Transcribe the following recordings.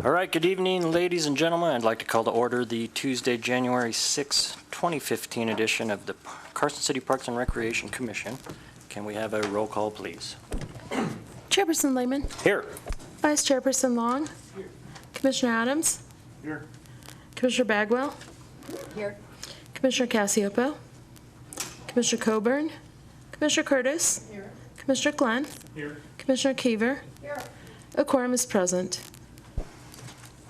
All right, good evening, ladies and gentlemen. I'd like to call to order the Tuesday, January 6, 2015 edition of the Carson City Parks and Recreation Commission. Can we have a roll call, please? Chairperson Lehman. Here. Vice Chairperson Long. Here. Commissioner Adams. Here. Commissioner Bagwell. Here. Commissioner Cassiopo. Commissioner Coburn. Commissioner Curtis. Here. Commissioner Glenn. Here. Commissioner Kiever. Here. A quorum is present.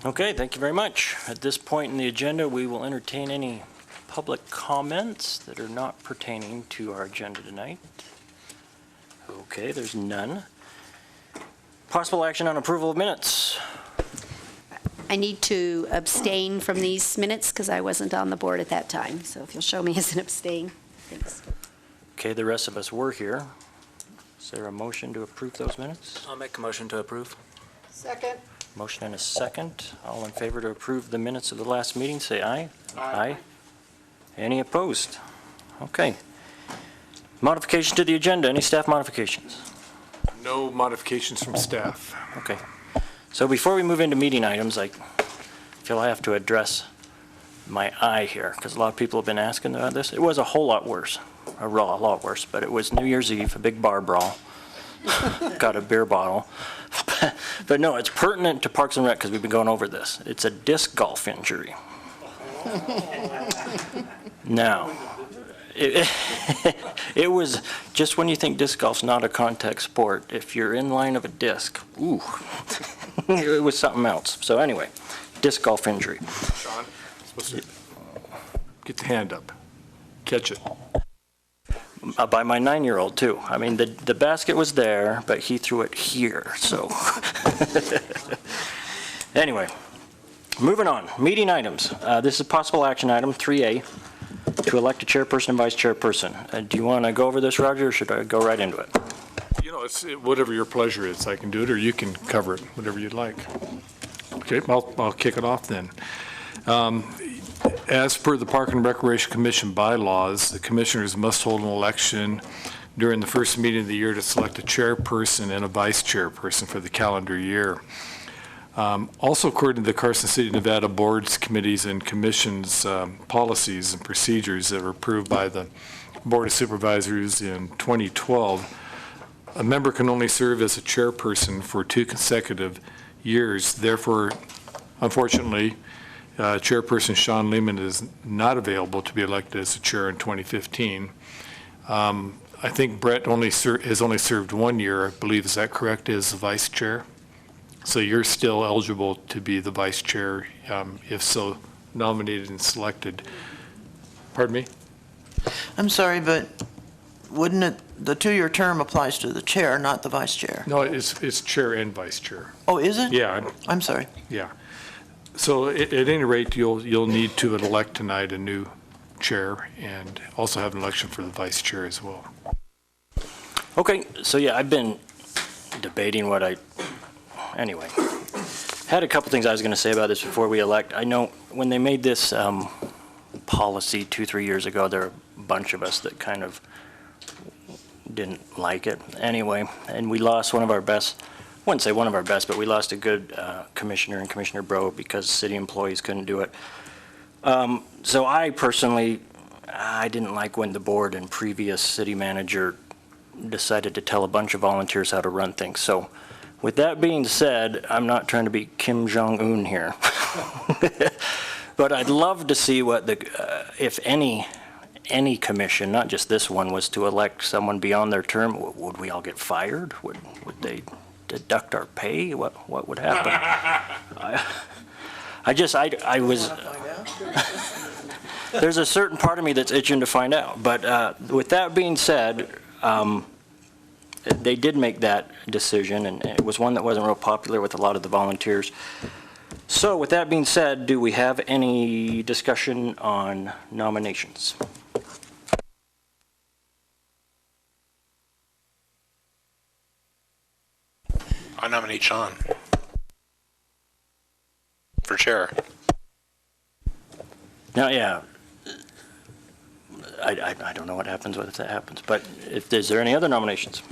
Okay, thank you very much. At this point in the agenda, we will entertain any public comments that are not pertaining to our agenda tonight. Okay, there's none. Possible action on approval of minutes. I need to abstain from these minutes because I wasn't on the board at that time. So if you'll show me as an abstain, thanks. Okay, the rest of us were here. Is there a motion to approve those minutes? I'll make a motion to approve. Second. Motion and a second. All in favor to approve the minutes of the last meeting, say aye. Aye. Any opposed? Okay. Modification to the agenda. Any staff modifications? No modifications from staff. Okay. So before we move into meeting items, I feel I have to address my eye here, because a lot of people have been asking about this. It was a whole lot worse, a lot worse, but it was New Year's Eve, a big bar brawl. Got a beer bottle. But no, it's pertinent to Parks and Rec because we've been going over this. It's a disc golf injury. Now, it was just when you think disc golf's not a contact sport, if you're in line of a disc, ooh, it was something else. So anyway, disc golf injury. Sean, supposed to get the hand up. Catch it. By my 9-year-old too. I mean, the basket was there, but he threw it here, so. Anyway, moving on. Meeting items. This is possible action item 3A, to elect a chairperson and vice chairperson. Do you want to go over this, Roger, or should I go right into it? You know, it's whatever your pleasure is. I can do it, or you can cover it, whatever you'd like. Okay, I'll kick it off then. As per the Park and Recreation Commission bylaws, the commissioners must hold an election during the first meeting of the year to select a chairperson and a vice chairperson for the calendar year. Also, according to the Carson City, Nevada boards, committees, and commissions policies and procedures that were approved by the Board of Supervisors in 2012, a member can only serve as a chairperson for 2 consecutive years. Therefore, unfortunately, Chairperson Sean Lehman is not available to be elected as a chair in 2015. I think Brett has only served 1 year, I believe. Is that correct, as the vice chair? So you're still eligible to be the vice chair, if so nominated and selected. Pardon me? I'm sorry, but wouldn't it, the 2-year term applies to the chair, not the vice chair? No, it's chair and vice chair. Oh, is it? Yeah. I'm sorry. Yeah. So at any rate, you'll need to elect tonight a new chair and also have an election for the vice chair as well. Okay, so yeah, I've been debating anyway. Had a couple things I was going to say about this before we elect. I know when they made this policy 2-3 years ago, there were a bunch of us that kind of didn't like it anyway, and we lost one of our best. I wouldn't say one of our best, but we lost a good commissioner in Commissioner Bro because city employees couldn't do it. So I personally, I didn't like when the board and previous city manager decided to tell a bunch of volunteers how to run things. So with that being said, I'm not trying to be Kim Jong-un here. But I'd love to see what if any commission, not just this one, was to elect someone beyond their term. Would we all get fired? Would they deduct our pay? What would happen? I was. There's a certain part of me that's itching to find out. But with that being said, they did make that decision, and it was one that wasn't real popular with a lot of the volunteers. So with that being said, do we have any discussion on nominations? I nominate Sean for chair. Now, yeah, I don't know what happens if that happens, but is there any other nominations?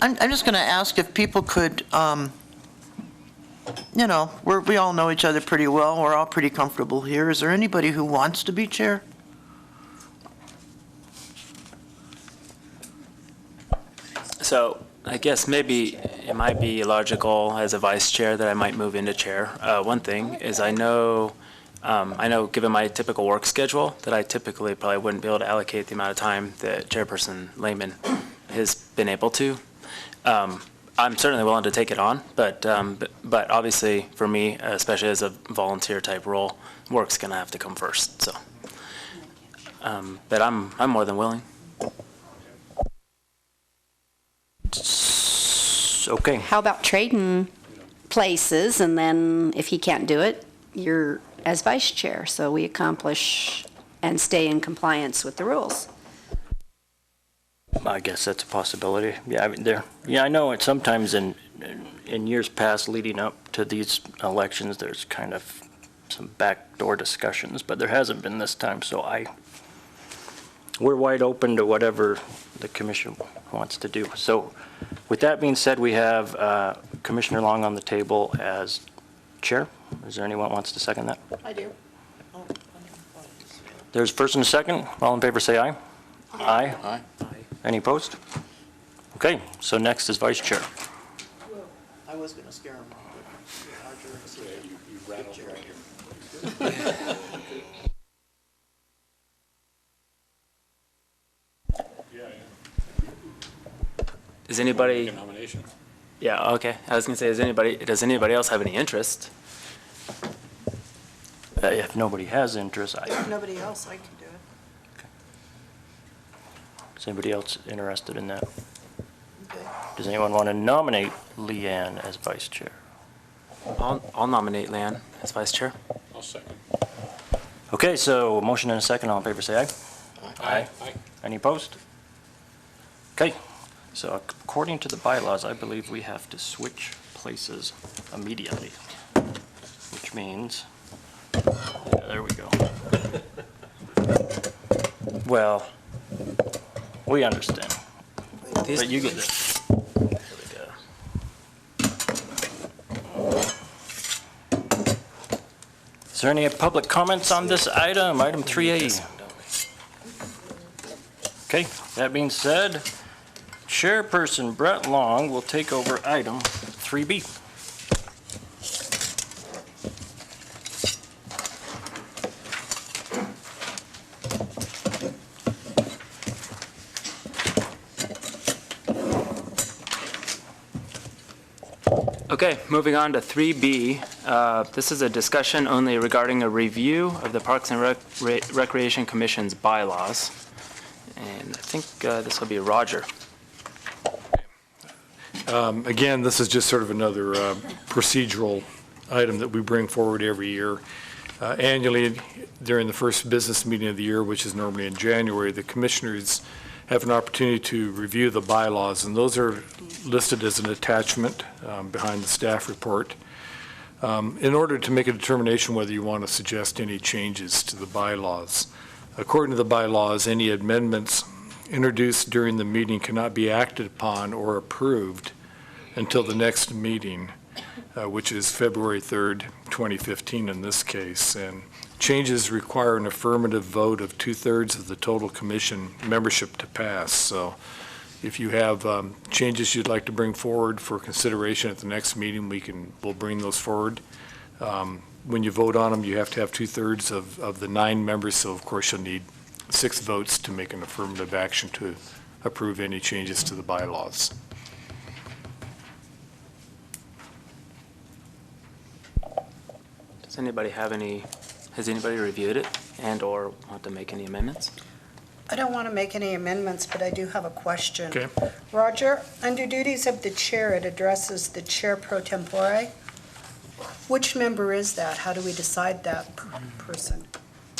I'm just going to ask if people could you know, we all know each other pretty well. We're all pretty comfortable here. Is there anybody who wants to be chair? So I guess maybe it might be logical as a vice chair that I might move into chair. One thing is I know given my typical work schedule that I typically probably wouldn't be able to allocate the amount of time that Chairperson Lehman has been able to. I'm certainly willing to take it on, but obviously for me, especially as a volunteer type role, work's going to have to come first. So, but I'm more than willing. Okay. How about trading places, and then if he can't do it, you're as vice chair, so we accomplish and stay in compliance with the rules. I guess that's a possibility. Yeah, I mean, I know it sometimes in years past leading up to these elections, there's kind of some backdoor discussions, but there hasn't been this time, so we're wide open to whatever the commission wants to do. So with that being said, we have Commissioner Long on the table as chair. Is there anyone who wants to second that? I do. There's first and a second. All in favor, say aye. Aye. Aye. Any opposed? Okay, so next is vice chair. I was going to scare him off. Is anybody? Nomination. Yeah. Okay. I was gonna say, does anybody else have any interest? If nobody has interest, Nobody else, I can do it. is anybody else interested in that? Okay. Does anyone want to nominate Leanne as vice chair? I'll nominate Leanne as vice chair. I'll second. Okay, so motion and a second. All in favor, say aye. Aye. Aye. Any opposed? Okay, so according to the bylaws, I believe we have to switch places immediately, which means, yeah, there we go. Well, we understand, but you get it. There we go. Is there any public comments on this item, item 3A? Okay, that being said, Chairperson Brett Long will take over item 3B. Okay, moving on to 3B. This is a discussion only regarding a review of the Parks and Recreation Commission's bylaws. And I think this will be Roger. Again, this is just sort of another procedural item that we bring forward every year. Annually, during the first business meeting of the year, which is normally in January, the commissioners have an opportunity to review the bylaws, and those are listed as an attachment behind the staff report. In order to make a determination whether you want to suggest any changes to the bylaws. According to the bylaws, any amendments introduced during the meeting cannot be acted upon or approved until the next meeting, which is February 3rd, 2015 in this case. And changes require an affirmative vote of 2/3 of the total commission membership to pass. So if you have changes you'd like to bring forward for consideration at the next meeting, we'll bring those forward. When you vote on them, you have to have 2/3 of the 9 members, so of course you'll need 6 votes to make an affirmative action to approve any changes to the bylaws. Has anybody reviewed it and/or want to make any amendments? I don't want to make any amendments, but I do have a question. Okay. Roger, under duties of the chair, it addresses the chair pro tempore. Which member is that? How do we decide that person?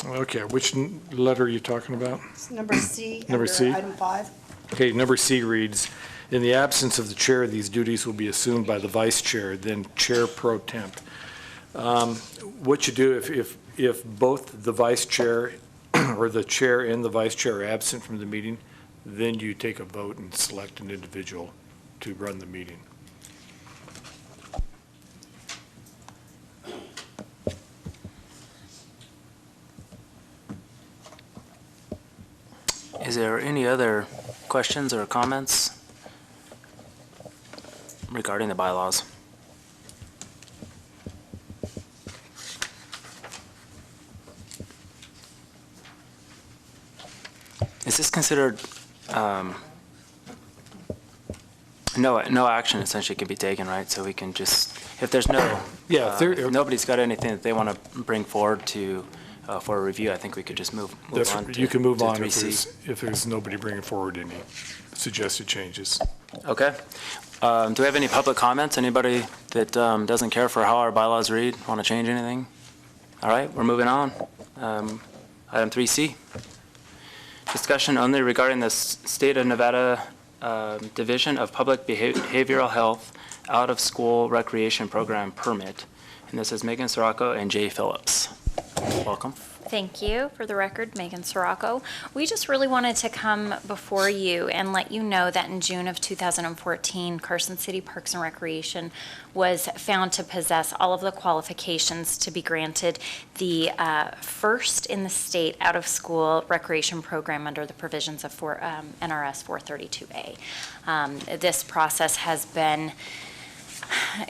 Okay, which letter are you talking about? It's number C, Number C? under item 5. Okay, number C reads, in the absence of the chair, these duties will be assumed by the vice chair, then chair pro temp. What you do if both the vice chair or the chair and the vice chair are absent from the meeting, then you take a vote and select an individual to run the meeting. Is there any other questions or comments regarding the bylaws? Is this considered, no action essentially can be taken, right? So we can just, if there's no, Yeah, if nobody's got anything that they want to bring forward to, for a review, I think we could just move on to you can move to on 3C. if there's nobody bringing forward any suggested changes. Okay. Do we have any public comments? Anybody that doesn't care for how our bylaws read, want to change anything? All right, we're moving on. Item 3C. Discussion only regarding the State of Nevada Division of Public Behavioral Health Out-of-School Recreation Program Permit. And this is Megan Sirocco and Jay Phillips. Welcome. Thank you. For the record, Megan Sirocco. We just really wanted to come before you and let you know that in June of 2014, Carson City Parks and Recreation was found to possess all of the qualifications to be granted the first in the state out-of-school recreation program under the provisions of NRS 432A. This process has been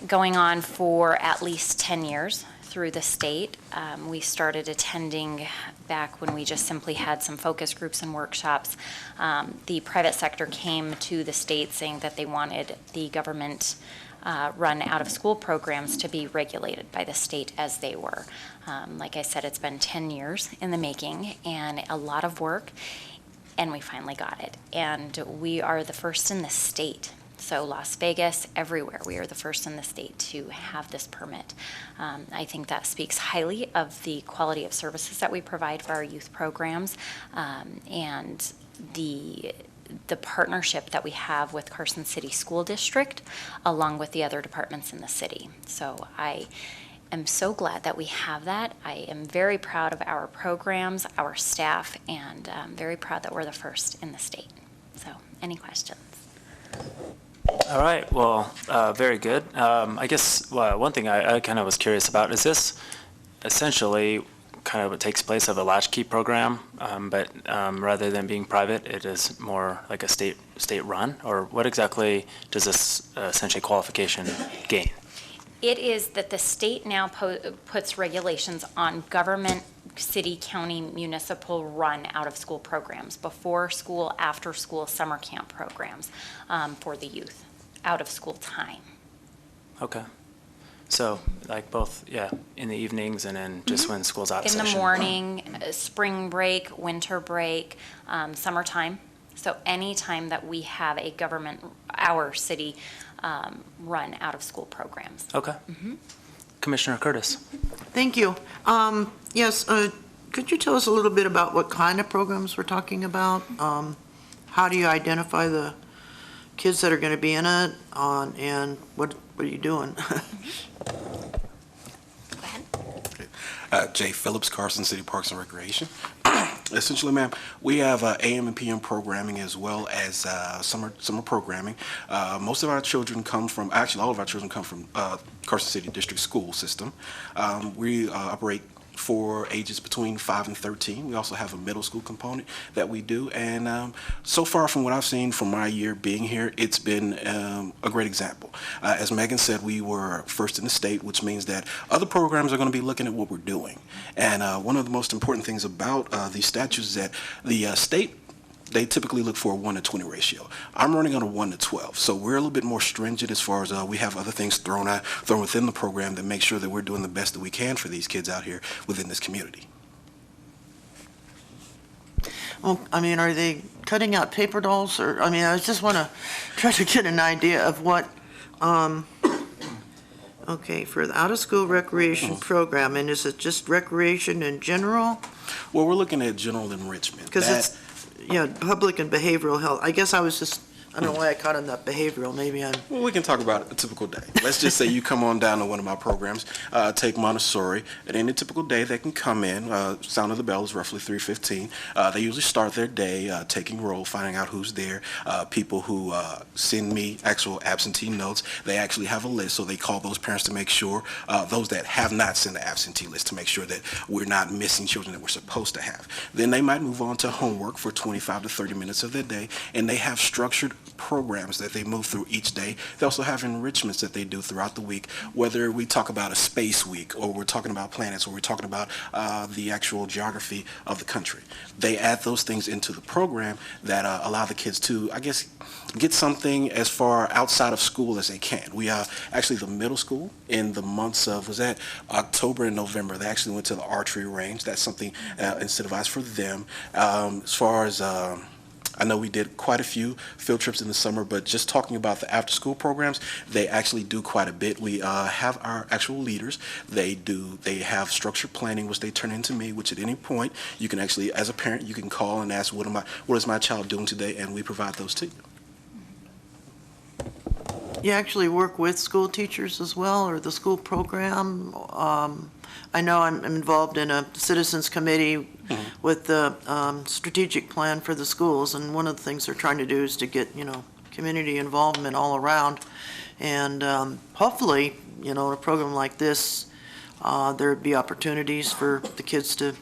going on for at least 10 years through the state. We started attending back when we just simply had some focus groups and workshops. The private sector came to the state saying that they wanted the government run out-of-school programs to be regulated by the state as they were. Like I said, it's been 10 years in the making and a lot of work, and we finally got it. And we are the first in the state. So Las Vegas, everywhere, we are the first in the state to have this permit. I think that speaks highly of the quality of services that we provide for our youth programs, and the partnership that we have with Carson City School District, along with the other departments in the city. So I am so glad that we have that. I am very proud of our programs, our staff, and very proud that we're the first in the state. So, any questions? All right, well, very good. I guess one thing I kind of was curious about, is this essentially kind of what takes place of a latchkey program, but rather than being private, it is more like a state run? Or what exactly does this essentially qualification gain? It is that the state now puts regulations on government, city, county, municipal run out-of-school programs, before school, after school, summer camp programs for the youth, out of school time. Okay. So like both, yeah, in the evenings and then just when school's out of In session? the morning, spring break, winter break, summertime. So anytime that we have a government, our city run out-of-school programs. Okay. Commissioner Curtis. Thank you. Yes, could you tell us a little bit about what kind of programs we're talking about? How do you identify the kids that are going to be in it, and what are you doing? Go ahead. Jay Phillips, Carson City Parks and Recreation. Essentially, ma'am, we have AM and PM programming as well as summer programming. Most of our children come from, actually all of our children come from Carson City District School System. We operate for ages between 5 and 13. We also have a middle school component that we do, and so far from what I've seen from my year being here, it's been a great example. As Megan said, we were first in the state, which means that other programs are going to be looking at what we're doing. And one of the most important things about these statutes is that the state, they typically look for a 1-to-20 ratio. I'm running on a 1-to-12, so we're a little bit more stringent as far as we have other things thrown within the program that make sure that we're doing the best that we can for these kids out here within this community. Well, I mean, are they cutting out paper dolls, or, I mean, I just want to try to get an idea of what, okay, for the out-of-school recreation program, and is it just recreation in general? Well, we're looking at general enrichment. Because it's, public and behavioral health. I guess I was just I don't know why I caught on that behavioral, maybe I'm, Well, we can talk about a typical day. Let's just say you come on down to one of my programs, take Montessori, and any typical day they can come in, sound of the bell is roughly 3:15. They usually start their day taking roll, finding out who's there. People who send me actual absentee notes, they actually have a list, so they call those parents to make sure, those that have not sent the absentee list, to make sure that we're not missing children that we're supposed to have. Then they might move on to homework for 25 to 30 minutes of their day, and they have structured programs that they move through each day. They also have enrichments that they do throughout the week, whether we talk about a space week, or we're talking about planets, or we're talking about the actual geography of the country. They add those things into the program that allow the kids to, I guess, get something as far outside of school as they can. We actually, the middle school, in the months of, was that October and November, they actually went to the archery range. That's something incentivized for them. As far as I know we did quite a few field trips in the summer, but just talking about the after-school programs, they actually do quite a bit. We have our actual leaders. They have structured planning, which they turn into me, which at any point, you can actually, as a parent, you can call and ask, what is my child doing today, and we provide those to you. you actually work with school teachers as well, or the school program? I know I'm involved in a citizens committee with the strategic plan for the schools, and one of the things they're trying to do is to get, community involvement all around. And hopefully, in a program like this, there'd be opportunities for the kids to,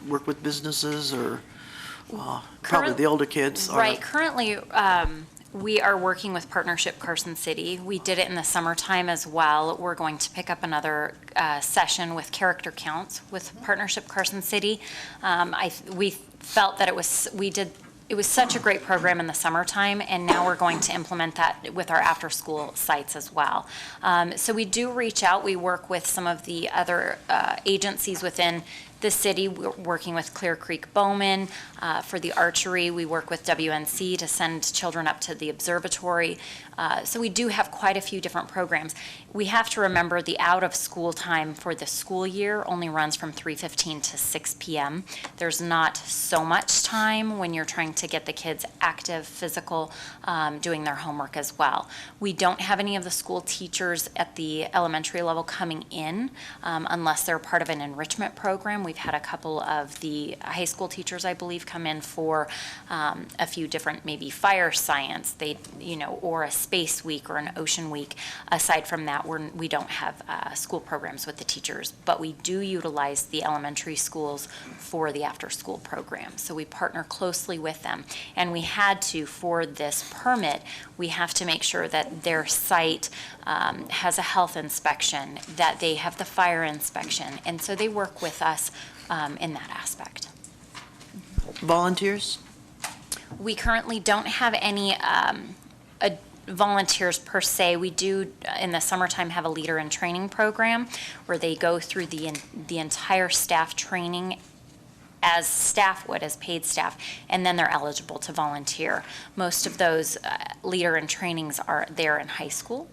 work with businesses or probably the older kids. Right. Currently, we are working with Partnership Carson City. We did it in the summertime as well. We're going to pick up another session with character counts with Partnership Carson City. We felt that it was such a great program in the summertime, and now we're going to implement that with our after-school sites as well. So we do reach out. We work with some of the other agencies within the city. We're working with Clear Creek Bowman for the archery. We work with WNC to send children up to the observatory. So we do have quite a few different programs. We have to remember the out-of-school time for the school year only runs from 3:15 to 6 p.m. There's not so much time when you're trying to get the kids active, physical, doing their homework as well. We don't have any of the school teachers at the elementary level coming in unless they're part of an enrichment program. We've had a couple of the high school teachers, I believe, come in for a few different, maybe fire science, or a space week or an ocean week. Aside from that, we don't have school programs with the teachers, but we do utilize the elementary schools for the after-school program. So we partner closely with them. And we had to, for this permit, we have to make sure that their site has a health inspection, that they have the fire inspection. And so they work with us in that aspect. Volunteers? We currently don't have any volunteers per se. We do, in the summertime, have a leader in training program where they go through the entire staff training as staff would, as paid staff, and then they're eligible to volunteer. Most of those leader in trainings are there in high school.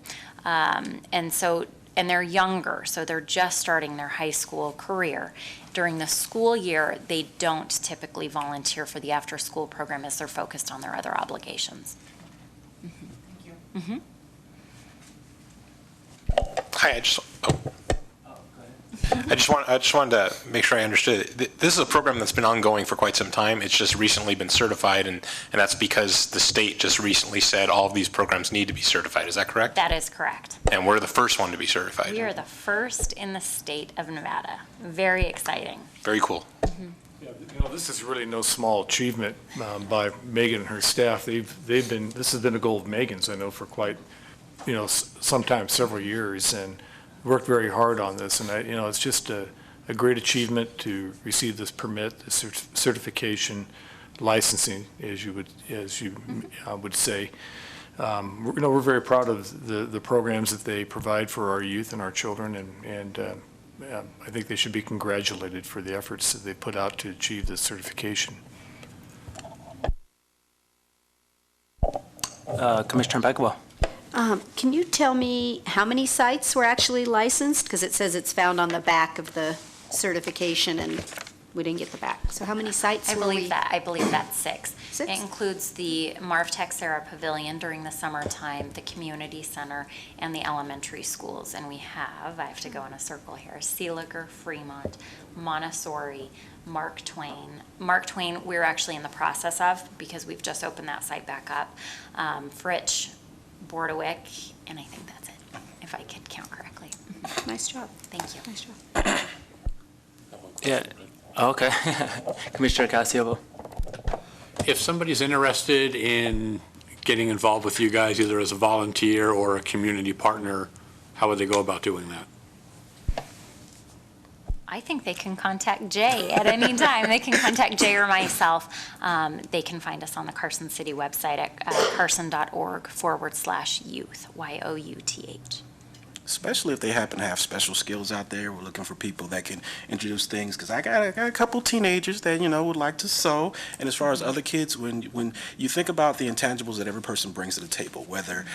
And they're younger, so they're just starting their high school career. During the school year, they don't typically volunteer for the after-school program as they're focused on their other obligations. Thank you. Hi, I just wanted to make sure I understood. This is a program that's been ongoing for quite some time. It's just recently been certified, and that's because the state just recently said all of these programs need to be certified. Is that correct? That is correct. And we're the first one to be certified. We are the first in the state of Nevada. Very exciting. Very cool. Yeah, this is really no small achievement by Megan and her staff. This has been a goal of Megan's, I know, for quite, sometimes several years, and worked very hard on this. And it's just a great achievement to receive this permit, this certification, licensing, as you would say. We're very proud of the programs that they provide for our youth and our children, and I think they should be congratulated for the efforts that they put out to achieve this certification. Commissioner Bagwell. Can you tell me how many sites were actually licensed? Because it says it's found on the back of the certification, and We didn't get the back. So how many sites I were we? believe that's 6. 6? It includes the MarvTech Sarah Pavilion during the summertime, the community center, and the elementary schools. And we have, I have to go in a circle here, Seeliger, Fremont, Montessori, Mark Twain. Mark Twain, we're actually in the process of, because we've just opened that site back up. Fritch, Bordewick, and I think that's it, if I could count correctly. Nice job. Thank you. Nice job. Yeah, okay. Commissioner Cassiopo. If somebody's interested in getting involved with you guys, either as a volunteer or a community partner, how would they go about doing that? I think they can contact Jay at any time. They can contact Jay or myself. They can find us on the Carson City website at carson.org/youth, YOUTH. Especially if they happen to have special skills out there. We're looking for people that can introduce things, because I got a couple teenagers that, would like to sew. And as far as other kids, when you think about the intangibles that every person brings to the table, whether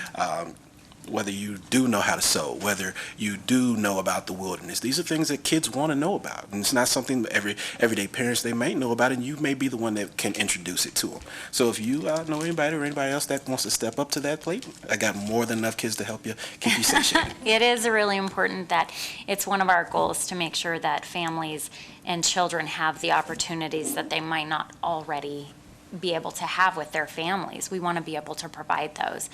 you do know how to sew, whether you do know about the wilderness, these are things that kids want to know about. And it's not something everyday parents, they may know about, and you may be the one that can introduce it to them. So if you know anybody or anybody else that wants to step up to that plate, I got more than enough kids to help you keep you satiated. It is really important that it's one of our goals to make sure that families and children have the opportunities that they might not already be able to have with their families. We want to be able to provide those.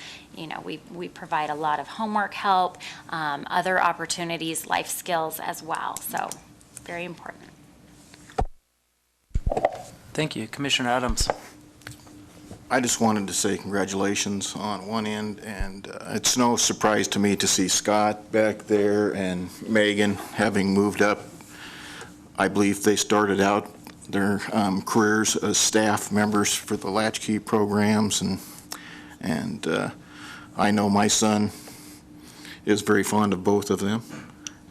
We provide a lot of homework help, other opportunities, life skills as well. So very important. Thank you. Commissioner Adams. I just wanted to say congratulations on one end, and it's no surprise to me to see Scott back there and Megan having moved up. I believe they started out their careers as staff members for the latchkey programs, and I know my son is very fond of both of them.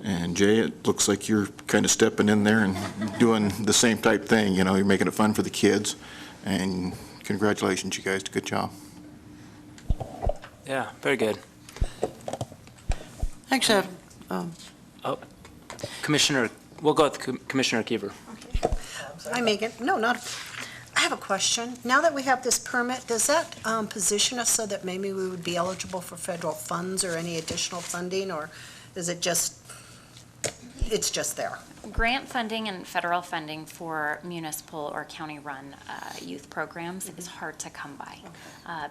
And Jay, it looks like you're kind of stepping in there and doing the same type thing. You're making it fun for the kids, and congratulations, you guys. Good job. Yeah, very good. Actually, Commissioner, we'll go with Commissioner Kiever. Hi, Megan. No, not, I have a question. Now that we have this permit, does that position us so that maybe we would be eligible for federal funds or any additional funding, or is it just, it's just there? Grant funding and federal funding for municipal or county-run youth programs is hard to come by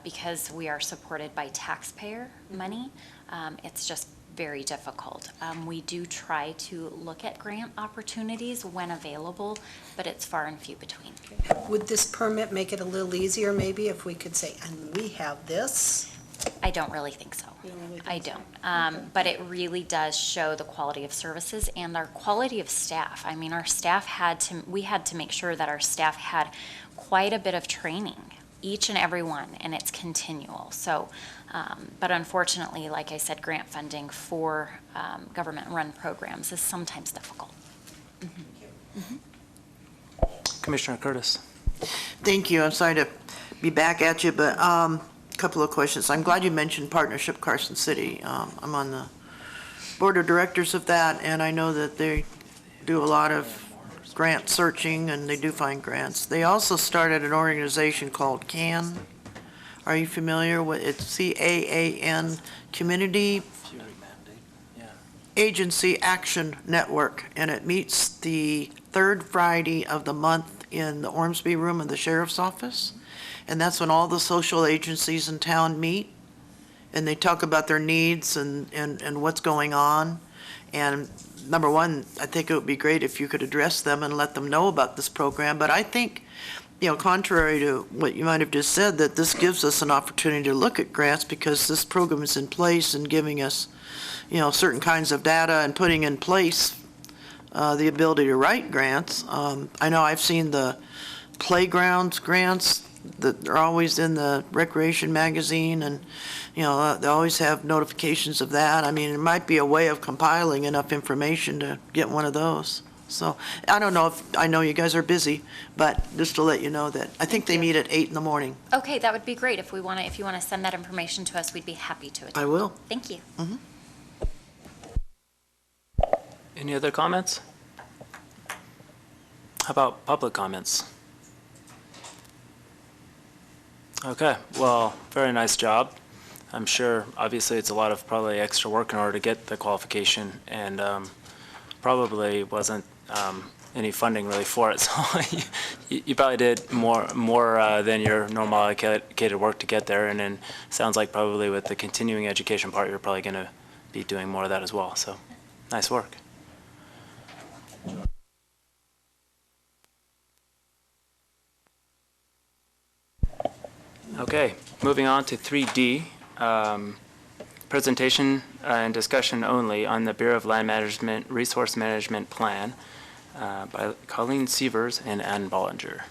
because we are supported by taxpayer money. It's just very difficult. We do try to look at grant opportunities when available, but it's far and few between. Would this permit make it a little easier maybe if we could say, and we have this? I don't really think so. I don't. But it really does show the quality of services and our quality of staff. I mean, our staff we had to make sure that our staff had quite a bit of training, each and every one, and it's continual. So, but unfortunately, like I said, grant funding for government-run programs is sometimes difficult. Commissioner Curtis. thank you. I'm sorry to be back at you, but couple of questions. I'm glad you mentioned Partnership Carson City. I'm on the board of directors of that, and I know that they do a lot of grant searching, and they do find grants. They also started an organization called CAN. Are you familiar with it? CAAN, Community Agency Action Network, and it meets the third Friday of the month in the Ormsby room of the sheriff's office. And that's when all the social agencies in town meet, and they talk about their needs and what's going on. And number one, I think it would be great if you could address them and let them know about this program. But I think, contrary to what you might have just said, that this gives us an opportunity to look at grants because this program is in place and giving us, certain kinds of data and putting in place the ability to write grants. I know I've seen the playgrounds grants that are always in the recreation magazine, and they always have notifications of that. I mean, it might be a way of compiling enough information to get one of those. So I don't know I know you guys are busy, but just to let you know that I think they meet at 8 in the morning. Okay, that would be great. If you want to send that information to us, we'd be happy to attend. I will. Thank you. Any other comments? How about public comments? Okay, well, very nice job. I'm sure, obviously, it's a lot of probably extra work in order to get the qualification, and probably wasn't any funding really for it. So you probably did more than your normal allocated work to get there, and then sounds like probably with the continuing education part, you're probably going to be doing more of that as well. So nice work. Okay, moving on to 3D. Presentation and discussion only on the Bureau of Land Management Resource Management Plan by Colleen Sievers and Ann Bollinger.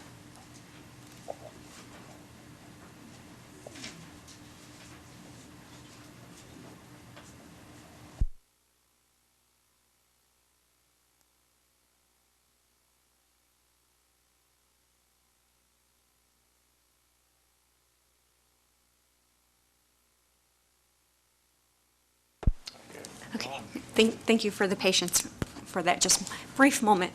Okay, thank you for the patience for that just brief moment.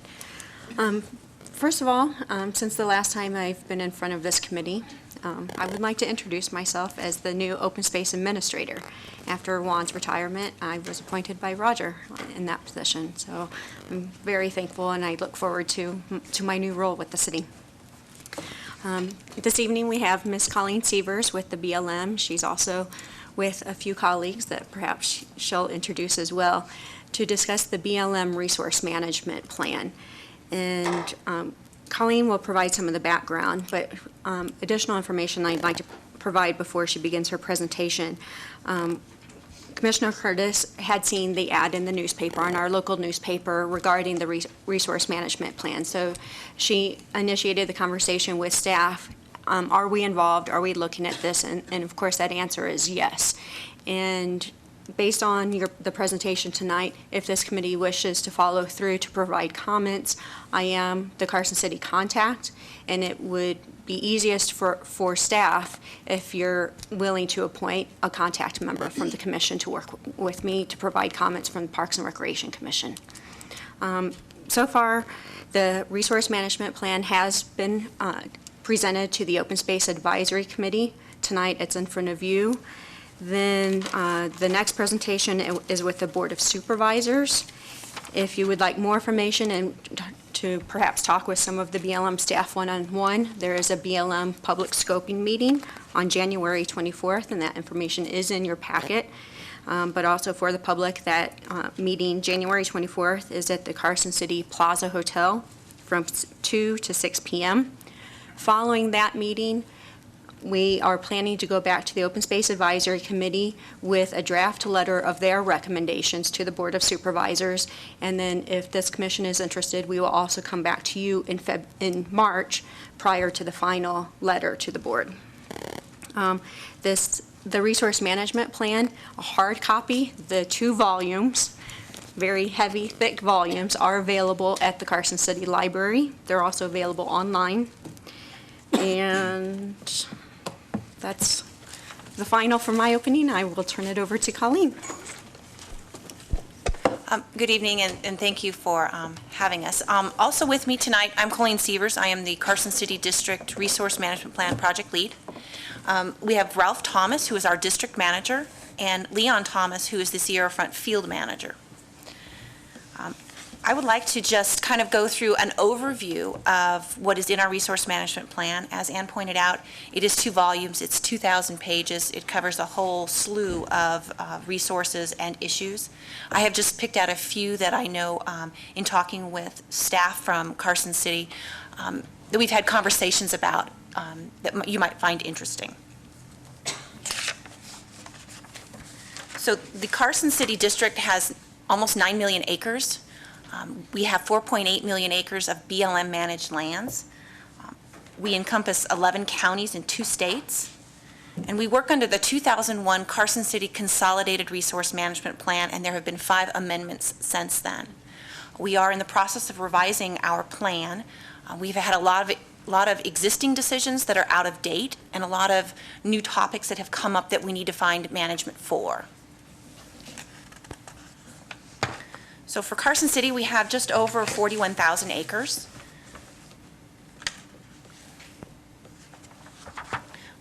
First of all, since the last time I've been in front of this committee, I would like to introduce myself as the new Open Space Administrator. After Juan's retirement, I was appointed by Roger in that position, so I'm very thankful and I look forward to my new role with the city. This evening we have Ms. Colleen Sievers with the BLM. She's also with a few colleagues that perhaps she'll introduce as well to discuss the BLM Resource Management Plan. And Colleen will provide some of the background, but additional information I'd like to provide before she begins her presentation. Commissioner Curtis had seen the ad in the newspaper, in our local newspaper, regarding the resource management plan. So she initiated the conversation with staff. Are we involved? Are we looking at this? And of course, that answer is yes. And based on the presentation tonight, if this committee wishes to follow through to provide comments, I am the Carson City contact, and it would be easiest for staff if you're willing to appoint a contact member from the commission to work with me to provide comments from the Parks and Recreation Commission. So far, the resource management plan has been presented to the Open Space Advisory Committee. Tonight, it's in front of you. Then the next presentation is with the Board of Supervisors. If you would like more information and to perhaps talk with some of the BLM staff one-on-one, there is a BLM public scoping meeting on January 24th, and that information is in your packet. But also for the public, that meeting, January 24th, is at the Carson City Plaza Hotel from 2 to 6 p.m. Following that meeting, we are planning to go back to the Open Space Advisory Committee with a draft letter of their recommendations to the Board of Supervisors. And then if this commission is interested, we will also come back to you in March prior to the final letter to the board. The resource management plan, a hard copy, the 2 volumes, very heavy, thick volumes, are available at the Carson City Library. They're also available online. And that's the final for my opening. I will turn it over to Colleen. Good evening, and thank you for having us. Also with me tonight, I'm Colleen Sievers. I am the Carson City District Resource Management Plan Project Lead. We have Ralph Thomas, who is our District Manager, and Leon Thomas, who is the Sierra Front Field Manager. I would like to just kind of go through an overview of what is in our resource management plan. As Ann pointed out, it is 2 volumes, it's 2,000 pages. It covers a whole slew of resources and issues. I have just picked out a few that I know in talking with staff from Carson City that we've had conversations about that you might find interesting. So the Carson City District has almost 9 million acres. We have 4.8 million acres of BLM managed lands. We encompass 11 counties in 2 states. And we work under the 2001 Carson City Consolidated Resource Management Plan, and there have been 5 amendments since then. We are in the process of revising our plan. We've had a lot of existing decisions that are out of date and a lot of new topics that have come up that we need to find management for. So for Carson City, we have just over 41,000 acres.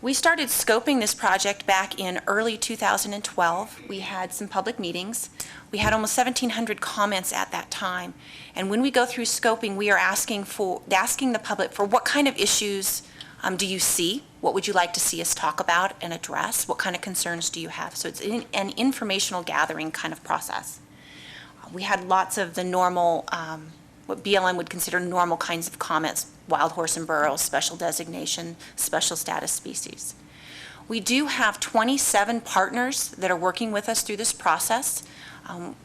We started scoping this project back in early 2012. We had some public meetings. We had almost 1,700 comments at that time. And when we go through scoping, we are asking the public for what kind of issues do you see? What would you like to see us talk about and address? What kind of concerns do you have? So it's an informational gathering kind of process. We had lots of the normal, what BLM would consider normal kinds of comments: wild horse and burros, special designation, special status species. We do have 27 partners that are working with us through this process,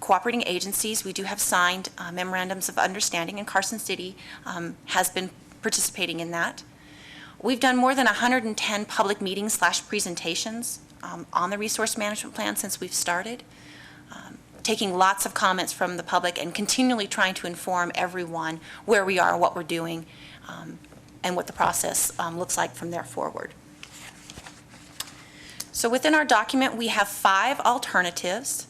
cooperating agencies. We do have signed memorandums of understanding, and Carson City has been participating in that. We've done more than 110 public meetings / presentations on the resource management plan since we've started, taking lots of comments from the public and continually trying to inform everyone where we are, what we're doing, and what the process looks like from there forward. So within our document, we have 5 alternatives.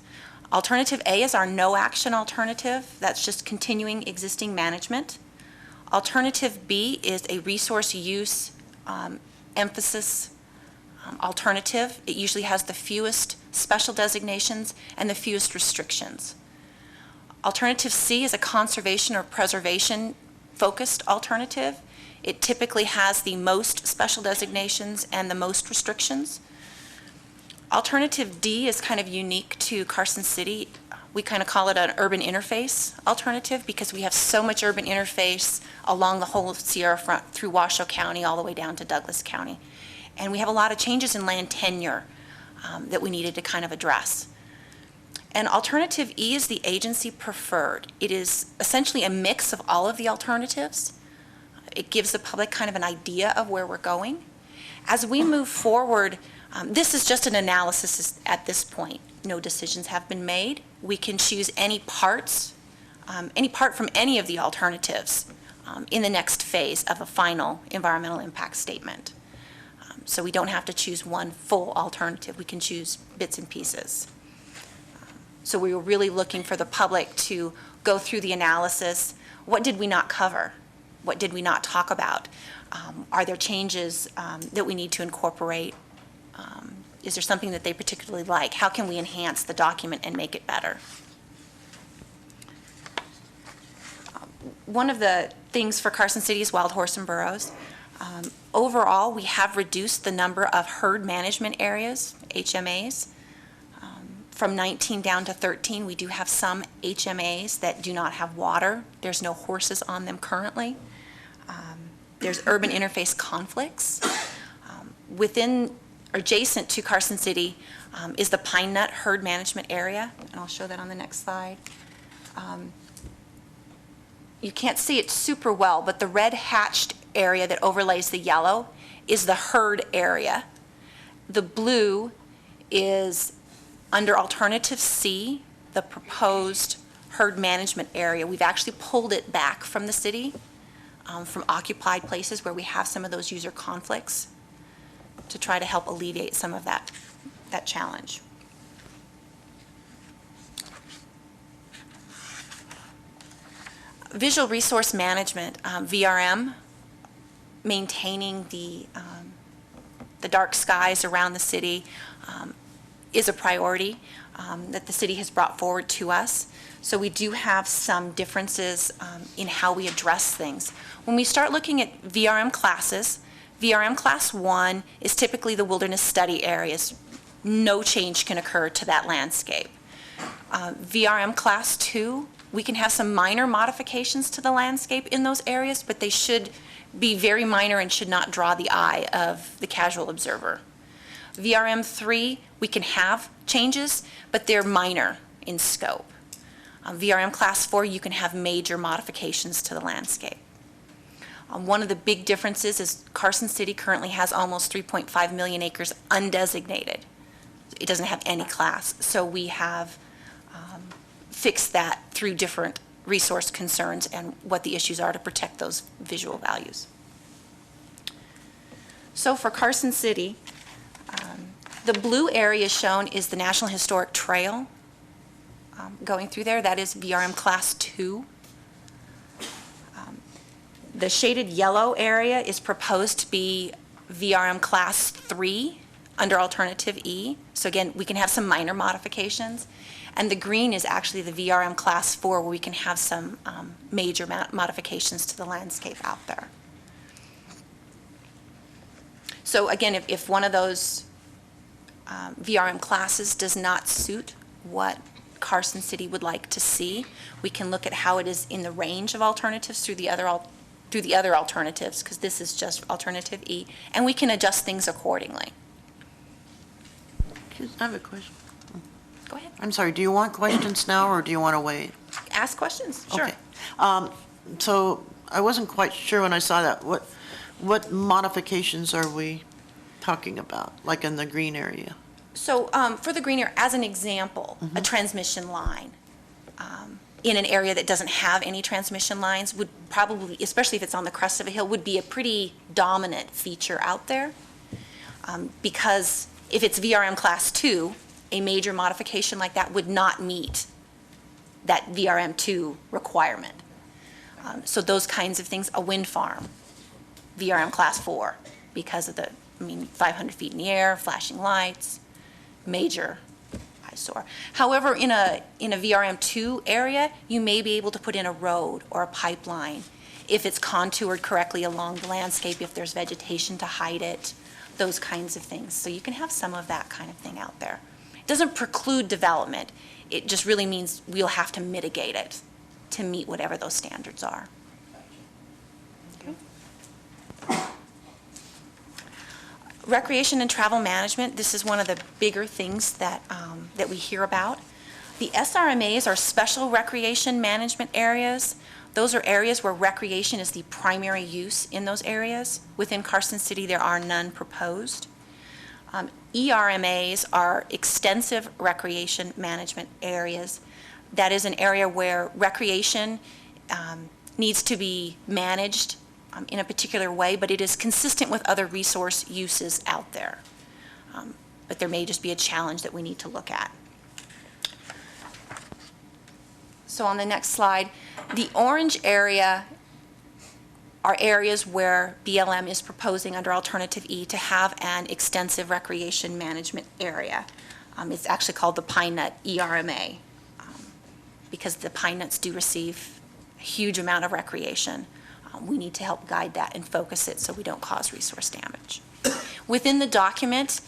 Alternative A is our no action alternative. That's just continuing existing management. Alternative B is a resource use emphasis alternative. It usually has the fewest special designations and the fewest restrictions. Alternative C is a conservation or preservation focused alternative. It typically has the most special designations and the most restrictions. Alternative D is kind of unique to Carson City. We kind of call it an urban interface alternative because we have so much urban interface along the whole Sierra Front through Washoe County all the way down to Douglas County. And we have a lot of changes in land tenure that we needed to kind of address. And alternative E is the agency preferred. It is essentially a mix of all of the alternatives. It gives the public kind of an idea of where we're going. As we move forward, this is just an analysis at this point. No decisions have been made. We can choose any part from any of the alternatives in the next phase of a final environmental impact statement. So we don't have to choose one full alternative. We can choose bits and pieces. So we were really looking for the public to go through the analysis. What did we not cover? What did we not talk about? Are there changes that we need to incorporate? Is there something that they particularly like? How can we enhance the document and make it better? One of the things for Carson City is wild horse and burros. Overall, we have reduced the number of herd management areas, HMAs, from 19 down to 13. We do have some HMAs that do not have water. There's no horses on them currently. There's urban interface conflicts. Adjacent to Carson City is the Pine Nut Herd Management Area, and I'll show that on the next slide. You can't see it super well, but the red hatched area that overlays the yellow is the herd area. The blue is under alternative C, the proposed herd management area. We've actually pulled it back from the city, from occupied places where we have some of those user conflicts, to try to help alleviate some of that challenge. Visual resource management, VRM, maintaining the dark skies around the city is a priority that the city has brought forward to us. So we do have some differences in how we address things. When we start looking at VRM classes, VRM Class 1 is typically the wilderness study areas. No change can occur to that landscape. VRM Class 2, we can have some minor modifications to the landscape in those areas, but they should be very minor and should not draw the eye of the casual observer. VRM 3, we can have changes, but they're minor in scope. VRM Class 4, you can have major modifications to the landscape. One of the big differences is Carson City currently has almost 3.5 million acres undesignated. It doesn't have any class, so we have fixed that through different resource concerns and what the issues are to protect those visual values. So for Carson City, the blue area shown is the National Historic Trail going through there. That is VRM Class 2. The shaded yellow area is proposed to be VRM Class 3 under Alternative E. So again, we can have some minor modifications. And the green is actually the VRM Class 4, where we can have some major modifications to the landscape out there. So again, if one of those VRM classes does not suit what Carson City would like to see, we can look at how it is in the range of alternatives through the other alternatives, because this is just Alternative E, and we can adjust things accordingly. I have a question. Go ahead. I'm sorry, do you want questions now, or do you want to wait? Ask questions, sure. Okay. So I wasn't quite sure when I saw that. What modifications are we talking about, like in the green area? So for the green area, as an example, a transmission line in an area that doesn't have any transmission lines would probably, especially if it's on the crest of a hill, would be a pretty dominant feature out there. Because if it's VRM Class 2, a major modification like that would not meet that VRM 2 requirement. So those kinds of things, a wind farm, VRM Class 4, because of the, 500 feet in the air, flashing lights, major eyesore. However, in a VRM 2 area, you may be able to put in a road or a pipeline if it's contoured correctly along the landscape, if there's vegetation to hide it, those kinds of things. So you can have some of that kind of thing out there. It doesn't preclude development. It just really means we'll have to mitigate it to meet whatever those standards are. Okay. Recreation and travel management, this is one of the bigger things that we hear about. The SRMAs are special recreation management areas. Those are areas where recreation is the primary use in those areas. Within Carson City, there are none proposed. ERMAs are extensive recreation management areas. That is an area where recreation needs to be managed in a particular way, but it is consistent with other resource uses out there. But there may just be a challenge that we need to look at. So on the next slide, the orange area are areas where BLM is proposing under Alternative E to have an extensive recreation management area. It's actually called the Pine Nut ERMA because the pine nuts do receive a huge amount of recreation. We need to help guide that and focus it so we don't cause resource damage. Within the document,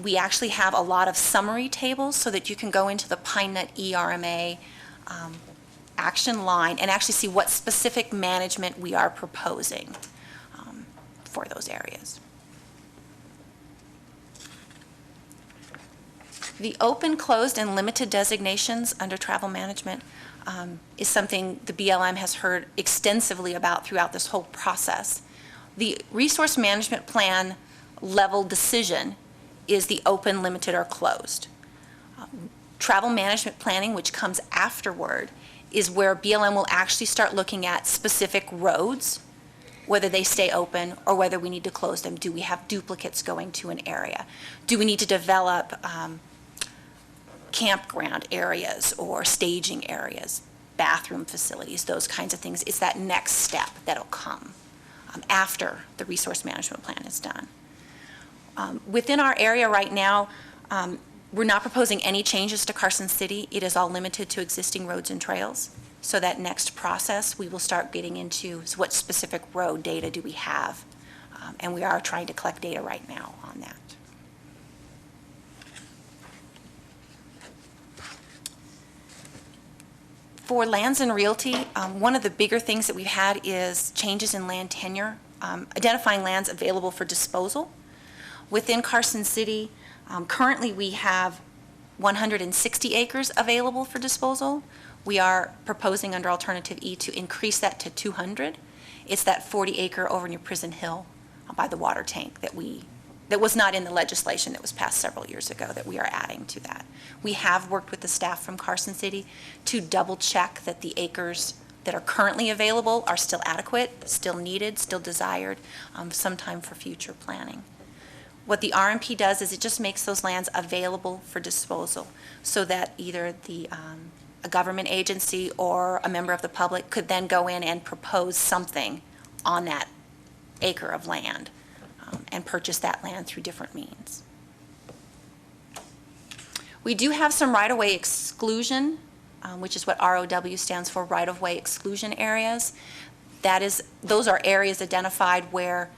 we actually have a lot of summary tables so that you can go into the Pine Nut ERMA action line and actually see what specific management we are proposing for those areas. The open, closed, and limited designations under travel management is something the BLM has heard extensively about throughout this whole process. The resource management plan level decision is the open, limited, or closed. Travel management planning, which comes afterward, is where BLM will actually start looking at specific roads, whether they stay open or whether we need to close them. Do we have duplicates going to an area? Do we need to develop campground areas or staging areas, bathroom facilities, those kinds of things? It's that next step that'll come after the resource management plan is done. Within our area right now, we're not proposing any changes to Carson City. It is all limited to existing roads and trails. So that next process, we will start getting into what specific road data do we have. And we are trying to collect data right now on that. For lands and realty, one of the bigger things that we've had is changes in land tenure, identifying lands available for disposal. Within Carson City, currently we have 160 acres available for disposal. We are proposing under Alternative E to increase that to 200. It's that 40-acre over near Prison Hill by the water tank that was not in the legislation that was passed several years ago that we are adding to that. We have worked with the staff from Carson City to double check that the acres that are currently available are still adequate, still needed, still desired, sometime for future planning. What the RMP does is it just makes those lands available for disposal so that either a government agency or a member of the public could then go in and propose something on that acre of land. and purchase that land through different means. We do have some right-of-way exclusion, which is what ROW stands for, right-of-way exclusion areas. Those are areas identified where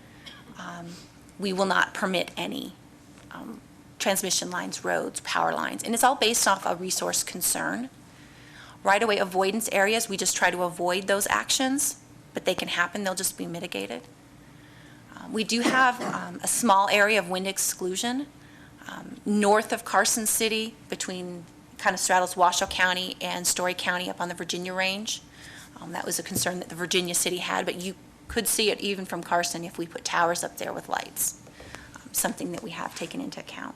we will not permit any transmission lines, roads, power lines, and it's all based off a resource concern. Right-of-way avoidance areas, we just try to avoid those actions, but they can happen, they'll just be mitigated. We do have a small area of wind exclusion north of Carson City, between, kind of straddles Washoe County and Story County up on the Virginia range. That was a concern that the Virginia city had, but you could see it even from Carson if we put towers up there with lights, something that we have taken into account.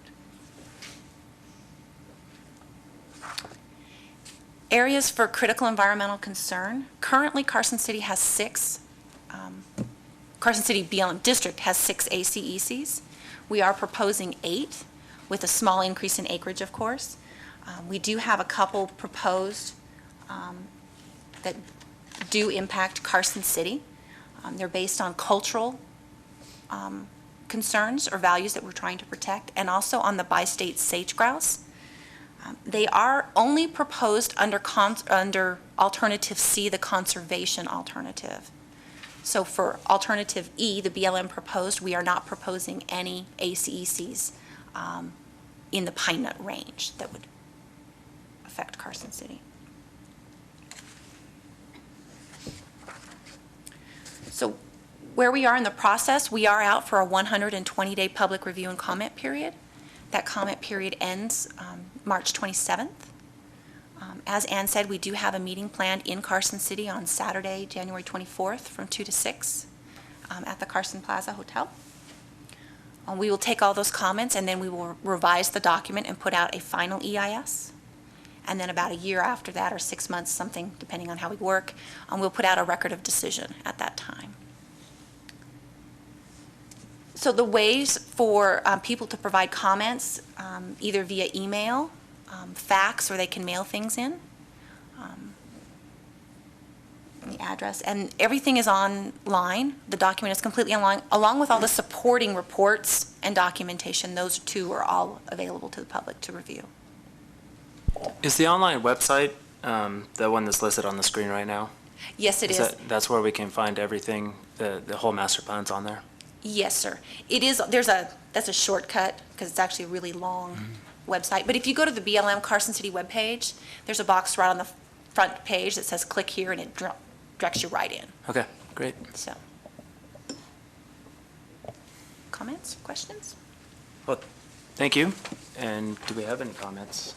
Areas for critical environmental concern. Currently, Carson City has 6. Carson City BLM District has 6 ACECs. We are proposing 8, with a small increase in acreage, of course. We do have a couple proposed that do impact Carson City. They're based on cultural concerns or values that we're trying to protect, and also on the bi-state sage grouse. They are only proposed under Alternative C, the conservation alternative. So for Alternative E, the BLM proposed, we are not proposing any ACECs in the Pine Nut Range that would affect Carson City. So where we are in the process, we are out for a 120-day public review and comment period. That comment period ends March 27th. As Ann said, we do have a meeting planned in Carson City on Saturday, January 24th from 2 to 6 at the Carson Plaza Hotel. We will take all those comments and then we will revise the document and put out a final EIS. And then about a year after that, or 6 months, something depending on how we work, we'll put out a record of decision at that time. So the ways for people to provide comments, either via email, fax, or they can mail things in, the address, and everything is online. The document is completely online, along with all the supporting reports and documentation. Those two are all available to the public to review. Is the online website the one that's listed on the screen right now? Yes, it is. That's where we can find everything, the whole master plan's on there? Yes, sir. It is. That's a shortcut because it's actually a really long website. But if you go to the BLM Carson City webpage, there's a box right on the front page that says click here, and it directs you right in. Okay, great. So, comments, questions? Well, thank you. And do we have any comments?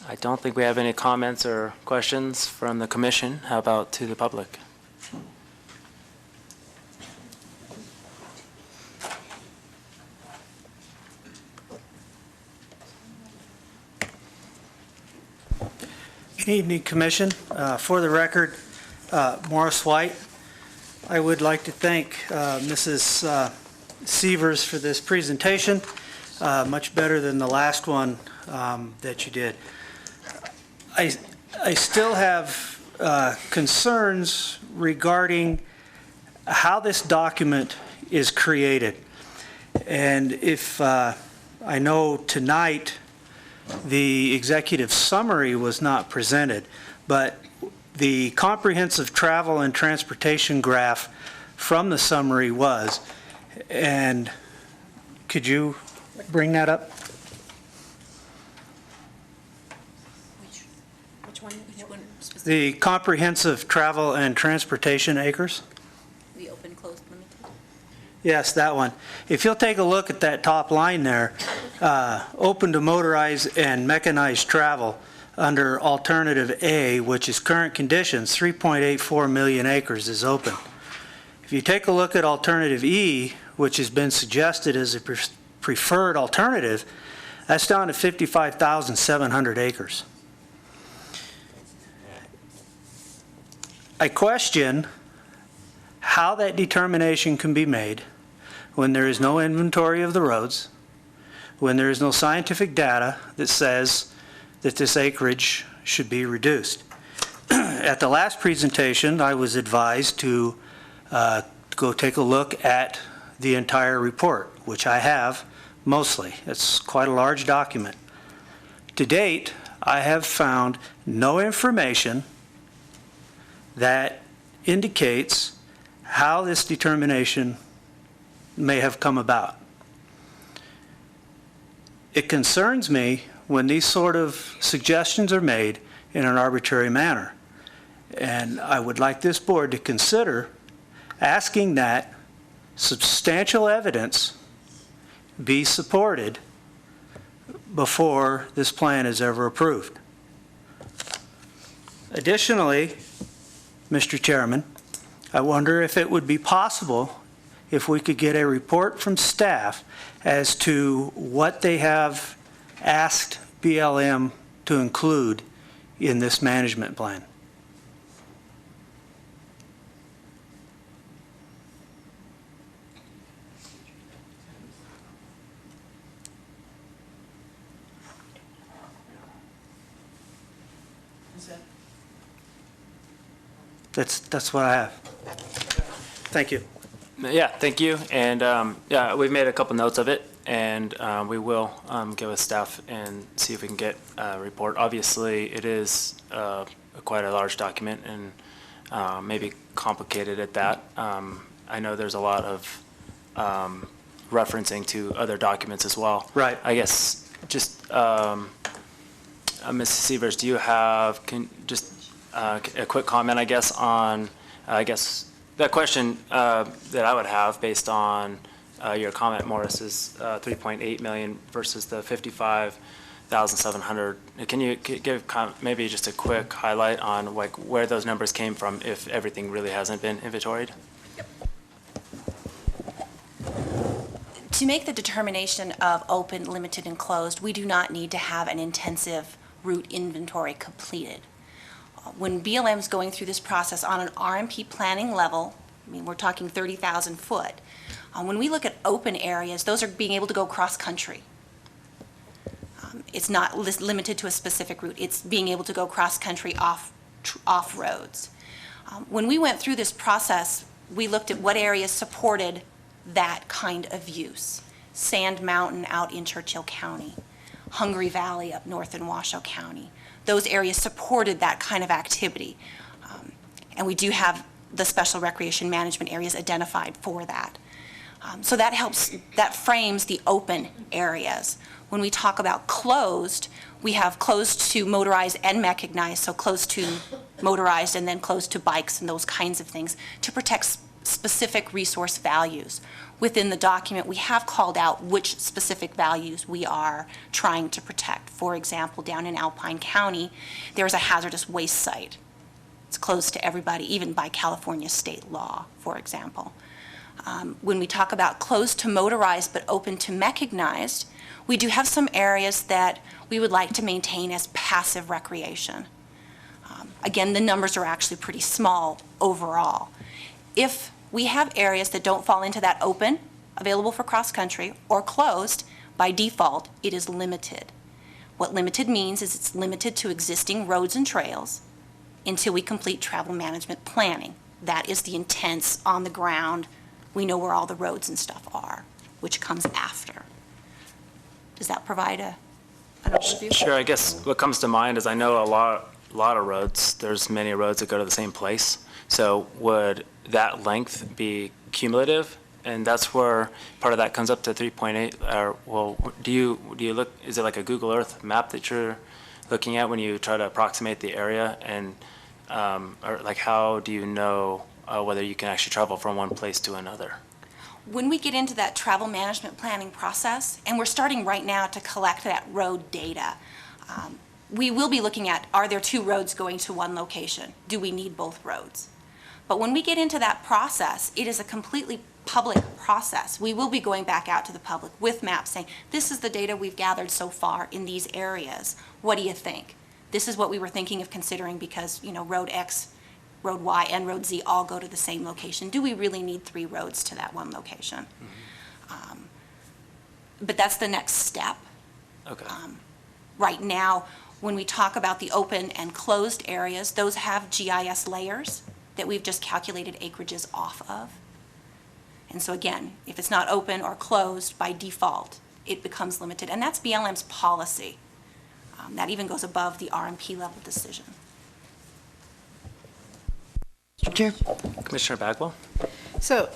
I don't think we have any comments or questions from the commission. How about to the public? Good evening, Commission. For the record, Morris White. I would like to thank Mrs. Sievers for this presentation, much better than the last one that you did. I still have concerns regarding how this document is created. And if I know tonight the executive summary was not presented, but the comprehensive travel and transportation graph from the summary was. And could you bring that up? Which one? The comprehensive travel and transportation acres? The open, closed, limited? Yes, that one. If you'll take a look at that top line there, open to motorized and mechanized travel under Alternative A, which is current conditions, 3.84 million acres is open. If you take a look at Alternative E, which has been suggested as a preferred alternative, that's down to 55,700 acres. I question how that determination can be made when there is no inventory of the roads, when there is no scientific data that says that this acreage should be reduced. At the last presentation, I was advised to go take a look at the entire report, which I have mostly. It's quite a large document. To date, I have found no information that indicates how this determination may have come about. It concerns me when these sort of suggestions are made in an arbitrary manner. And I would like this board to consider asking that substantial evidence be supported before this plan is ever approved. Additionally, Mr. Chairman, I wonder if it would be possible if we could get a report from staff as to what they have asked BLM to include in this management plan. That's what I have. Thank you. Yeah, thank you. And yeah, we've made a couple notes of it, and we will get with staff and see if we can get a report. Obviously, it is quite a large document and maybe complicated at that. I know there's a lot of referencing to other documents as well. Right. I guess just, Mrs. Sievers, do you have just a quick comment, I guess, on, I guess, that question that I would have based on your comment, Morris, is 3.8 million versus the 55,700. Can you give maybe just a quick highlight on like where those numbers came from if everything really hasn't been inventoried? To make the determination of open, limited, and closed, we do not need to have an intensive route inventory completed. When BLM is going through this process on an RMP planning level, I mean, we're talking 30,000 foot. When we look at open areas, those are being able to go cross-country. It's not limited to a specific route. It's being able to go cross-country off roads. When we went through this process, we looked at what areas supported that kind of use. Sand Mountain out in Churchill County, Hungry Valley up north in Washoe County. Those areas supported that kind of activity. And we do have the special recreation management areas identified for that. So that helps, that frames the open areas. When we talk about closed, we have closed to motorized and mechanized, so closed to motorized and then closed to bikes and those kinds of things to protect specific resource values. Within the document, we have called out which specific values we are trying to protect. For example, down in Alpine County, there's a hazardous waste site. It's closed to everybody, even by California state law, for example. When we talk about closed to motorized but open to mechanized, we do have some areas that we would like to maintain as passive recreation. Again, the numbers are actually pretty small overall. If we have areas that don't fall into that open, available for cross-country, or closed, by default, it is limited. What limited means is it's limited to existing roads and trails until we complete travel management planning. That is the intents on the ground. We know where all the roads and stuff are, which comes after. Does that provide an overview? Sure. I guess what comes to mind is I know a lot of roads. There's many roads that go to the same place. So would that length be cumulative? And that's where part of that comes up to 3.8. Or well, do you look? Is it like a Google Earth map that you're looking at when you try to approximate the area? And or like how do you know whether you can actually travel from one place to another? When we get into that travel management planning process, and we're starting right now to collect that road data, we will be looking at, are there two roads going to one location? Do we need both roads? But when we get into that process, it is a completely public process. We will be going back out to the public with maps saying, this is the data we've gathered so far in these areas. What do you think? This is what we were thinking of considering because, you know, Road X, Road Y, and Road Z all go to the same location. Do we really need 3 roads to that one location? But that's the next step. Okay. Right now, when we talk about the open and closed areas, those have GIS layers that we've just calculated acreages off of. And so again, if it's not open or closed by default, it becomes limited. And that's BLM's policy. That even goes above the RMP level decision. Mr. Chair? Commissioner Bagwell? So,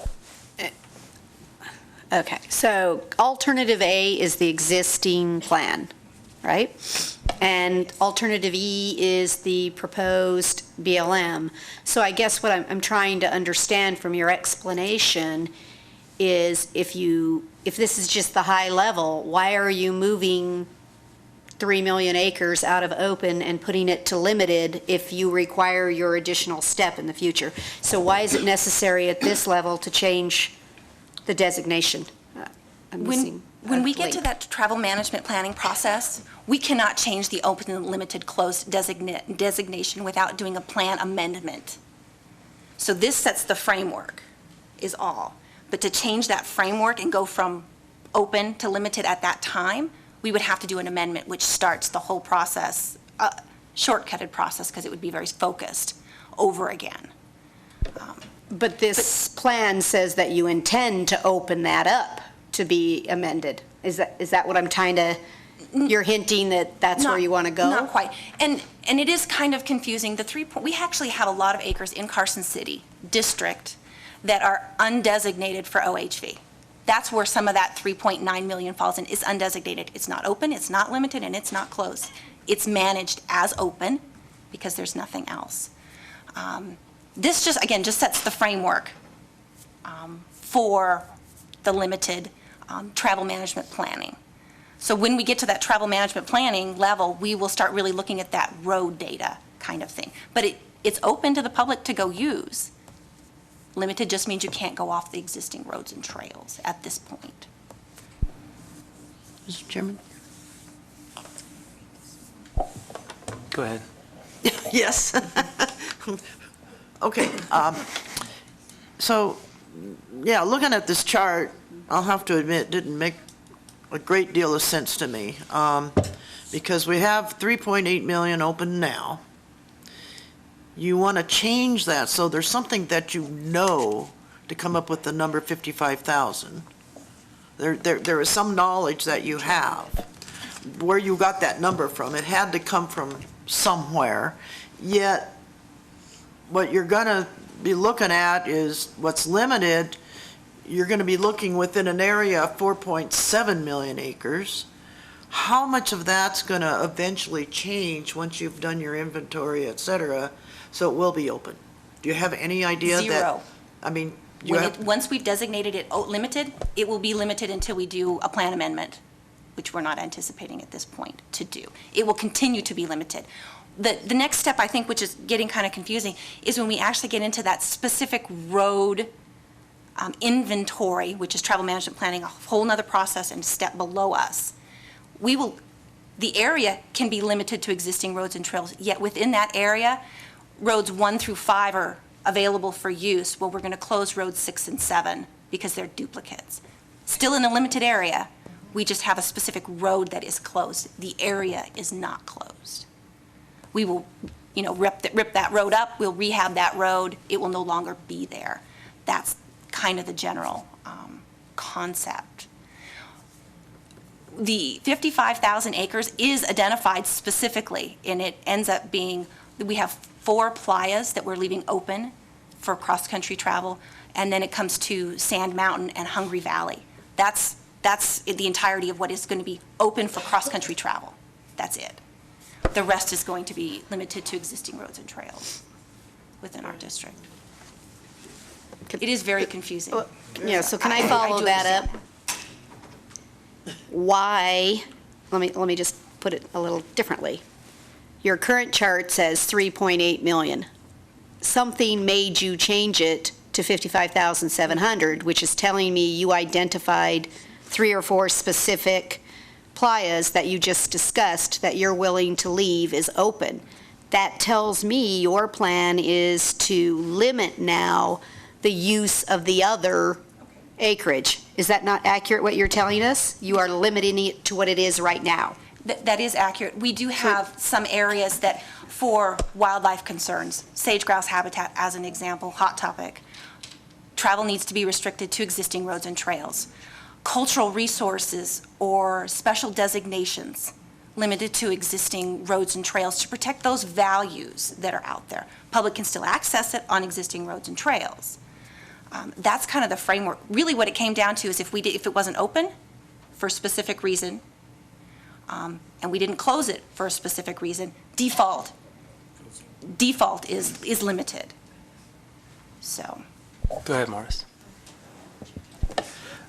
okay, so alternative A is the existing plan, right? And alternative E is the proposed BLM. So I guess what I'm trying to understand from your explanation is if this is just the high level, why are you moving 3 million acres out of open and putting it to limited if you require your additional step in the future? So why is it necessary at this level to change the designation? I'm missing When we get link. to that travel management planning process, we cannot change the open and limited closed designation without doing a plan amendment. So this sets the framework, is all. But to change that framework and go from open to limited at that time, we would have to do an amendment, which starts the whole process, shortcutted process, because it would be very focused over again. But this plan says that you intend to open that up to be amended. Is that what I'm trying to, you're hinting that that's where you want to go? Not quite. And it is kind of confusing. We actually have a lot of acres in Carson City district that are undesignated for OHV. That's where some of that 3.9 million falls in, is undesignated. It's not open, it's not limited, and it's not closed. It's managed as open because there's nothing else. This just sets the framework for the limited travel management planning. So when we get to that travel management planning level, we will start really looking at that road data kind of thing. But it's open to the public to go use. Limited just means you can't go off the existing roads and trails at this point. Mr. Chairman? Go ahead. Yes. Okay. So, yeah, looking at this chart, I'll have to admit, it didn't make a great deal of sense to me, because we have 3.8 million open now. You want to change that so there's something that you know to come up with the number 55,000. There is some knowledge that you have where you got that number from. It had to come from somewhere, yet what you're going to be looking at is what's limited. You're going to be looking within an area of 4.7 million acres. How much of that's going to eventually change once you've done your inventory, et cetera, so it will be open? Do you have any idea? Zero. I mean, Once we've designated it limited, it will be limited until we do a plan amendment, which we're not anticipating at this point to do. It will continue to be limited. The next step, I think, which is getting kind of confusing, is when we actually get into that specific road inventory, which is travel management planning, a whole nother process and step below us. The area can be limited to existing roads and trails, yet within that area, roads 1 through 5 are available for use. Well, we're going to close roads 6 and 7 because they're duplicates. Still in a limited area, we just have a specific road that is closed. The area is not closed. We will, rip that road up, we'll rehab that road, it will no longer be there. That's kind of the general concept. The 55,000 acres is identified specifically, and it ends up being, we have 4 playas that we're leaving open for cross-country travel, and then it comes to Sand Mountain and Hungry Valley. That's the entirety of what is going to be open for cross-country travel. That's it. The rest is going to be limited to existing roads and trails within our district. It is very confusing. Yeah, so can I follow that up? Why, let me just put it a little differently. Your current chart says 3.8 million. Something made you change it to 55,700, which is telling me you identified 3 or 4 specific playas that you just discussed that you're willing to leave is open. That tells me your plan is to limit now the use of the other acreage. Is that not accurate what you're telling us? You are limiting it to what it is right now. That is accurate. We do have some areas that, for wildlife concerns, sage-grouse habitat as an example, hot topic, travel needs to be restricted to existing roads and trails. Cultural resources or special designations limited to existing roads and trails to protect those values that are out there. Public can still access it on existing roads and trails. That's kind of the framework. Really what it came down to is if it wasn't open for a specific reason, and we didn't close it for a specific reason, default is limited. So. Go ahead, Morris.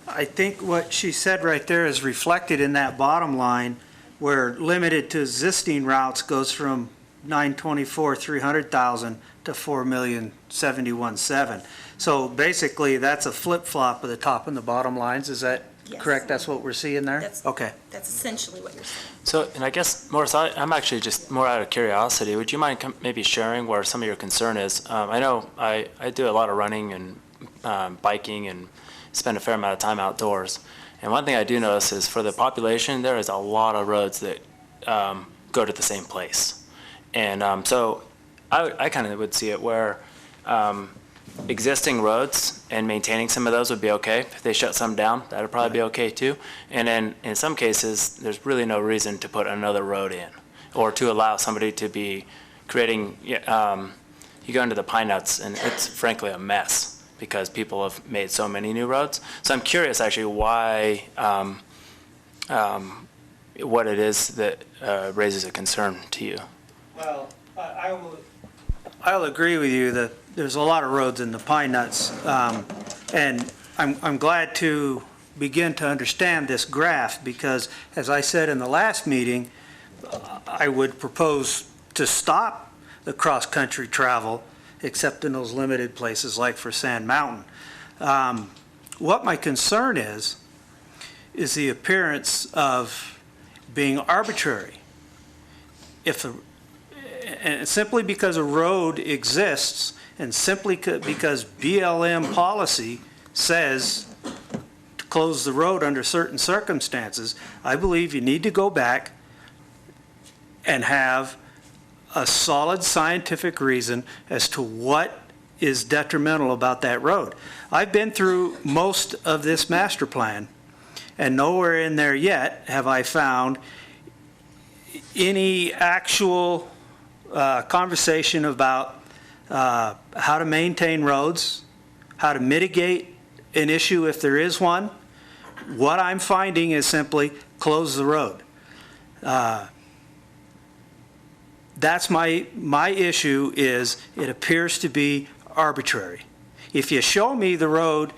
I think what she said right there is reflected in that bottom line, where limited to existing routes goes from 300,000 to 4,071,700. So basically, that's a flip-flop of the top and the bottom lines. Is that Yes. correct? That's what we're seeing there? Okay. That's essentially what you're saying. So, and I guess, Morris, I'm actually just more out of curiosity. Would you mind maybe sharing where some of your concern is? I know I do a lot of running and biking and spend a fair amount of time outdoors. And one thing I do notice is for the population, there is a lot of roads that go to the same place. And so I kind of would see it where existing roads and maintaining some of those would be okay. If they shut some down, that would probably be okay too. And then in some cases, there's really no reason to put another road in or to allow somebody to be creating, you go into the Pine Nuts and it's frankly a mess because people have made so many new roads. So I'm curious actually why, what it is that raises a concern to you. Well, I'll agree with you that there's a lot of roads in the Pine Nuts, and I'm glad to begin to understand this graph because, as I said in the last meeting, I would propose to stop the cross-country travel, except in those limited places like for Sand Mountain. What my concern is the appearance of being arbitrary. And simply because a road exists and simply because BLM policy says to close the road under certain circumstances, I believe you need to go back and have a solid scientific reason as to what is detrimental about that road. I've been through most of this master plan, and nowhere in there yet have I found any actual conversation about how to maintain roads, how to mitigate an issue if there is one. What I'm finding is simply close the road. That's my issue is it appears to be arbitrary. If you show me the road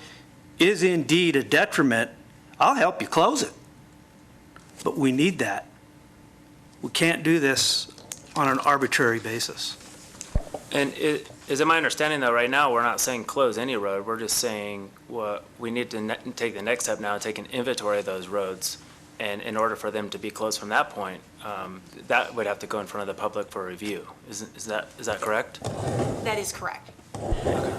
is indeed a detriment, I'll help you close it. But we need that. We can't do this on an arbitrary basis. And is it my understanding that right now we're not saying close any road, we're just saying we need to take the next step now and take an inventory of those roads. And in order for them to be closed from that point, that would have to go in front of the public for review. Is that correct? That is correct.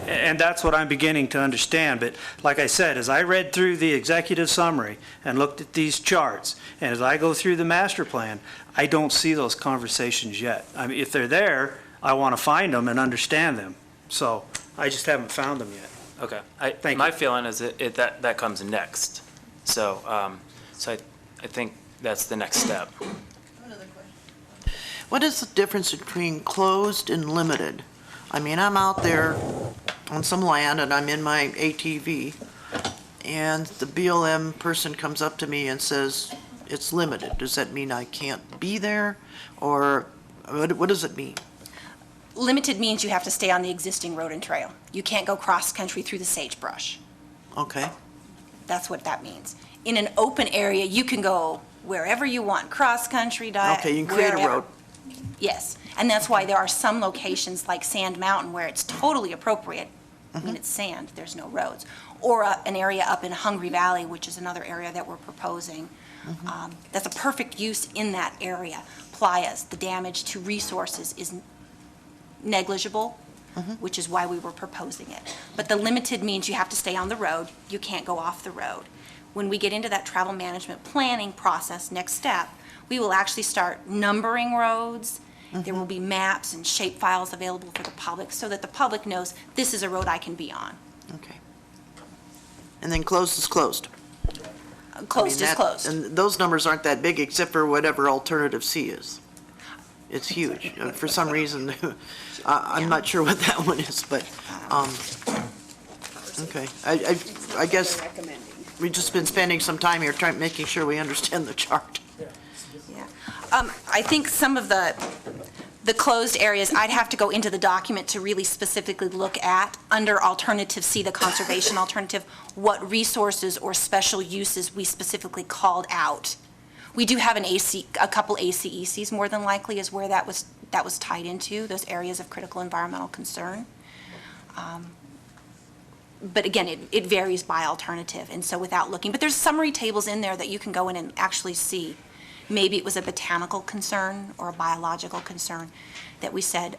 And that's what I'm beginning to understand. But like I said, as I read through the executive summary and looked at these charts, and as I go through the master plan, I don't see those conversations yet. I mean, if they're there, I want to find them and understand them. So I just haven't found them yet. Okay. My feeling is that comes next. So I think that's the next step. What is the difference between closed and limited? I mean, I'm out there on some land and I'm in my ATV and the BLM person comes up to me and says, it's limited. Does that mean I can't be there? Or what does it mean? Limited means you have to stay on the existing road and trail. You can't go cross-country through the sagebrush. Okay. That's what that means. In an open area, you can go wherever you want, cross-country, Okay, you can create a road. Yes, and that's why there are some locations like Sand Mountain where it's totally appropriate. I mean, it's sand, there's no roads. Or an area up in Hungry Valley, which is another area that we're proposing. That's a perfect use in that area. Playas, the damage to resources is negligible, which is why we were proposing it. But the limited means you have to stay on the road, you can't go off the road. When we get into that travel management planning process, next step, we will actually start numbering roads. There will be maps and shape files available for the public so that the public knows this is a road I can be on. Okay. And then closed is closed. Closed is closed. And those numbers aren't that big except for whatever alternative C is. It's huge. For some reason, I'm not sure what that one is, but, okay. I guess we've just been spending some time here making sure we understand the chart. I think some of the closed areas, I'd have to go into the document to really specifically look at, under alternative C, the conservation alternative, what resources or special uses we specifically called out. We do have a couple ACECs, more than likely, is where that was tied into, those areas of critical environmental concern. But again, it varies by alternative, and so without looking, but there's summary tables in there that you can go in and actually see. Maybe it was a botanical concern or a biological concern that we said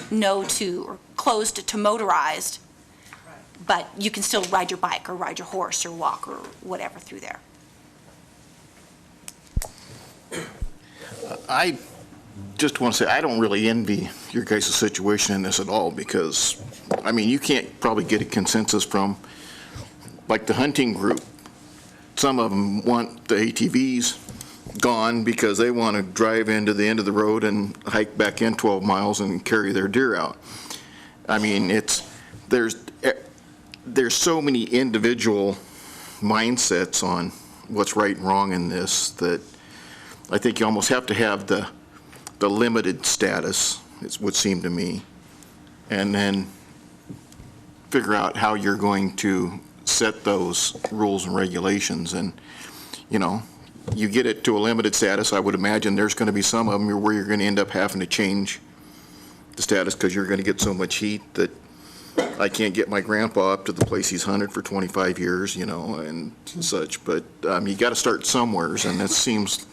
no to, or closed to motorized, but you can still ride your bike or ride your horse or walk or whatever through there. I just want to say, I don't really envy your guys' situation in this at all, because, I mean, you can't probably get a consensus from, like, the hunting group. Some of them want the ATVs gone because they want to drive into the end of the road and hike back in 12 miles and carry their deer out. I mean, there's so many individual mindsets on what's right and wrong in this that I think you almost have to have the limited status, it would seem to me, and then figure out how you're going to set those rules and regulations. And, you know, you get it to a limited status, I would imagine there's going to be some of them where you're going to end up having to change the status because you're going to get so much heat that I can't get my grandpa up to the place he's hunted for 25 years, you know, and such. But you got to start somewheres, and that seems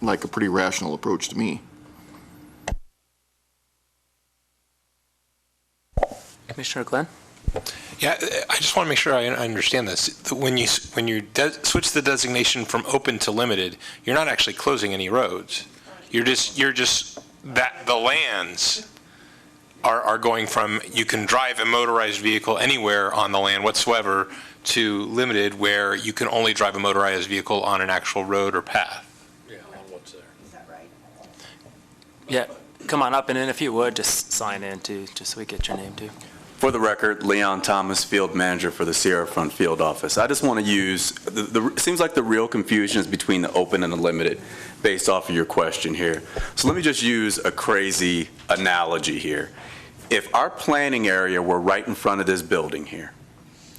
like a pretty rational approach to me. Commissioner Glenn? Yeah, I just want to make sure I understand this. When you switch the designation from open to limited, you're not actually closing any roads. You're just that the lands are going from you can drive a motorized vehicle anywhere on the land whatsoever to limited, where you can only drive a motorized vehicle on an actual road or path. Yeah, on what's there. Is that right? Yeah, come on up, and then if you would, just sign in too, just so we get your name too. For the record, Leon Thomas, Field Manager for the Sierra Front Field Office. I just want to use, it seems like the real confusion is between the open and the limited based off of your question here. So let me just use a crazy analogy here. If our planning area were right in front of this building here,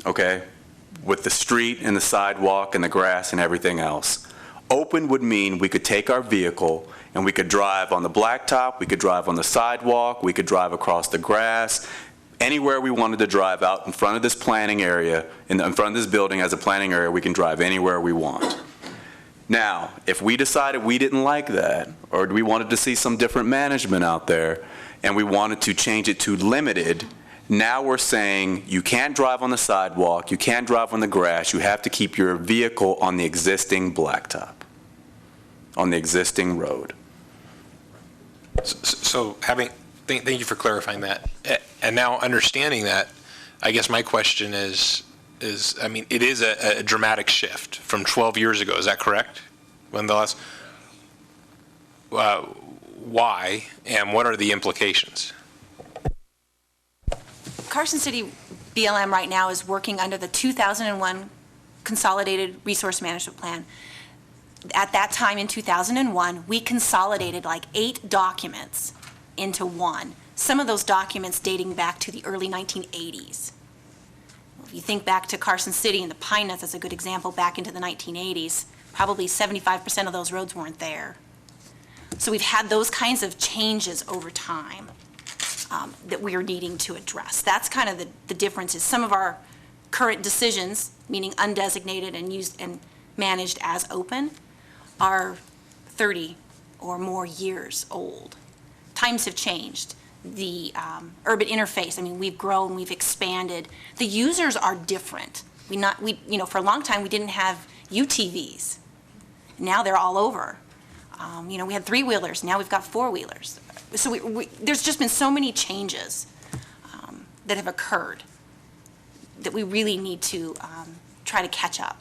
okay, with the street and the sidewalk and the grass and everything else, open would mean we could take our vehicle and we could drive on the blacktop, we could drive on the sidewalk, we could drive across the grass, anywhere we wanted to drive out in front of this planning area, in front of this building as a planning area, we can drive anywhere we want. Now, if we decided we didn't like that, or we wanted to see some different management out there, and we wanted to change it to limited, now we're saying you can't drive on the sidewalk, you can't drive on the grass, you have to keep your vehicle on the existing blacktop, on the existing road. So thank you for clarifying that. And now understanding that, I guess my question is I mean, it is a dramatic shift from 12 years ago. Is that correct? When the last, why, and what are the implications? Carson City BLM right now is working under the 2001 Consolidated Resource Management Plan. At that time in 2001, we consolidated like 8 documents into one. Some of those documents dating back to the early 1980s. If you think back to Carson City and the Pine Nuts as a good example, back into the 1980s, probably 75% of those roads weren't there. So we've had those kinds of changes over time that we are needing to address. That's kind of the difference is some of our current decisions, meaning undesignated and used and managed as open, are 30 or more years old. Times have changed. The urban interface, I mean, we've grown, we've expanded. The users are different. For a long time, we didn't have UTVs. Now they're all over. We had three-wheelers, now we've got four-wheelers. So there's just been so many changes that have occurred that we really need to try to catch up.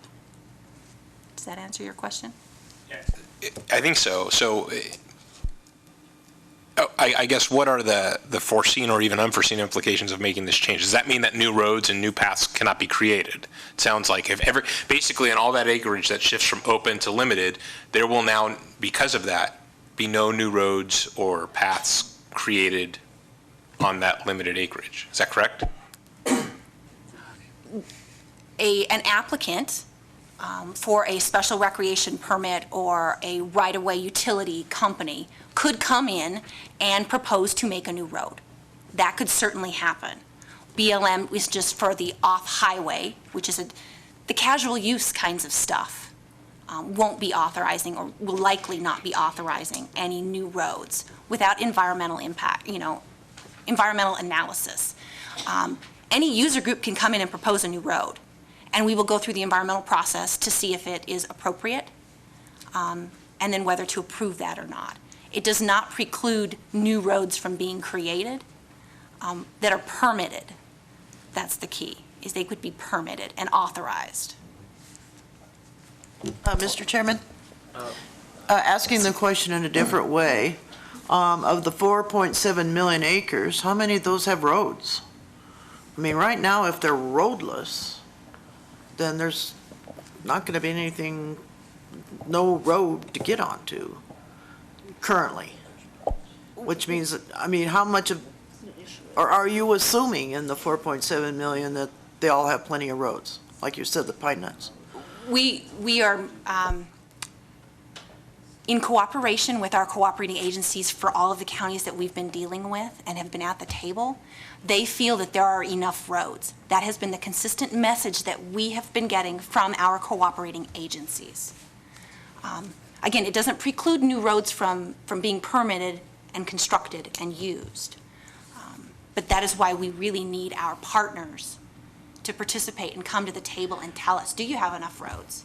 Does that answer your question? I think so. So I guess what are the foreseen or even unforeseen implications of making this change? Does that mean that new roads and new paths cannot be created? It sounds like basically in all that acreage that shifts from open to limited, there will now, because of that, be no new roads or paths created on that limited acreage. Is that correct? An applicant for a special recreation permit or a right-of-way utility company could come in and propose to make a new road. That could certainly happen. BLM is just for the off-highway, which is the casual use kinds of stuff. Won't be authorizing or will likely not be authorizing any new roads without environmental impact, environmental analysis. Any user group can come in and propose a new road, and we will go through the environmental process to see if it is appropriate, and then whether to approve that or not. It does not preclude new roads from being created that are permitted. That's the key, is they could be permitted and authorized. Mr. Chairman, asking the question in a different way, of the 4.7 million acres, how many of those have roads? I mean, right now, if they're roadless, then there's not going to be anything, no road to get onto currently, which means, how much of, or are you assuming in the 4.7 million that they all have plenty of roads? Like you said, the pine nuts. We are in cooperation with our cooperating agencies for all of the counties that we've been dealing with and have been at the table. They feel that there are enough roads. That has been the consistent message that we have been getting from our cooperating agencies. Again, it doesn't preclude new roads from being permitted and constructed and used. But that is why we really need our partners to participate and come to the table and tell us, do you have enough roads?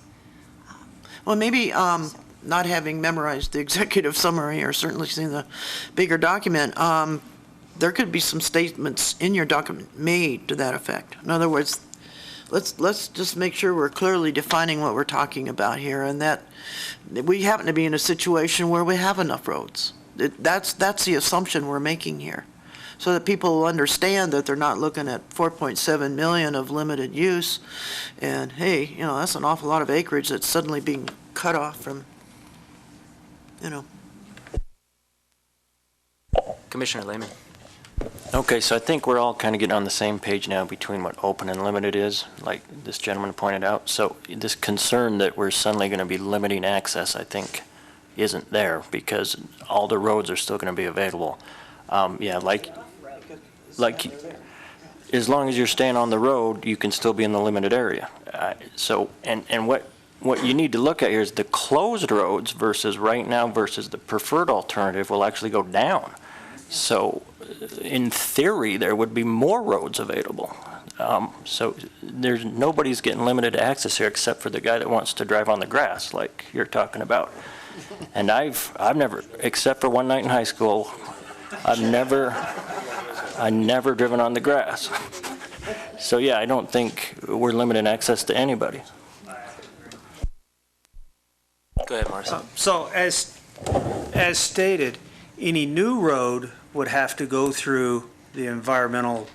Well, maybe not having memorized the executive summary or certainly seen the bigger document, there could be some statements in your document made to that effect. In other words, let's just make sure we're clearly defining what we're talking about here, and that we happen to be in a situation where we have enough roads. That's the assumption we're making here, so that people will understand that they're not looking at 4.7 million of limited use, and hey, that's an awful lot of acreage that's suddenly being cut off from, Commissioner Lehman. Okay, so I think we're all kind of getting on the same page now between what open and limited is, like this gentleman pointed out. So this concern that we're suddenly going to be limiting access, I think, isn't there, because all the roads are still going to be available. Yeah, like as long as you're staying on the road, you can still be in the limited area. And what you need to look at here is the closed roads versus right now versus the preferred alternative will actually go down. So in theory, there would be more roads available. So nobody's getting limited access here except for the guy that wants to drive on the grass, like you're talking about. And I've never, except for one night in high school, I've never driven on the grass. So yeah, I don't think we're limiting access to anybody. Go ahead, Marcy. So as stated, any new road would have to go through the environmental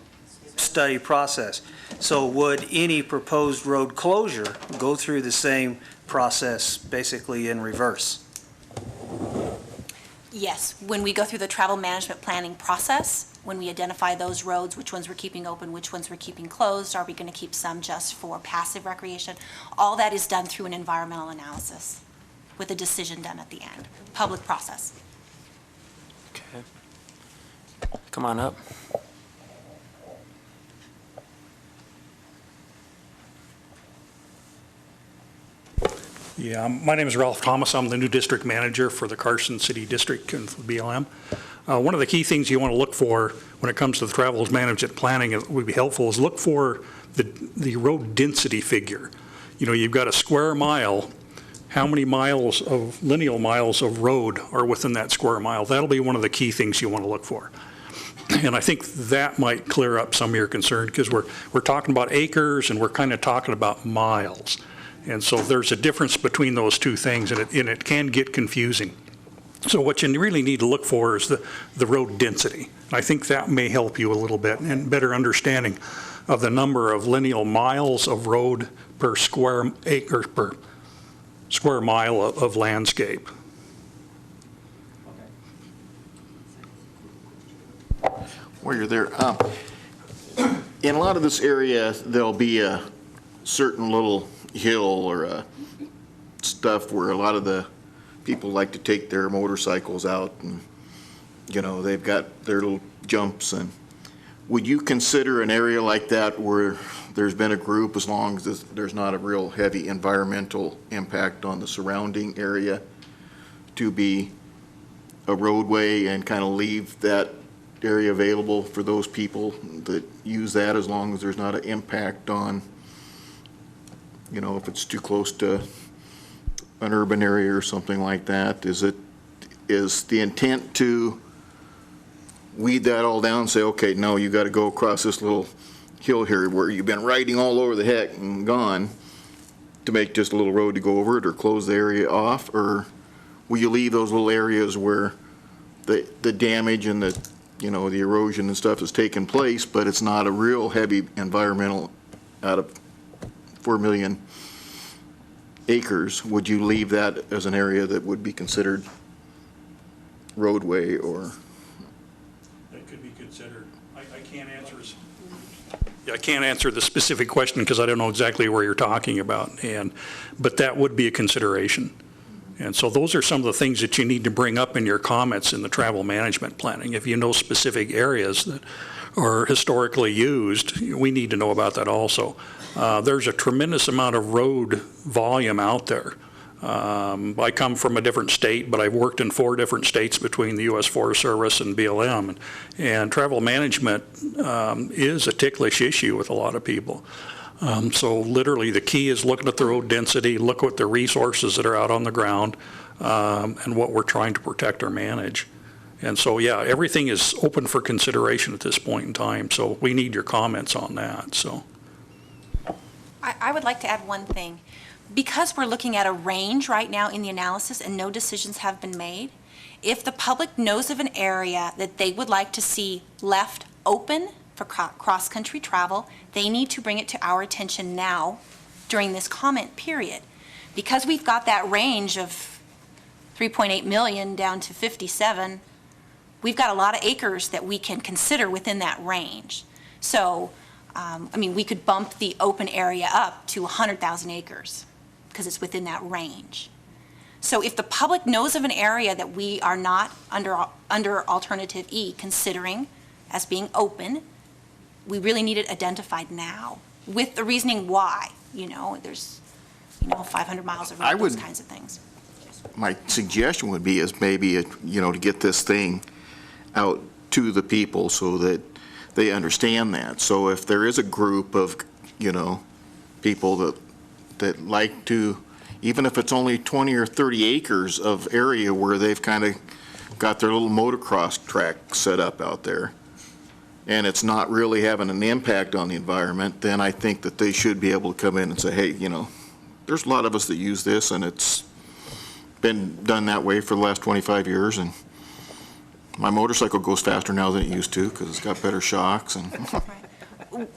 study process. So would any proposed road closure go through the same process, basically in reverse? Yes, when we go through the travel management planning process, when we identify those roads, which ones we're keeping open, which ones we're keeping closed, are we going to keep some just for passive recreation? All that is done through an environmental analysis with a decision done at the end. Public process. Okay. Come on up. Yeah, my name is Ralph Thomas. I'm the new district manager for the Carson City District and for BLM. One of the key things you want to look for when it comes to the travel management planning that would be helpful is look for the road density figure. You've got a square mile how many miles of, lineal miles of road are within that square mile. That'll be one of the key things you want to look for. And I think that might clear up some of your concern, because we're talking about acres and we're kind of talking about miles. And so there's a difference between those two things, and it can get confusing. So what you really need to look for is the road density. I think that may help you a little bit, and better understanding of the number of lineal miles of road per square acre, per square mile of landscape. While you're there, in a lot of this area, there'll be a certain little hill or stuff where a lot of the people like to take their motorcycles out, and, you know, they've got their little jumps. And would you consider an area like that where there's been a group, as long as there's not a real heavy environmental impact on the surrounding area, to be a roadway and kind of leave that area available for those people that use that, as long as there's not an impact on, you know, if it's too close to an urban area or something like that? Is the intent to weed that all down and say, okay, no, you got to go across this little hill here where you've been riding all over the heck and gone, to make just a little road to go over it, or close the area off? Or will you leave those little areas where the damage and the, you know, the erosion and stuff has taken place, but it's not a real heavy environmental out of 4 million acres? Would you leave that as an area that would be considered roadway? Or That could be considered. I can't answer the specific question because I don't know exactly where you're talking about, but that would be a consideration. And so those are some of the things that you need to bring up in your comments in the travel management planning. If you know specific areas that are historically used, we need to know about that also. There's a tremendous amount of road volume out there. I come from a different state, but I've worked in 4 different states between the U.S. Forest Service and BLM. And travel management is a ticklish issue with a lot of people. So literally the key is looking at the road density, look at the resources that are out on the ground, and what we're trying to protect or manage. And so, yeah, everything is open for consideration at this point in time. So we need your comments on that. So I would like to add one thing. Because we're looking at a range right now in the analysis and no decisions have been made, if the public knows of an area that they would like to see left open for cross-country travel, they need to bring it to our attention now during this comment period. Because we've got that range of 3.8 million down to 57, we've got a lot of acres that we can consider within that range. So, I mean, we could bump the open area up to 100,000 acres because it's within that range. So if the public knows of an area that we are not under Alternative E considering as being open, we really need it identified now with the reasoning why. You know, there's, 500 miles of road, those kinds of things. my suggestion would be is maybe, to get this thing out to the people so that they understand that. So if there is a group of, people that like to, even if it's only 20 or 30 acres of area where they've kind of got their little motocross track set up out there, and it's not really having an impact on the environment, then I think that they should be able to come in and say, hey, there's a lot of us that use this, and it's been done that way for the last 25 years, and my motorcycle goes faster now than it used to because it's got better shocks. And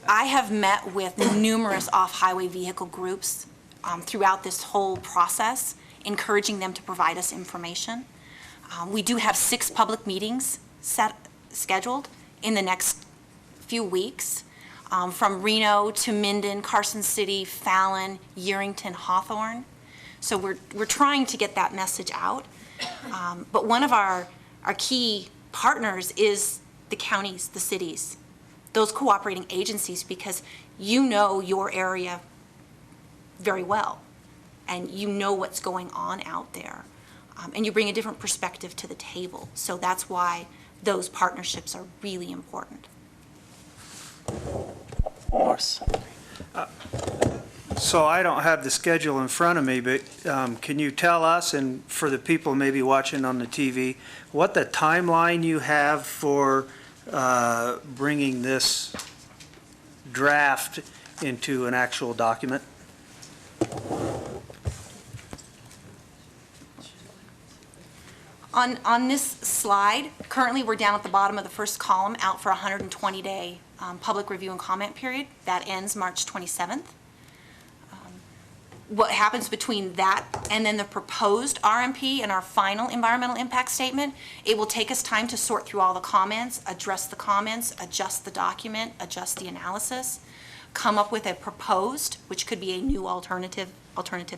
I have met with numerous off-highway vehicle groups throughout this whole process, encouraging them to provide us information. We do have 6 public meetings scheduled in the next few weeks, from Reno to Minden, Carson City, Fallon, Yerington, Hawthorne. So we're trying to get that message out. But one of our key partners is the counties, the cities, those cooperating agencies, because you know your area very well, and you know what's going on out there, and you bring a different perspective to the table. So that's why those partnerships are really important. Morse. So I don't have the schedule in front of me, but can you tell us, and for the people maybe watching on the TV, what the timeline you have for bringing this draft into an actual document? On this slide, currently, we're down at the bottom of the first column, out for a 120-day public review and comment period. That ends March 27th. What happens between that and then the proposed RMP and our final environmental impact statement, it will take us time to sort through all the comments, address the comments, adjust the document, adjust the analysis, come up with a proposed, which could be a new alternative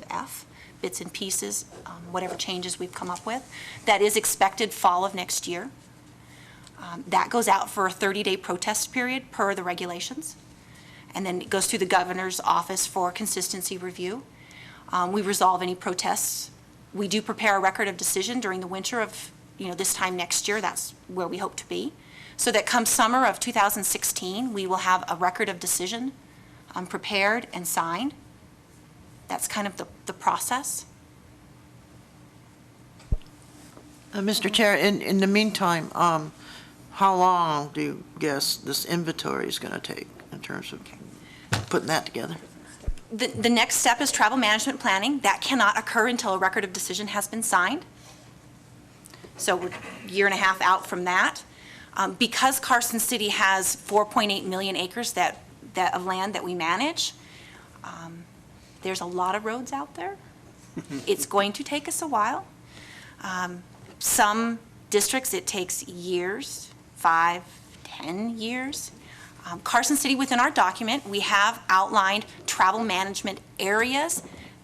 F, bits and pieces, whatever changes we've come up with. That is expected fall of next year. That goes out for a 30-day protest period per the regulations. And then it goes through the governor's office for consistency review. We resolve any protests. We do prepare a record of decision during the winter of, this time next year. That's where we hope to be. So that come summer of 2016, we will have a record of decision prepared and signed. That's kind of the process. Mr. Chair, in the meantime, how long do you guess this inventory is going to take in terms of putting that together? The next step is travel management planning. That cannot occur until a record of decision has been signed. So we're a year and a half out from that. Because Carson City has 4.8 million acres of land that we manage, there's a lot of roads out there. It's going to take us a while. Some districts, it takes years, 5, 10 years. Carson City, within our document, we have outlined travel management areas.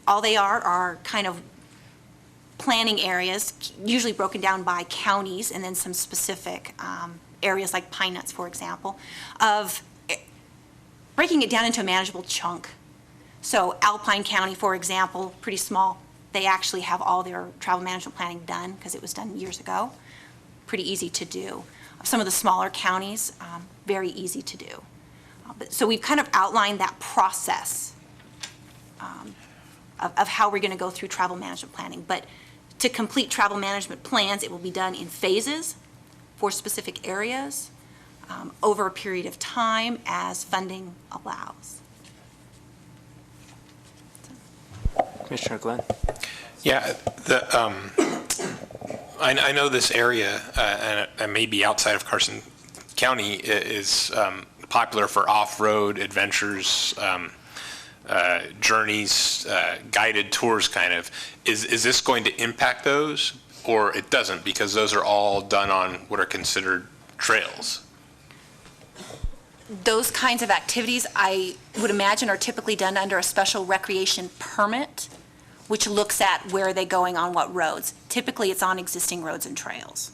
All they are kind of planning areas, usually broken down by counties, and then some specific areas like Pine Nuts, for example, of breaking it down into a manageable chunk. So Alpine County, for example, pretty small. They actually have all their travel management planning done because it was done years ago. Pretty easy to do. Some of the smaller counties, very easy to do. So we've kind of outlined that process of how we're going to go through travel management planning. But to complete travel management plans, it will be done in phases for specific areas over a period of time as funding allows. Commissioner Glenn? Yeah, I know this area, and maybe outside of Carson County, is popular for off-road adventures, journeys, guided tours, kind of. Is this going to impact those, or it doesn't, because those are all done on what are considered trails? Those kinds of activities, I would imagine, are typically done under a special recreation permit, which looks at where are they going on what roads. Typically, it's on existing roads and trails.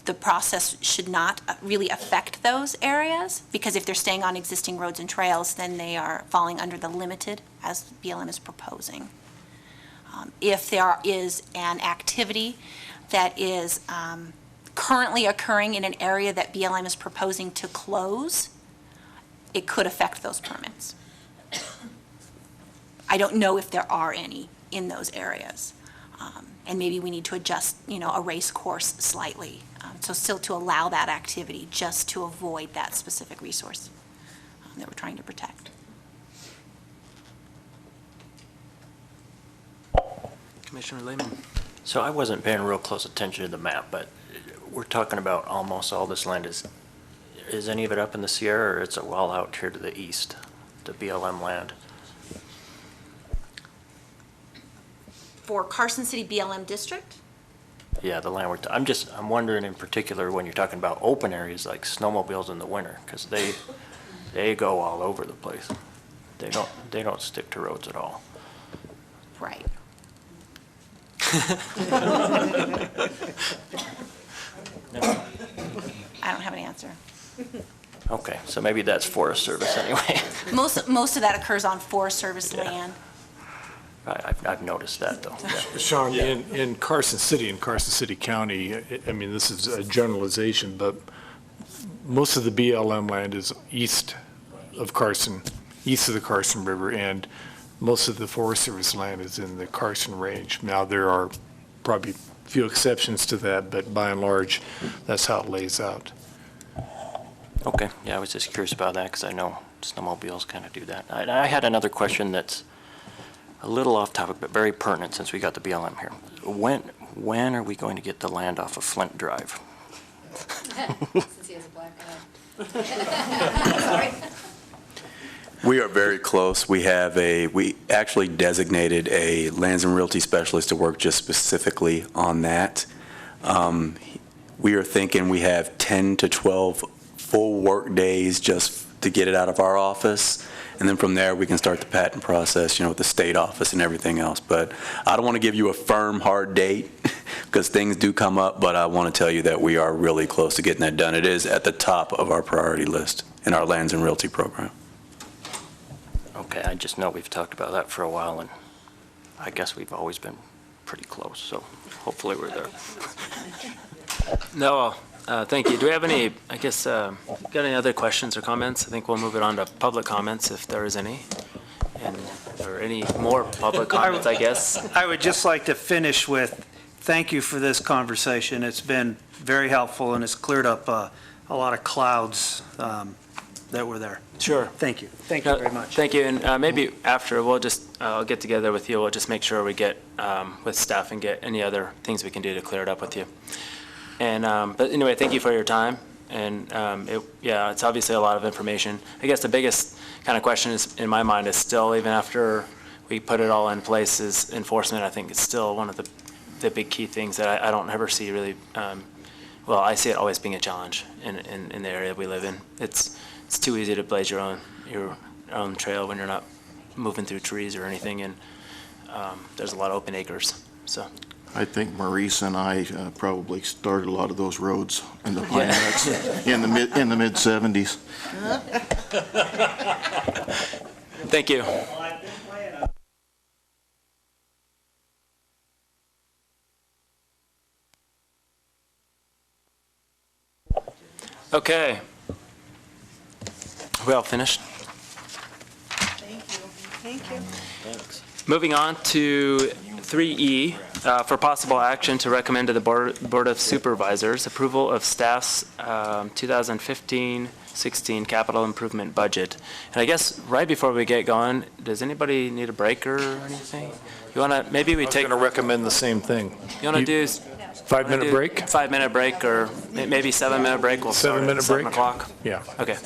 The process should not really affect those areas, because if they're staying on existing roads and trails, then they are falling under the limited, as BLM is proposing. If there is an activity that is currently occurring in an area that BLM is proposing to close, it could affect those permits. I don't know if there are any in those areas. And maybe we need to adjust, a race course slightly. So still to allow that activity, just to avoid that specific resource that we're trying to protect. Commissioner Lehman? So I wasn't paying real close attention to the map, but we're talking about almost all this land. Is any of it up in the Sierra, or it's well out here to the east, the BLM land? For Carson City BLM district? Yeah, the land I'm wondering in particular when you're talking about open areas like snowmobiles in the winter, because they go all over the place. They don't stick to roads at all. Right. I don't have an answer. Okay, so maybe that's Forest Service anyway. Most of that occurs on Forest Service land. I've noticed that, though. Yeah. Sean, in Carson City and Carson City County, I mean, this is a generalization, but most of the BLM land is east of Carson east of the Carson River, and most of the Forest Service land is in the Carson Range. Now, there are probably a few exceptions to that, but by and large, that's how it lays out. Okay, yeah, I was just curious about that because I know snowmobiles kind of do that. I had another question that's a little off topic, but very pertinent since we got the BLM here. When are we going to get the land off of Flint Drive? Since he has a black eye. We are very close. We actually designated a lands and realty specialist to work just specifically on that. We are thinking we have 10 to 12 full work days just to get it out of our office. And then from there, we can start the patent process, with the state office and everything else. But I don't want to give you a firm, hard date because things do come up, but I want to tell you that we are really close to getting that done. It is at the top of our priority list in our lands and realty program. Okay, I just know we've talked about that for a while, and I guess we've always been pretty close, so hopefully we're there. No, thank you. Do we have any, got any other questions or comments? I think we'll move it on to public comments if there is any. Or any more public comments, I guess. I would just like to finish with, thank you for this conversation. It's been very helpful, and it's cleared up a lot of clouds that were there. Sure. Thank you. Thank you very much. Thank you, and maybe after, I'll get together with you, we'll just make sure we get with staff and get any other things we can do to clear it up with you. And, but anyway, thank you for your time, and it's obviously a lot of information. I guess the biggest kind of question is, in my mind, is still, even after we put it all in place, is enforcement. I think it's still one of the big key things that I don't ever see really, I see it always being a challenge in the area we live in. It's too easy to blaze your own trail when you're not moving through trees or anything, and there's a lot of open acres. So I think Maurice and I probably started a lot of those roads in the Pine Nuts in the mid 70s. Thank you. Okay. We all finished? Thank you. Thanks. Moving on to 3E, for possible action to recommend to the Board of Supervisors approval of staff's 2015-16 capital improvement budget. And I guess right before we get going, does anybody need a break or anything? You want to, maybe we take... I was going to recommend the same thing. You want to do... 5-minute break? 5-minute break, or maybe 7-minute break. We'll start at 7 o'clock. Yeah. Okay.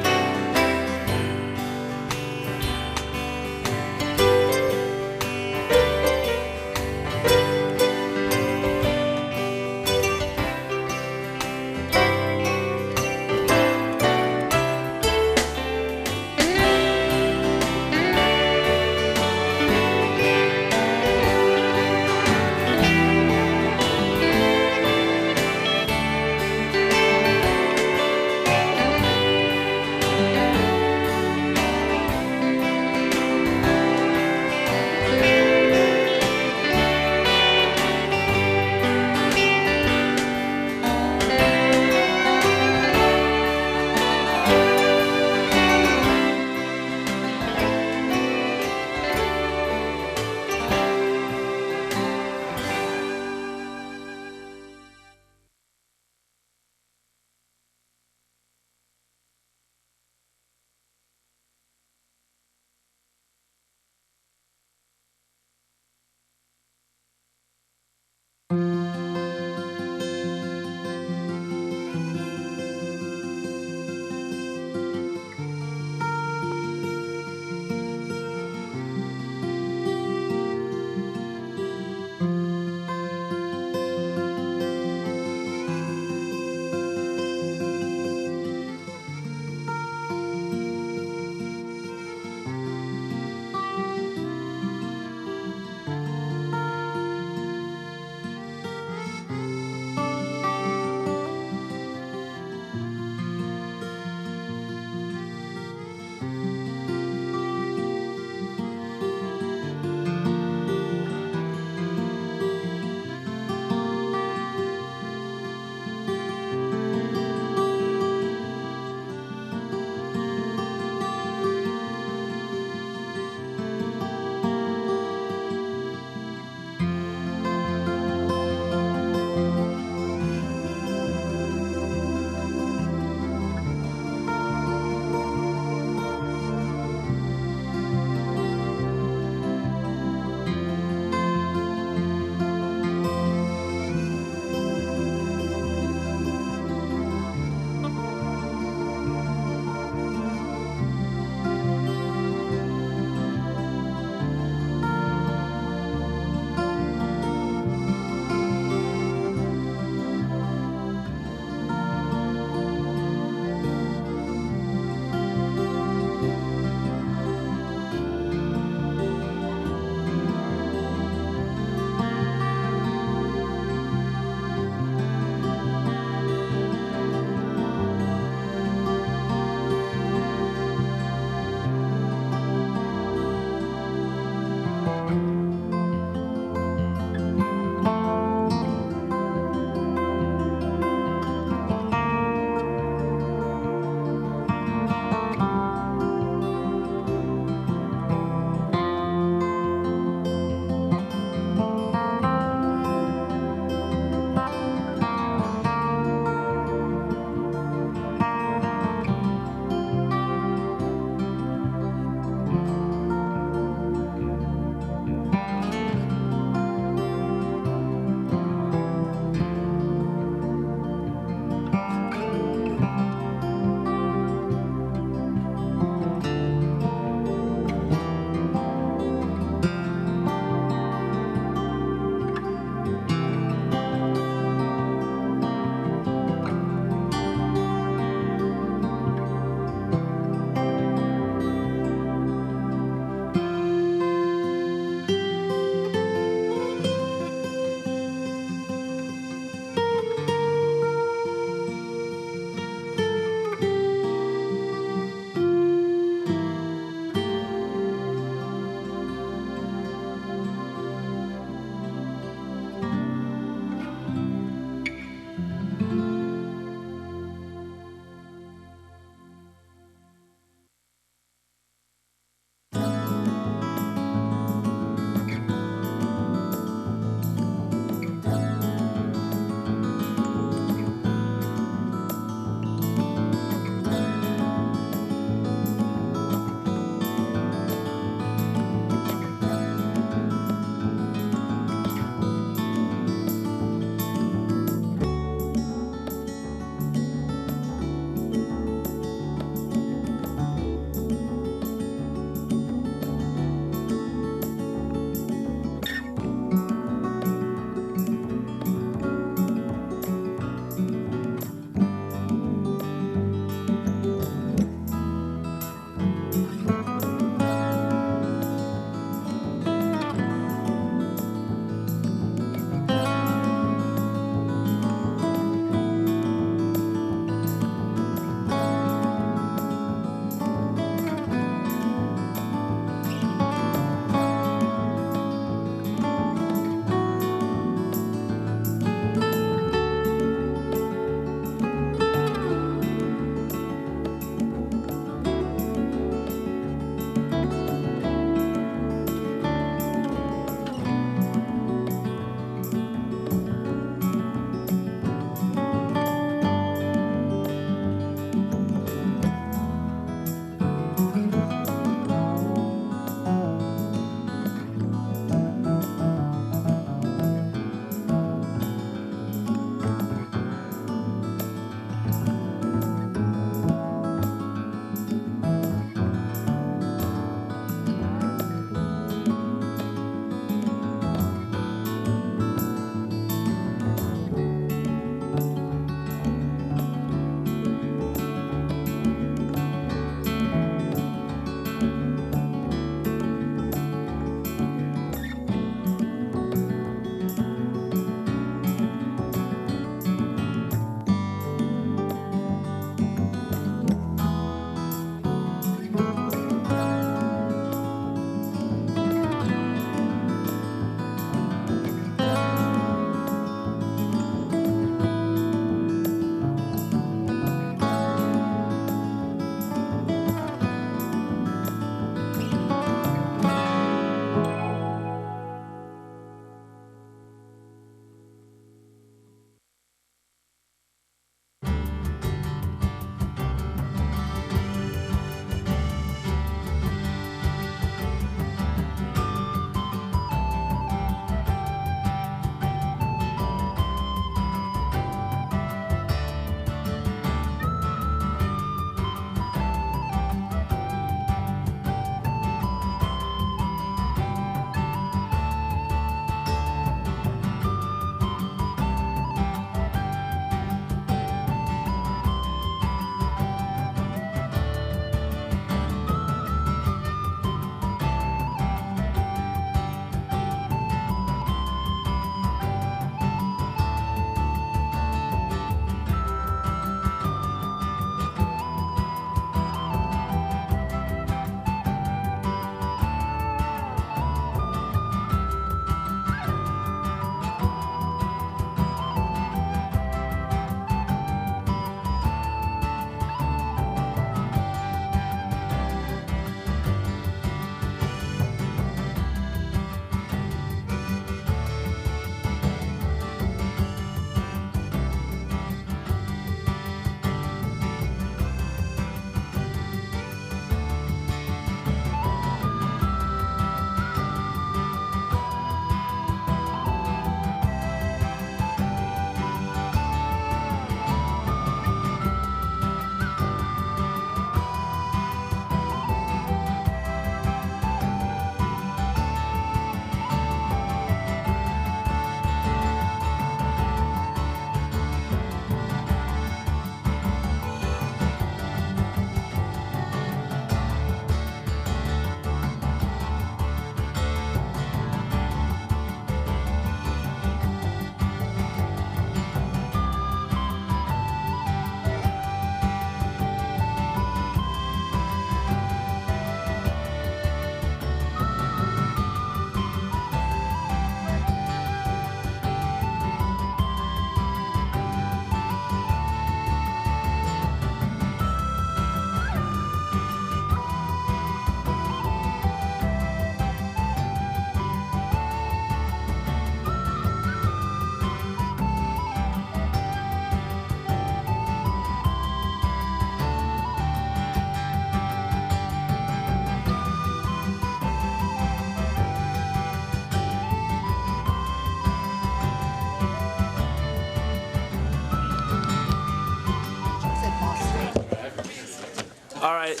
All right.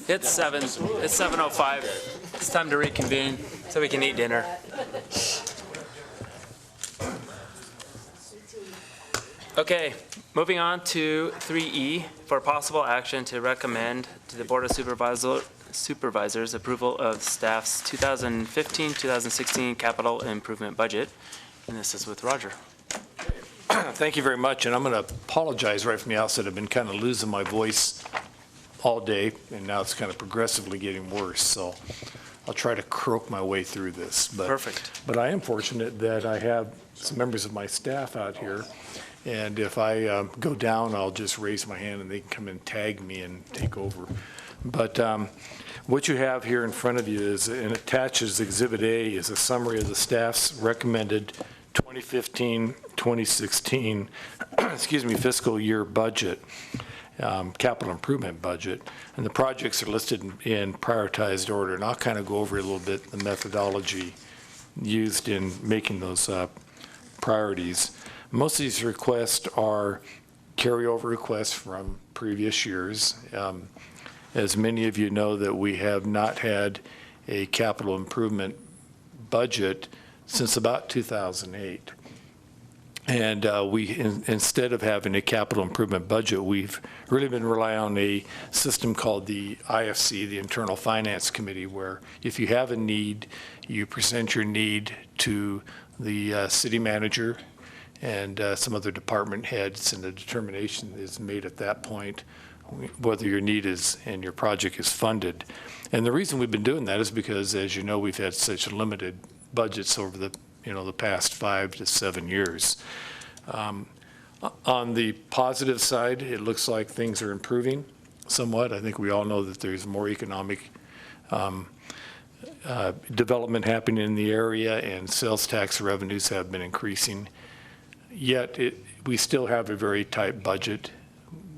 It's 7:05. It's time to reconvene so we can eat dinner. Okay, moving on to 3E for possible action to recommend to the Board of Supervisors approval of staff's 2015-2016 capital improvement budget. And this is with Roger. Thank you very much, and I'm going to apologize right from the outset. I've been kind of losing my voice all day, and now it's kind of progressively getting worse, so I'll try to croak my way through this. Perfect. But I am fortunate that I have some members of my staff out here, and if I go down, I'll just raise my hand and they can come and tag me and take over. But what you have here in front of you is, and attaches Exhibit A, is a summary of the staff's recommended 2015-2016 fiscal year budget, capital improvement budget, and the projects are listed in prioritized order. And I'll kind of go over a little bit the methodology used in making those priorities. Most of these requests are carryover requests from previous years. As many of you know, that we have not had a capital improvement budget since about 2008. And instead of having a capital improvement budget, we've really been relying on a system called the IFC, the Internal Finance Committee, where if you have a need, you present your need to the city manager and some other department heads, and the determination is made at that point whether your need is and your project is funded. And the reason we've been doing that is because, as you know, we've had such limited budgets over the past 5 to 7 years. On the positive side, it looks like things are improving somewhat. I think we all know that there's more economic development happening in the area, and sales tax revenues have been increasing. Yet we still have a very tight budget.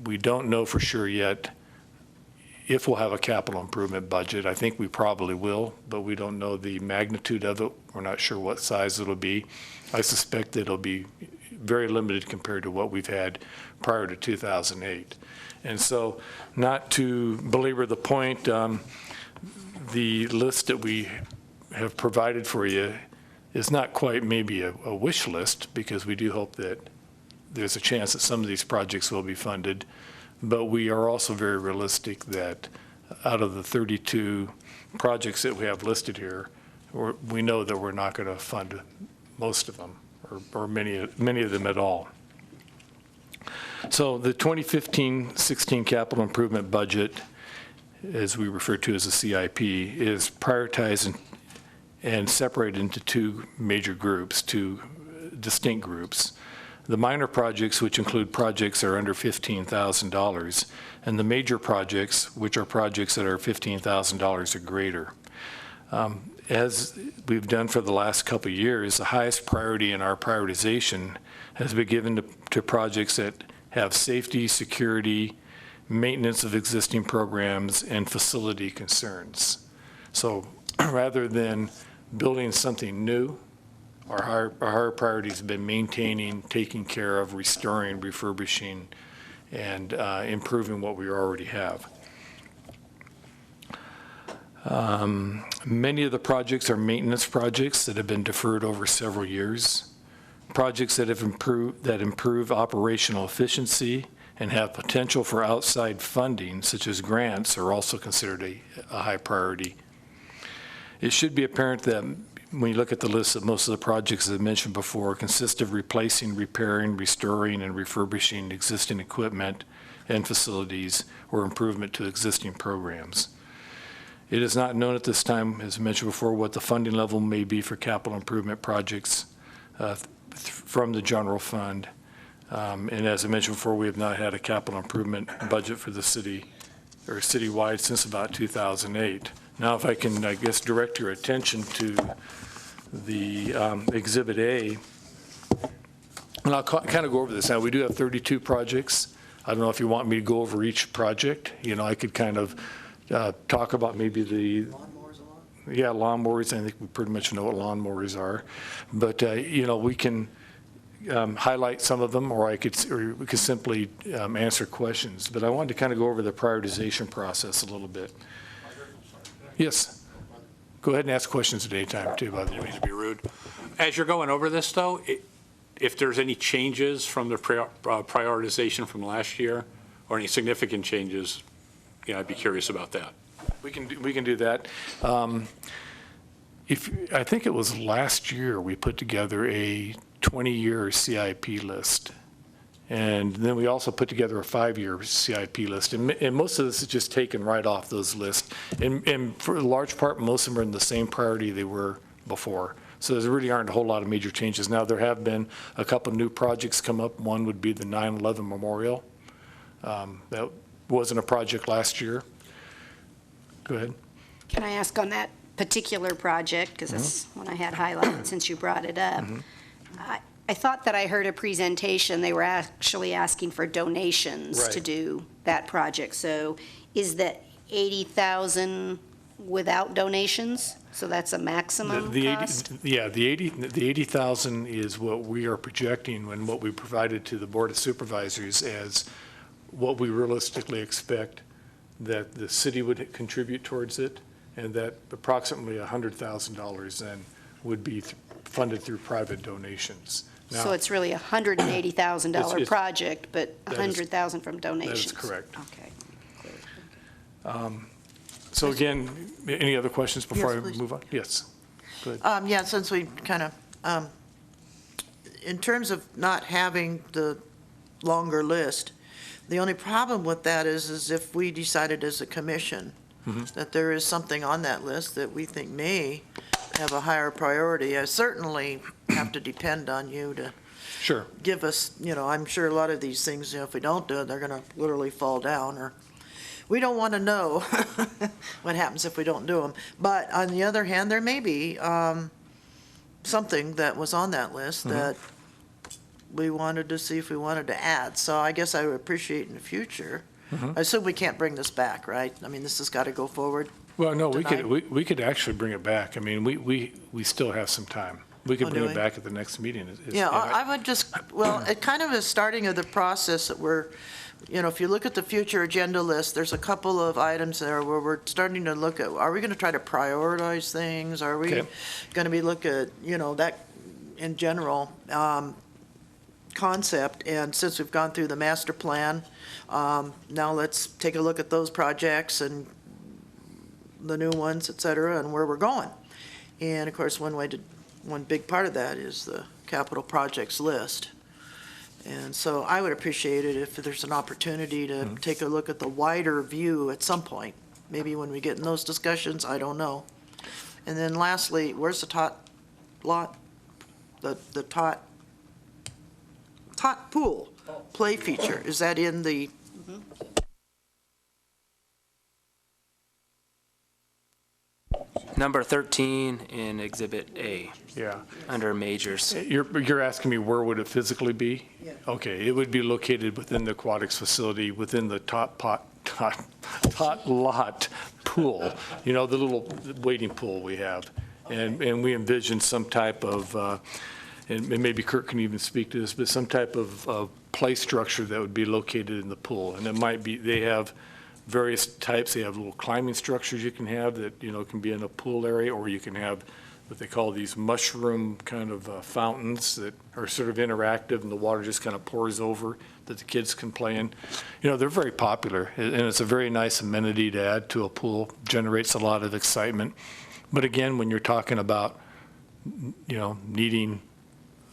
We don't know for sure yet if we'll have a capital improvement budget. I think we probably will, but we don't know the magnitude of it. We're not sure what size it'll be. I suspect that it'll be very limited compared to what we've had prior to 2008. And so, not to belabor the point, the list that we have provided for you is not quite maybe a wish list, because we do hope that there's a chance that some of these projects will be funded. But we are also very realistic that out of the 32 projects that we have listed here, we know that we're not going to fund most of them, or many of them at all. So the 2015-16 capital improvement budget, as we refer to as the CIP, is prioritized and separated into two major groups, two distinct groups. The minor projects, which include projects that are under $15,000, and the major projects, which are projects that are $15,000 or greater. As we've done for the last couple of years, the highest priority in our prioritization has been given to projects that have safety, security, maintenance of existing programs, and facility concerns. So rather than building something new, our higher priorities have been maintaining, taking care of, restoring, refurbishing, and improving what we already have. Many of the projects are maintenance projects that have been deferred over several years. Projects that improve operational efficiency and have potential for outside funding, such as grants, are also considered a high priority. It should be apparent that when you look at the list, that most of the projects, as I mentioned before, consist of replacing, repairing, restoring, and refurbishing existing equipment and facilities, or improvement to existing programs. It is not known at this time, as mentioned before, what the funding level may be for capital improvement projects from the general fund. And as I mentioned before, we have not had a capital improvement budget for the city or citywide since about 2008. Now, if I can, I guess, direct your attention to the Exhibit A, and I'll kind of go over this. Now, we do have 32 projects. I don't know if you want me to go over each project. I could kind of talk about maybe the lawnmowers. I think we pretty much know what lawnmowers are. But, we can highlight some of them, or we could simply answer questions. But I wanted to kind of go over the prioritization process a little bit. Yes. Go ahead and ask questions at any time, too, by the way. To be rude. As you're going over this, though, if there's any changes from the prioritization from last year, or any significant changes, I'd be curious about that. We can do that. I think it was last year we put together a 20-year CIP list. And then we also put together a 5-year CIP list. And most of this is just taken right off those lists. And for a large part, most of them are in the same priority they were before. So there really aren't a whole lot of major changes. Now, there have been a couple new projects come up. One would be the 9/11 Memorial. That wasn't a project last year. Go ahead. Can I ask on that particular project, because that's one I had highlighted since you brought it up. I thought that I heard a presentation, they were actually asking for donations to do that project. So is that 80,000 without donations? So that's a maximum cost? Yeah, the 80,000 is what we are projecting and what we provided to the Board of Supervisors as what we realistically expect that the city would contribute towards it, and that approximately $100,000 then would be funded through private donations. Now, So it's really a $180,000 project, but 100,000 from donations? That is correct. Okay. So again, any other questions before Yes, I please. move on? Yes, go ahead. Yeah, since we kind of, in terms of not having the longer list, the only problem with that is if we decided as a commission that there is something on that list that we think may have a higher priority, I certainly have to depend on you to Sure. give us, I'm sure a lot of these things, if we don't do it, they're going to literally fall down, or we don't want to know what happens if we don't do them. But on the other hand, there may be something that was on that list that we wanted to see if we wanted to add. So I guess I would appreciate in the future. I assume we can't bring this back, right? I mean, this has got to go forward. Well, no, tonight? we could actually bring it back. I mean, we still have some time. We could Oh, bring do it we? back at the next meeting. Yeah, I would just, well, it kind of is starting of the process that we're, if you look at the future agenda list, there's a couple of items there where we're starting to look at, are we going to try to prioritize things? Are we Okay. going to be look at, that in general concept? And since we've gone through the master plan, now let's take a look at those projects and the new ones, et cetera, and where we're going. And of course, one big part of that is the capital projects list. And so I would appreciate it if there's an opportunity to take a look at the wider view at some point. Maybe when we get in those discussions, I don't know. And then lastly, where's the tot lot? The tot pool play feature, is that in the? Number 13 in Exhibit A. Yeah. Under majors. You're asking me where would it physically be? Yeah. Okay, it would be located within the aquatics facility, within the tot lot pool, the little wading pool we have. And we envision some type of, and maybe Kurt can even speak to this, but some type of play structure that would be located in the pool. And it might be, they have various types. They have little climbing structures you can have that, can be in a pool area, or you can have what they call these mushroom kind of fountains that are sort of interactive, and the water just kind of pours over that the kids can play in. They're very popular, and it's a very nice amenity to add to a pool, generates a lot of excitement. But again, when you're talking about, needing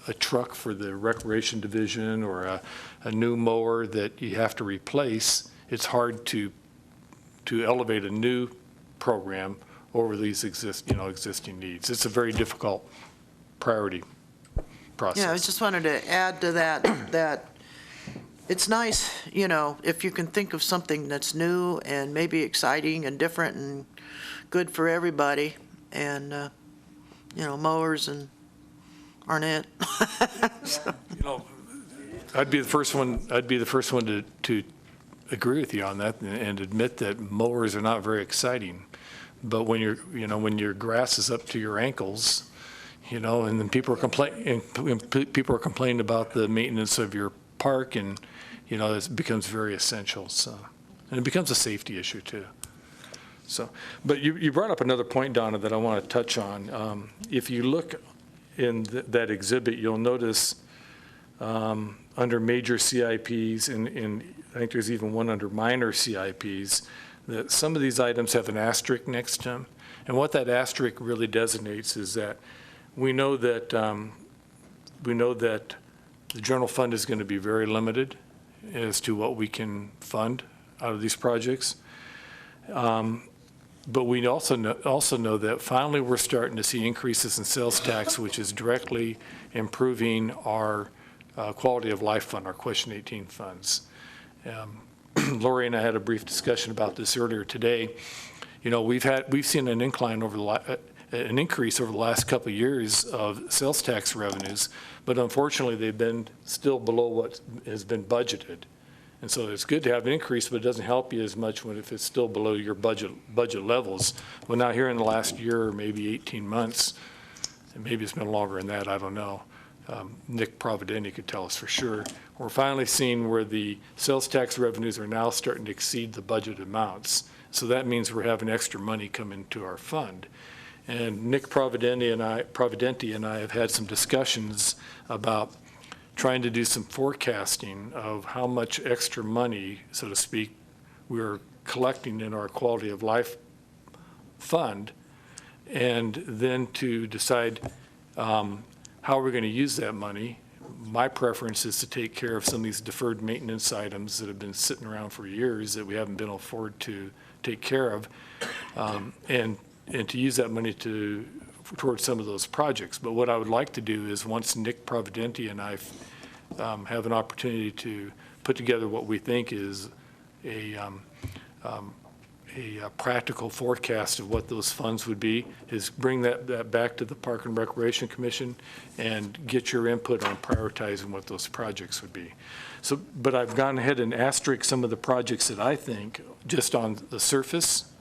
a truck for the recreation division or a new mower that you have to replace, it's hard to elevate a new program over these existing needs. It's a very difficult priority process. Yeah, I just wanted to add to that it's nice, if you can think of something that's new and maybe exciting and different and good for everybody, and, mowers aren't it. So. I'd be the first one to agree with you on that and admit that mowers are not very exciting. But when when your grass is up to your ankles, you know, and then people are complaining about the maintenance of your park, and, you know, it becomes very essential, so. And it becomes a safety issue, too. So, but you brought up another point, Donna, that I want to touch on. If you look in that exhibit, you'll notice under major CIPs, and I think there's even one under minor CIPs, that some of these items have an asterisk next to them. And what that asterisk really designates is that we know that the general fund is going to be very limited as to what we can fund out of these projects. But we also know that finally we're starting to see increases in sales tax, which is directly improving our quality of life fund, our Question 18 funds. Lori and I had a brief discussion about this earlier today. You know, we've seen an increase over the last couple of years of sales tax revenues, but unfortunately they've been still below what has been budgeted. And so it's good to have an increase, but it doesn't help you as much if it's still below your budget levels. Well, now here in the last year, or maybe 18 months, and maybe it's been longer than that, I don't know. Nick Providenti could tell us for sure. We're finally seeing where the sales tax revenues are now starting to exceed the budget amounts. So that means we're having extra money come into our fund. And Nick Providenti and I have had some discussions about trying to do some forecasting of how much extra money, so to speak, we're collecting in our quality of life fund, and then to decide how we're going to use that money. My preference is to take care of some of these deferred maintenance items that have been sitting around for years that we haven't been able to afford to take care of, and to use that money towards some of those projects. But what I would like to do is, once Nick Providenti and I have an opportunity to put together what we think is a practical forecast of what those funds would be, is bring that back to the Park and Recreation Commission and get your input on prioritizing what those projects would be. So, but I've gone ahead and asterisked some of the projects that I think, just on the surface,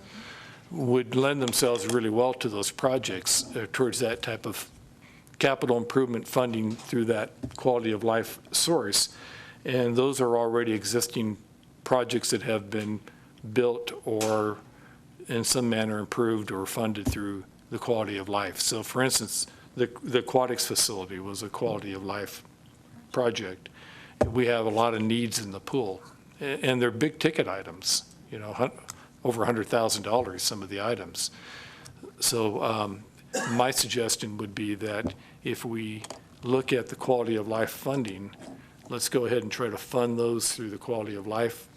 would lend themselves really well to those projects, towards that type of capital improvement funding through that quality of life source. And those are already existing projects that have been built or in some manner improved or funded through the quality of life. So for instance, the aquatics facility was a quality of life project. We have a lot of needs in the pool, and they're big ticket items, you know, over $100,000, some of the items. So my suggestion would be that if we look at the quality of life funding, let's go ahead and try to fund those through the quality of life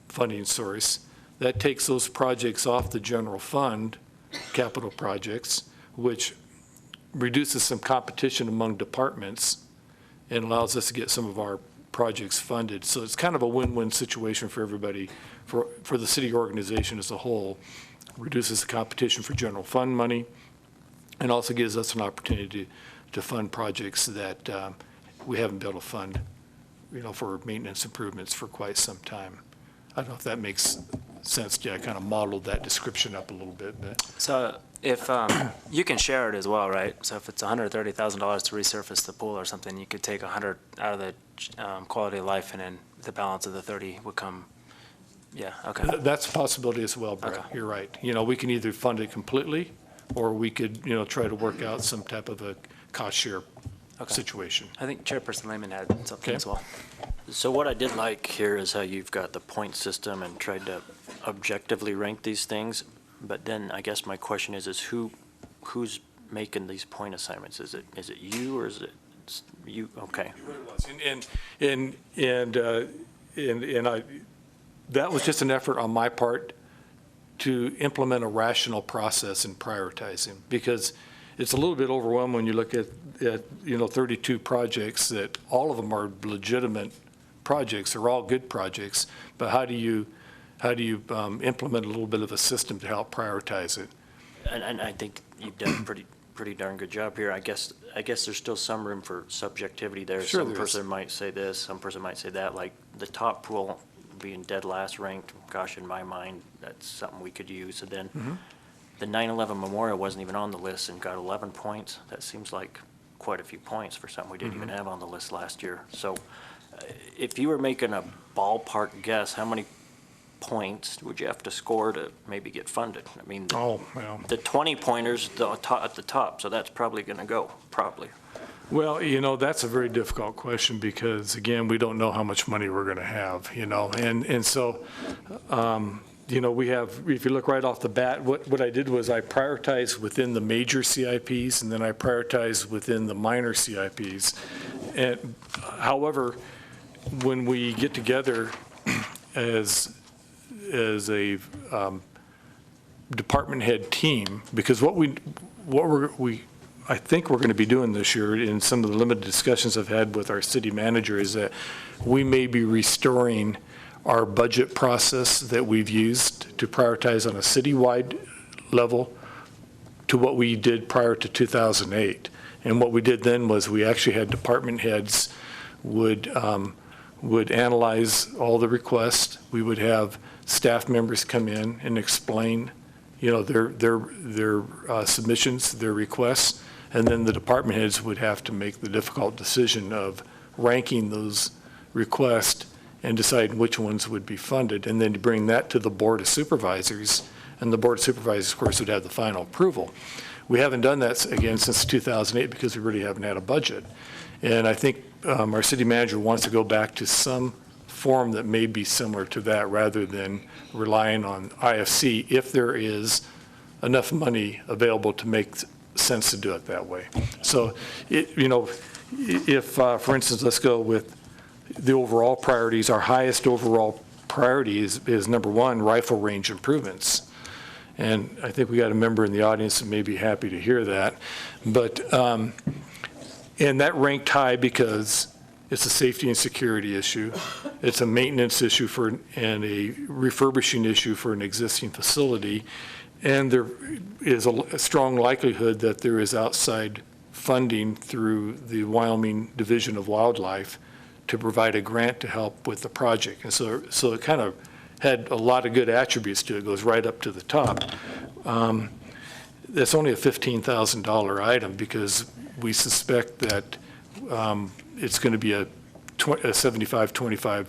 funding source. That takes those projects off the general fund, capital projects, which reduces some competition among departments and allows us to get some of our projects funded. So it's kind of a win-win situation for everybody, for the city organization as a whole. Reduces the competition for general fund money, and also gives us an opportunity to fund projects that we haven't been able to fund, you know, for maintenance improvements for quite some time. I don't know if that makes sense. Yeah, I kind of modeled that description up a little bit. But. So if you can share it as well, right? So if it's $130,000 to resurface the pool or something, you could take 100 out of the quality of life, and then the balance of the 30 would come. Yeah, okay. That's a possibility as well, Brett. Okay. You're right. You know, we can either fund it completely, or we could, you know, try to work out some type of a cost share situation. I think Chairperson Lehman had something as well. So what I did like here is how you've got the point system and tried to objectively rank these things. But then I guess my question is who's making these point assignments? Is it you, or is it you? Okay. And I, that was just an effort on my part to implement a rational process in prioritizing, because it's a little bit overwhelming when you look at you know, 32 projects that all of them are legitimate projects. They're all good projects, but how do you implement a little bit of a system to help prioritize it? And I think you've done a pretty darn good job here. I guess there's still some room for subjectivity there. Sure, some person might say this, some person might say that. Like the top pool being dead last ranked, gosh, in my mind, that's something we could use. And then the 9/11 memorial wasn't even on the list and got 11 points. That seems like quite a few points for something we didn't even have on the list last year. So if you were making a ballpark guess, how many points would you have to score to maybe get funded? I mean, the 20-pointers at the top, so that's probably going to go, probably. Well, you know, that's a very difficult question because, again, we don't know how much money we're going to have, you know, and so, you know, we have, if you look right off the bat, what I did was I prioritized within the major CIPs, and then I prioritized within the minor CIPs. And however, when we get together as a department head team, because I think we're going to be doing this year in some of the limited discussions I've had with our city manager is that we may be restoring our budget process that we've used to prioritize on a citywide level to what we did prior to 2008. And what we did then was we actually had department heads would analyze all the requests. We would have staff members come in and explain, you know, their submissions, their requests, and then the department heads would have to make the difficult decision of ranking those requests and deciding which ones would be funded, and then to bring that to the Board of Supervisors, and the Board of Supervisors, of course, would have the final approval. We haven't done that, again, since 2008 because we really haven't had a budget. And I think our city manager wants to go back to some form that may be similar to that rather than relying on IFC if there is enough money available to make sense to do it that way. So, you know, if, for instance, let's go with the overall priorities, our highest overall priority is number one, rifle range improvements. And I think we got a member in the audience that may be happy to hear that. But, and that ranked high because it's a safety and security issue. It's a maintenance issue and a refurbishing issue for an existing facility. And there is a strong likelihood that there is outside funding through the Wyoming Division of Wildlife to provide a grant to help with the project. And so it kind of had a lot of good attributes to it. It goes right up to the top. That's only a $15,000 item because we suspect that it's going to be a 75-25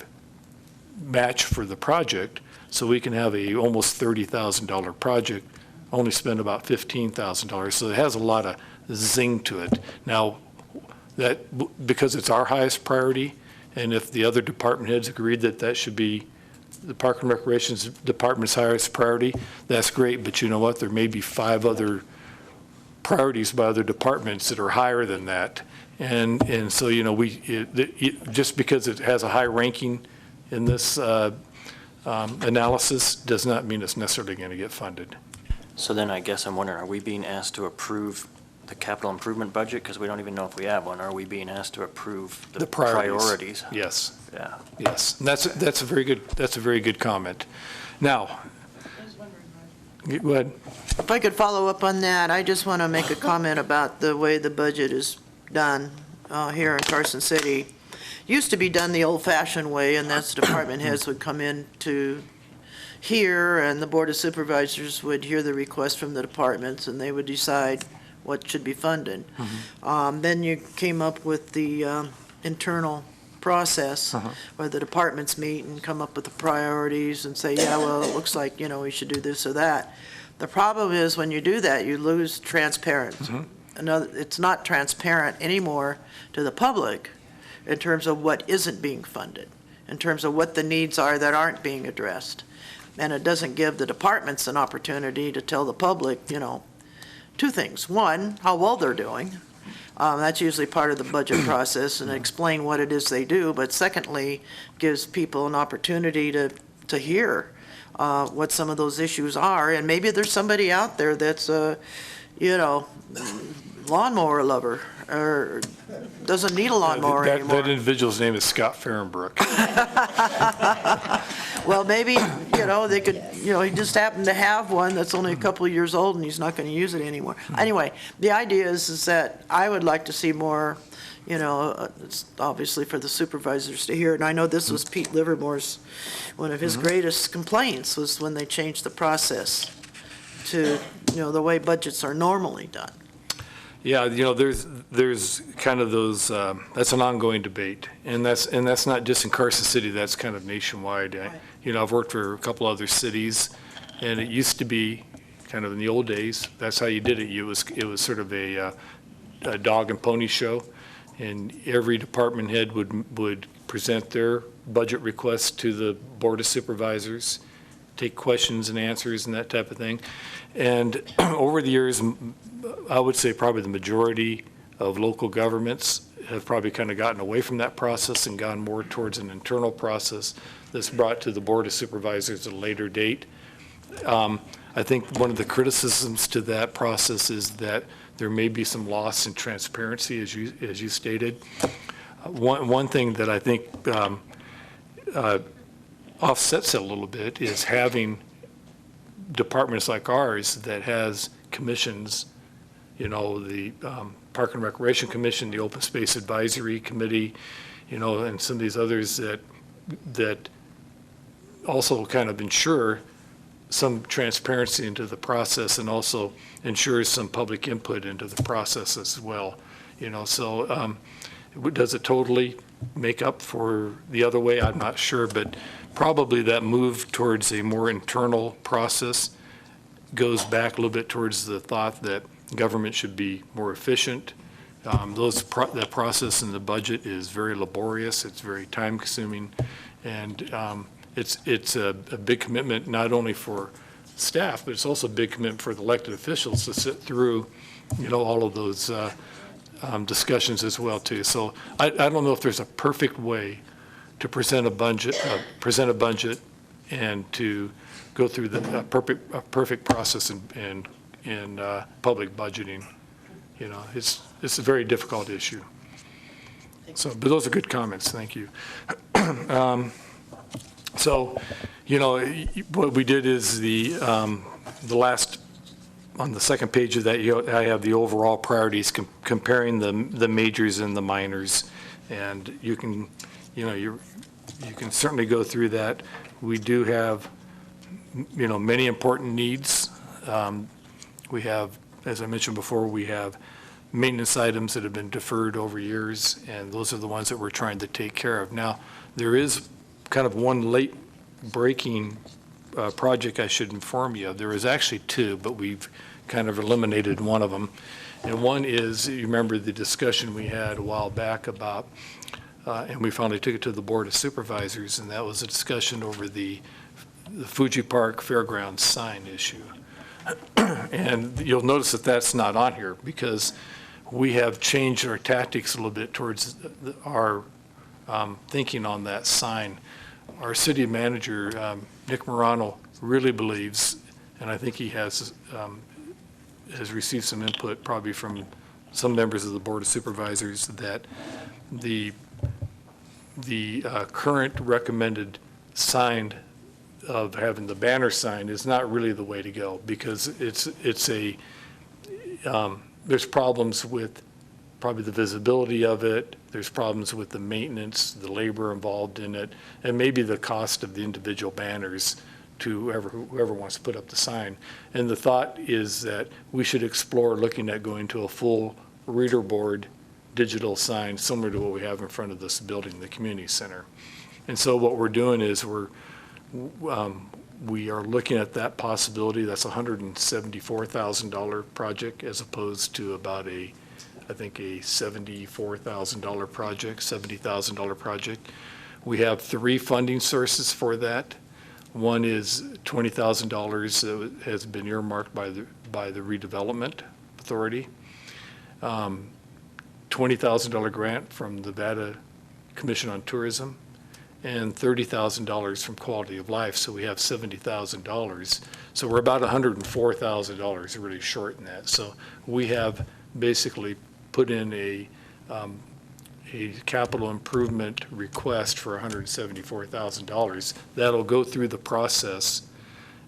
match for the project, so we can have a almost $30,000 project, only spend about $15,000. So it has a lot of zing to it. Now, that because it's our highest priority, and if the other department heads agreed that that should be the Park and Recreation Department's highest priority, that's great, but you know what? There may be 5 other priorities by other departments that are higher than that. And so, you know, just because it has a high ranking in this analysis does not mean it's necessarily going to get funded. So then I guess I'm wondering, are we being asked to approve the capital improvement budget? Because we don't even know if we have one. Are we being asked to approve the priorities? Yes. Yeah. Yes. And that's a very good comment. Now, go ahead. If I could follow up on that, I just want to make a comment about the way the budget is done here in Carson City. Used to be done the old-fashioned way, and that's department heads would come in to hear, and the Board of Supervisors would hear the request from the departments, and they would decide what should be funded. Then you came up with the internal process where the departments meet and come up with the priorities and say, yeah, well, it looks like, you know, we should do this or that. The problem is when you do that, you lose transparency. It's not transparent anymore to the public in terms of what isn't being funded, in terms of what the needs are that aren't being addressed. And it doesn't give the departments an opportunity to tell the public, you know, 2 things. One, how well they're doing. That's usually part of the budget process, and explain what it is they do. But secondly, gives people an opportunity to hear what some of those issues are. And maybe there's somebody out there that's a, you know, lawnmower lover or doesn't need a lawnmower anymore. That individual's name is Scott Fahrenbrook. Well, maybe, you know, they could, you know, he just happened to have one that's only a couple of years old and he's not going to use it anymore. Anyway, the idea is that I would like to see more, you know, it's obviously for the supervisors to hear. And I know this was Pete Livermore's, one of his greatest complaints was when they changed the process. to, the way budgets are normally done. Yeah, there's kind of those, that's an ongoing debate, and that's not just in Carson City, that's kind of nationwide. I've worked for a couple other cities, and it used to be, kind of in the old days, that's how you did it. It was sort of a dog and pony show, and every department head would present their budget requests to the Board of Supervisors, take questions and answers and that type of thing. And over the years, I would say probably the majority of local governments have probably kind of gotten away from that process and gone more towards an internal process that's brought to the Board of Supervisors at a later date. I think one of the criticisms to that process is that there may be some loss in transparency, as you stated. One thing that I think offsets it a little bit is having departments like ours that has commissions, the Park and Recreation Commission, the Open Space Advisory Committee, and some of these others that also kind of ensure some transparency into the process and also ensures some public input into the process as well. So does it totally make up for the other way? I'm not sure, but probably that move towards a more internal process goes back a little bit towards the thought that government should be more efficient. That process in the budget is very laborious, it's very time-consuming, and it's a big commitment not only for staff, but it's also a big commitment for the elected officials to sit through, all of those discussions as well too. So I don't know if there's a perfect way to present a budget, and to go through the perfect process in public budgeting. It's a very difficult issue. So, but those are good comments. Thank you. So, what we did is the last, on the second page of that, I have the overall priorities comparing the majors and the minors, and you can, you can certainly go through that. We do have, many important needs. We have, as I mentioned before, we have maintenance items that have been deferred over years, and those are the ones that we're trying to take care of. Now, there is kind of one late breaking project I should inform you of. There is actually two, but we've kind of eliminated one of them. And one is, you remember the discussion we had a while back about, and we finally took it to the Board of Supervisors, and that was a discussion over the Fuji Park Fairgrounds sign issue. And you'll notice that that's not on here because we have changed our tactics a little bit towards our thinking on that sign. Our city manager, Nick Morano, really believes, and I think he has received some input probably from some members of the Board of Supervisors, that the current recommended sign of having the banner sign is not really the way to go, because there's problems with probably the visibility of it, there's problems with the maintenance, the labor involved in it, and maybe the cost of the individual banners to whoever wants to put up the sign. And the thought is that we should explore looking at going to a full reader board digital sign similar to what we have in front of this building, the community center. And so what we're doing is we are looking at that possibility. That's a $174,000 project as opposed to about I think a $74,000 project, $70,000 project. We have three funding sources for that. One is $20,000 that has been earmarked by the Redevelopment Authority. $20,000 grant from the Nevada Commission on Tourism, and $30,000 from Quality of Life, so we have $70,000. So we're about $104,000 really short in that. So we have basically put in a capital improvement request for $174,000. That'll go through the process,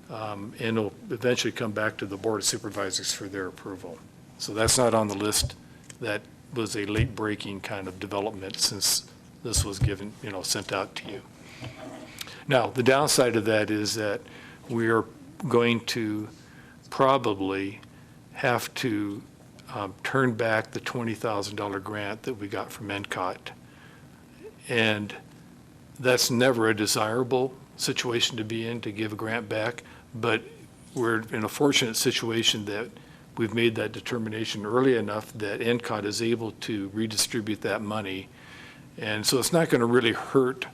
and it'll eventually come back to the Board of Supervisors for their approval. So that's not on the list. That was a late breaking kind of development since this was given, sent out to you. Now, the downside of that is that we are going to probably have to turn back the $20,000 grant that we got from NCOT. And that's never a desirable situation to be in, to give a grant back, but we're in a fortunate situation that we've made that determination early enough that NCOT is able to redistribute that money. And so it's not going to really hurt,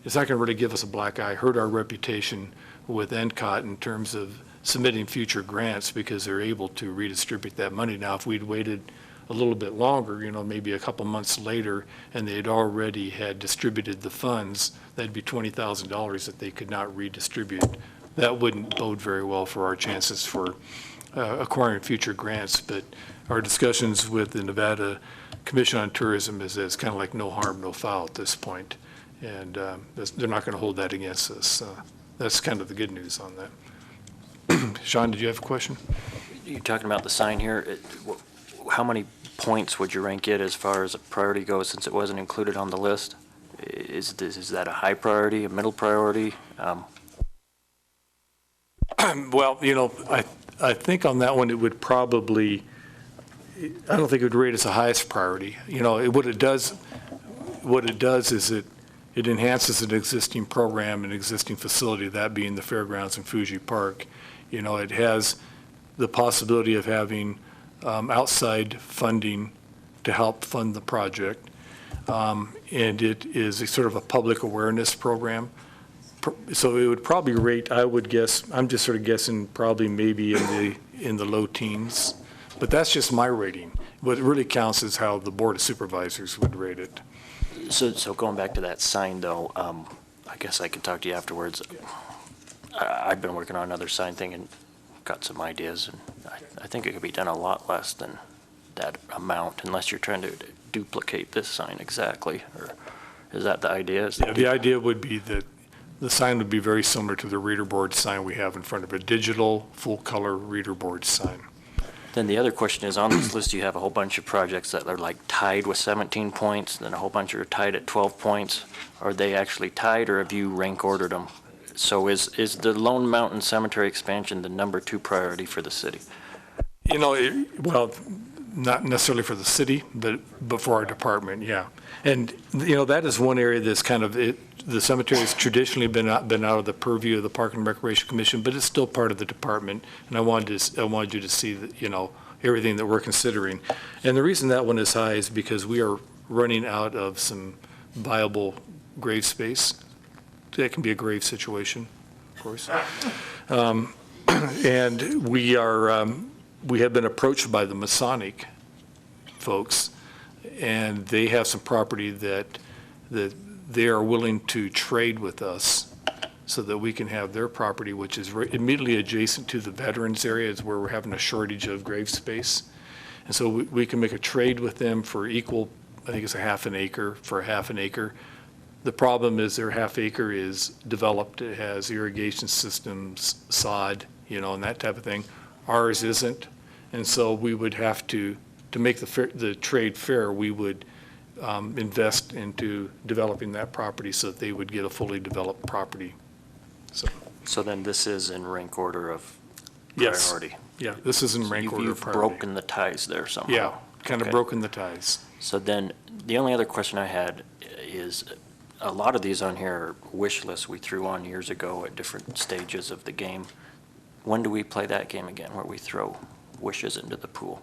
it's not going to really give us a black eye, hurt our reputation with NCOT in terms of submitting future grants, because they're able to redistribute that money. Now, if we'd waited a little bit longer, maybe a couple months later, and they had already had distributed the funds, that'd be $20,000 that they could not redistribute. That wouldn't bode very well for our chances for acquiring future grants. But our discussions with the Nevada Commission on Tourism is that it's kind of like no harm, no foul at this point. And they're not going to hold that against us. That's kind of the good news on that. Sean, did you have a question? You're talking about the sign here. How many points would you rank it as far as a priority goes, since it wasn't included on the list? Is that a high priority, a middle priority? Well, I think on that one it would probably, I don't think it would rate as the highest priority. What it does is it enhances an existing program, an existing facility, that being the fairgrounds in Fuji Park. It has the possibility of having outside funding to help fund the project. And it is a sort of a public awareness program. So it would probably rate, I would guess, I'm just sort of guessing, probably maybe in the low teens. But that's just my rating. What really counts is how the Board of Supervisors would rate it. So going back to that sign, though, I guess I could talk to you afterwards. I've been working on another sign thing and got some ideas, and I think it could be done a lot less than that amount, unless you're trying to duplicate this sign exactly. Or is that the idea? Yeah, the idea would be that the sign would be very similar to the reader board sign we have in front of a digital, full-color reader board sign. Then the other question is, on this list you have a whole bunch of projects that are like tied with 17 points, then a whole bunch are tied at 12 points. Are they actually tied, or have you rank ordered them? So is the Lone Mountain Cemetery expansion the number 2 priority for the city? Well, not necessarily for the city, but for our department, yeah. And, that is one area that's kind of, the cemetery has traditionally been out of the purview of the Park and Recreation Commission, but it's still part of the department. And I wanted you to see that, everything that we're considering. And the reason that one is high is because we are running out of some viable grave space. That can be a grave situation, of course. And we have been approached by the Masonic folks, and they have some property that they are willing to trade with us so that we can have their property, which is immediately adjacent to the veterans area, is where we're having a shortage of grave space. And so we can make a trade with them for equal, I think it's a half an acre for a half an acre. The problem is their half acre is developed, it has irrigation systems, sod, and that type of thing. Ours isn't. And so we would have to make the trade fair, we would invest into developing that property so that they would get a fully developed property. So then this is in rank order of Yes. priority? Yeah, this is in rank order of You've priority. broken the ties there somehow? Yeah, kind of Okay. broken the ties. So then, the only other question I had is, a lot of these on here are wish lists we threw on years ago at different stages of the game. When do we play that game again, where we throw wishes into the pool?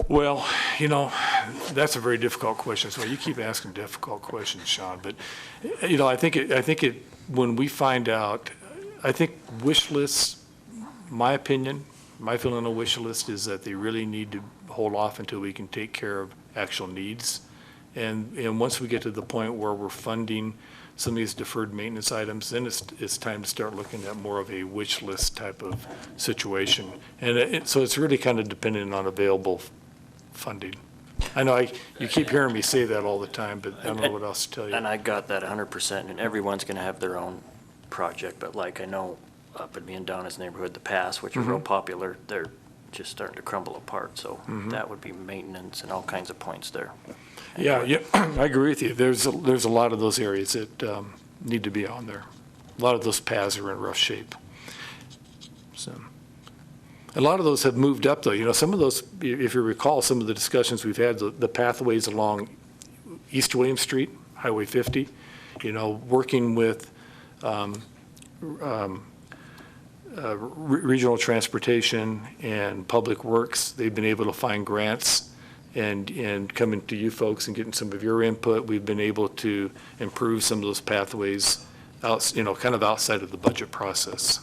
Well, that's a very difficult question. So you keep asking difficult questions, Sean. But, I think when we find out, I think wish lists, my opinion, my feeling on a wish list is that they really need to hold off until we can take care of actual needs. And once we get to the point where we're funding some of these deferred maintenance items, then it's time to start looking at more of a wish list type of situation. And so it's really kind of dependent on available funding. I know you keep hearing me say that all the time, but I don't know what else to tell you. And I got that 100%, and everyone's going to have their own project, but like I know up in me and Donna's neighborhood, the Pass, which are real popular, they're just starting to crumble apart, so that would be maintenance and all kinds of points there. Yeah, I agree with you. There's a lot of those areas that need to be on there. A lot of those paths are in rough shape. So, A lot of those have moved up, though. You know, some of those, if you recall, some of the discussions we've had, the pathways along East William Street, Highway 50, you know, working with regional transportation and public works, they've been able to find grants and coming to you folks and getting some of your input, we've been able to improve some of those pathways out, you know, kind of outside of the budget process.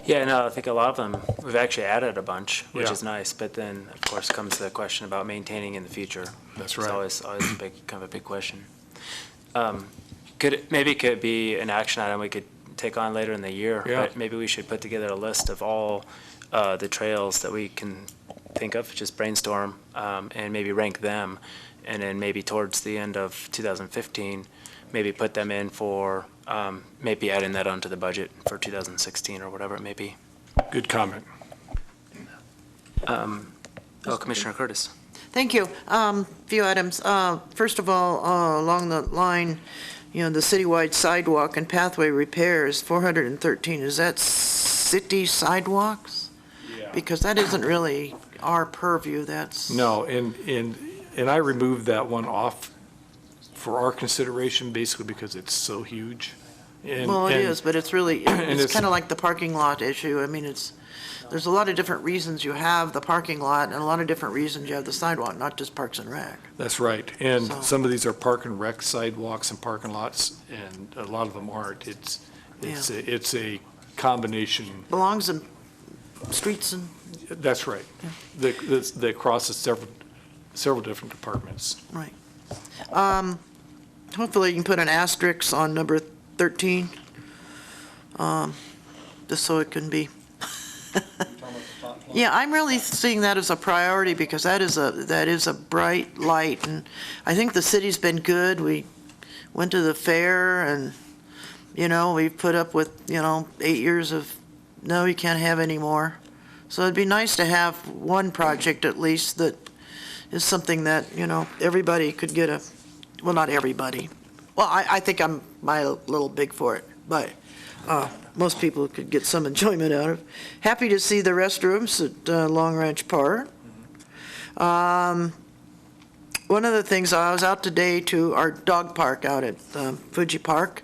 Yeah, no, I think a lot of them, we've actually added a bunch, which Yeah. is nice, but then, of course, comes the question about maintaining in the future. That's right. It's always a big, kind of a big question. Maybe it could be an action item we could take on later in the year, Yeah. but maybe we should put together a list of all the trails that we can think of, just brainstorm, and maybe rank them, and then maybe towards the end of 2015, maybe put them in for, maybe adding that onto the budget for 2016 or whatever it may be. Good comment. Commissioner Curtis. Thank you. Few items. First of all, along the line, you know, the citywide sidewalk and pathway repairs, 413, is that city sidewalks? Yeah. Because that isn't really our purview, that's. No, and I removed that one off for our consideration, basically because it's so huge. Well, it is, but it's really, and it's kind of like the parking lot issue. I mean, there's a lot of different reasons you have the parking lot and a lot of different reasons you have the sidewalk, not just Parks and Rec. That's right. And So- some of these are park and rec sidewalks and parking lots, and a lot of them aren't. It's a combination. Belongs in streets and, That's right. That crosses several different departments. right. Hopefully you can put an asterisk on number 13, just so it can be. Yeah, I'm really seeing that as a priority because that is a bright light, and I think the city's been good. We went to the fair, and you know, we've put up with 8 years of no, you can't have any more. So it'd be nice to have one project at least that is something that everybody could get well, not everybody. Well, I think I'm a little big for it, but most people could get some enjoyment out of. Happy to see the restrooms at Long Ranch Park. One of the things, I was out today to our dog park out at Fuji Park,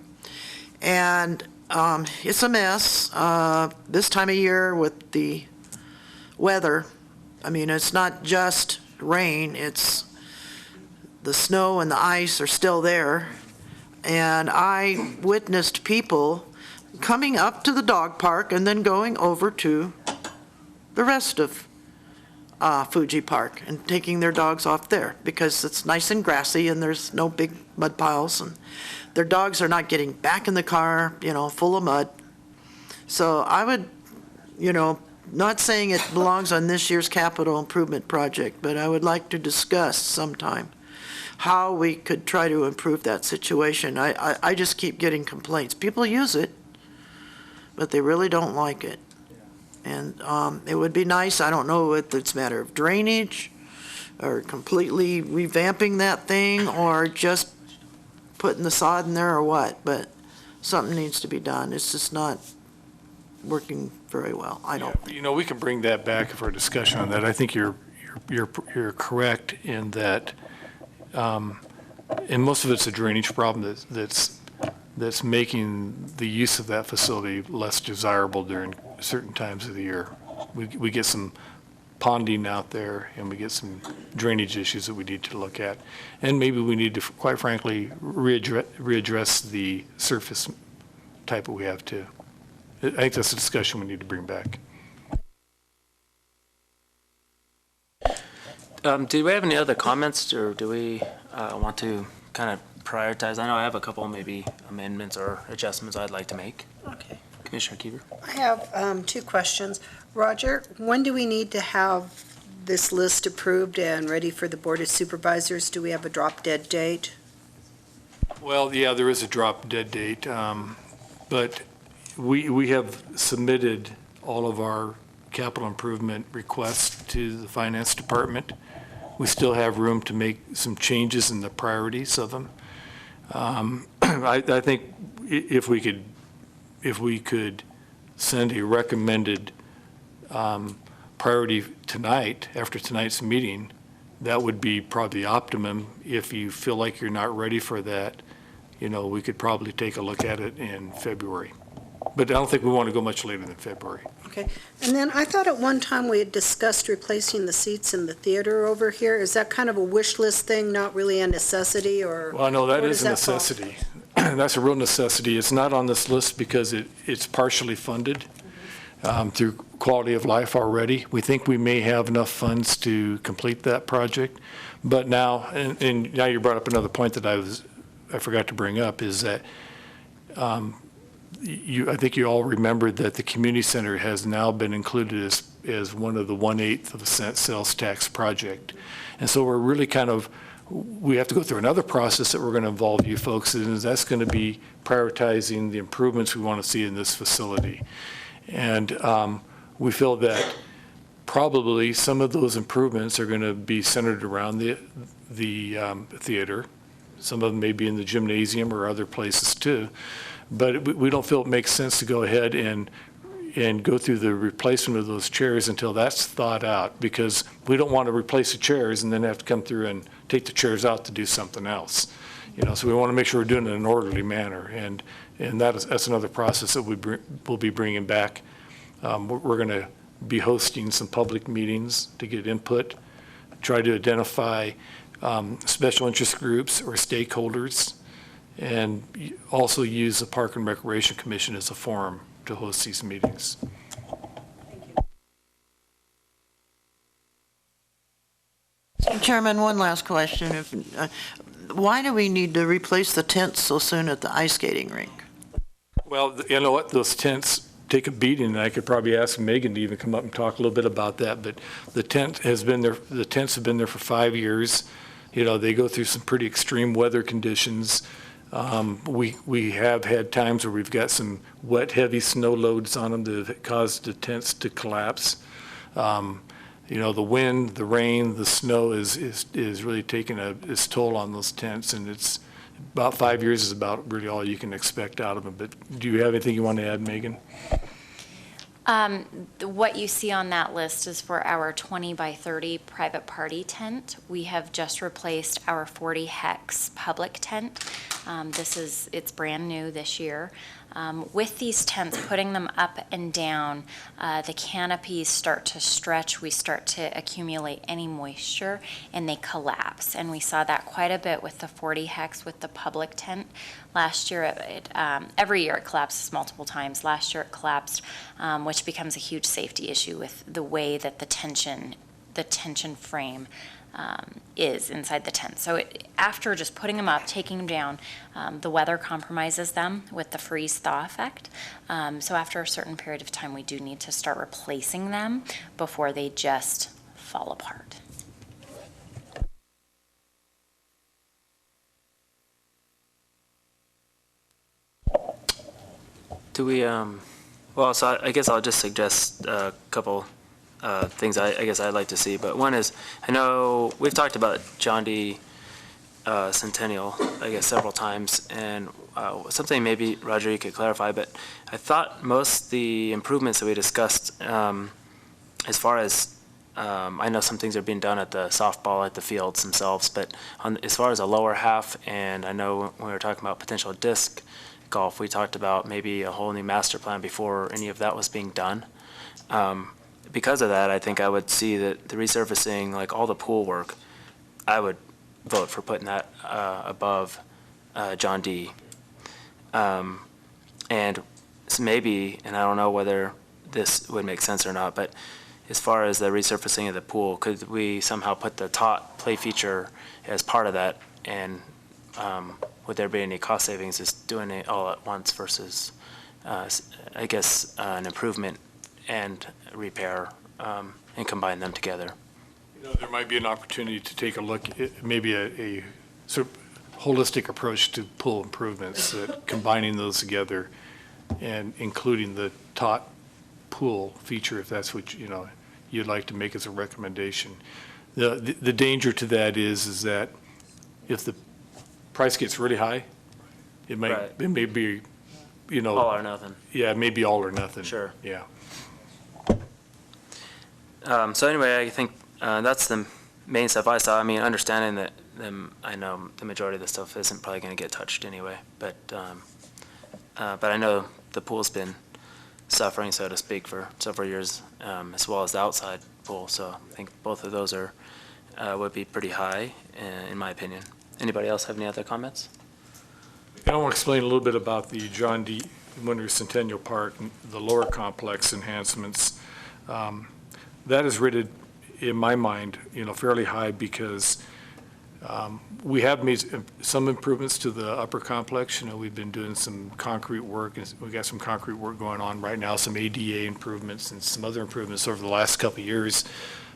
and it's a mess. This time of year with the weather, I mean, it's not just rain, it's the snow and the ice are still there. And I witnessed people coming up to the dog park and then going over to the rest of Fuji Park and taking their dogs off there because it's nice and grassy and there's no big mud piles and their dogs are not getting back in the car, full of mud. So I would, not saying it belongs on this year's capital improvement project, but I would like to discuss sometime how we could try to improve that situation. I just keep getting complaints. People use it, but they really don't like it. And it would be nice, I don't know if it's a matter of drainage or completely revamping that thing or just putting the sod in there or what, but something needs to be done. It's just not working very well, I don't think. We can bring that back for a discussion on that. I think you're correct in that, and most of it's a drainage problem that's making the use of that facility less desirable during certain times of the year. We get some ponding out there, and we get some drainage issues that we need to look at. And maybe we need to, quite frankly, readdress the surface type that we have too. I think that's a discussion we need to bring back. Do we have any other comments, or do we want to kind of prioritize? I know I have a couple maybe amendments or adjustments I'd like to make. Okay. Commissioner Kiever? I have 2 questions. Roger, when do we need to have this list approved and ready for the Board of Supervisors? Do we have a drop-dead date? Well, yeah, there is a drop dead date, but we have submitted all of our capital improvement requests to the Finance Department. We still have room to make some changes in the priorities of them. I think if we could send a recommended priority tonight, after tonight's meeting, that would be probably optimum. If you feel like you're not ready for that, we could probably take a look at it in February. But I don't think we want to go much later than February. Okay. And then I thought at one time we had discussed replacing the seats in the theater over here. Is that kind of a wish list thing, not really a necessity, or? Well, no, that where is does a that fall? necessity. That's a real necessity. It's not on this list because it's partially funded through quality of life already. We think we may have enough funds to complete that project. But now, and now you brought up another point that I forgot to bring up, is that I think you all remembered that the community center has now been included as one of the 1/8 of a cent sales tax project. And so we're really we have to go through another process that we're going to involve you folks in, and that's going to be prioritizing the improvements we want to see in this facility. And we feel that probably some of those improvements are going to be centered around the theater. Some of them may be in the gymnasium or other places too. But we don't feel it makes sense to go ahead and go through the replacement of those chairs until that's thought out, because we don't want to replace the chairs and then have to come through and take the chairs out to do something else. So we want to make sure we're doing it in an orderly manner, and that's another process that we'll be bringing back. We're going to be hosting some public meetings to get input, try to identify special interest groups or stakeholders, and also use the Park and Recreation Commission as a forum to host these meetings. Chairman, one last question. Why do we need to replace the tents so soon at the ice skating rink? Well, you know what, those tents take a beating, and I could probably ask Megan to even come up and talk a little bit about that, but the tents have been there for 5 years. They go through some pretty extreme weather conditions. We have had times where we've got some wet, heavy snow loads on them that have caused the tents to collapse. The wind, the rain, the snow is really taking its toll on those tents, and it's about 5 years is about really all you can expect out of them. But do you have anything you want to add, Megan? What you see on that list is for our 20 by 30 private party tent. We have just replaced our 40 hex public tent. It's brand new this year. With these tents, putting them up and down, the canopies start to stretch, we start to accumulate any moisture, and they collapse. And we saw that quite a bit with the 40 hex with the public tent. Last year, every year it collapses multiple times. Last year it collapsed, which becomes a huge safety issue with the way that the tension frame is inside the tent. So after just putting them up, taking them down, the weather compromises them with the freeze-thaw effect. So after a certain period of time, we do need to start replacing them before they just fall apart. Do we, well, so I guess I'll just suggest a couple things I guess I'd like to see. But one is, I know we've talked about John D. Centennial, I guess, several times, and something maybe, Roger, you could clarify, but I thought most the improvements that we discussed, as far as, I know some things are being done at the softball, at the fields themselves, but as far as the lower half, and I know when we were talking about potential disc golf, we talked about maybe a whole new master plan before any of that was being done. Because of that, I think I would see that the resurfacing, like all the pool work, I would vote for putting that above John D. And so maybe, and I don't know whether this would make sense or not, but as far as the resurfacing of the pool, could we somehow put the tot play feature as part of that? And would there be any cost savings just doing it all at once versus, I guess, an improvement and repair, and combine them together? There might be an opportunity to take a look at maybe a sort of holistic approach to pool improvements, combining those together and including the tot pool feature, if that's what you'd like to make as a recommendation. The danger to that is that if the price gets really high, it may be, all or nothing. Yeah, it may be all or nothing. Sure. Yeah. So anyway, I think that's the main stuff I saw. I mean, understanding that I know the majority of the stuff isn't probably going to get touched anyway, but I know the pool's been suffering, so to speak, for several years, as well as the outside pool. So I think both of those are would be pretty high, in my opinion. Anybody else have any other comments? I want to explain a little bit about the John D. Winter Centennial Park, the lower complex enhancements. That is rated, in my mind, fairly high because we have made some improvements to the upper complex. We've been doing some concrete work, and we've got some concrete work going on right now, some ADA improvements and some other improvements over the last couple of years.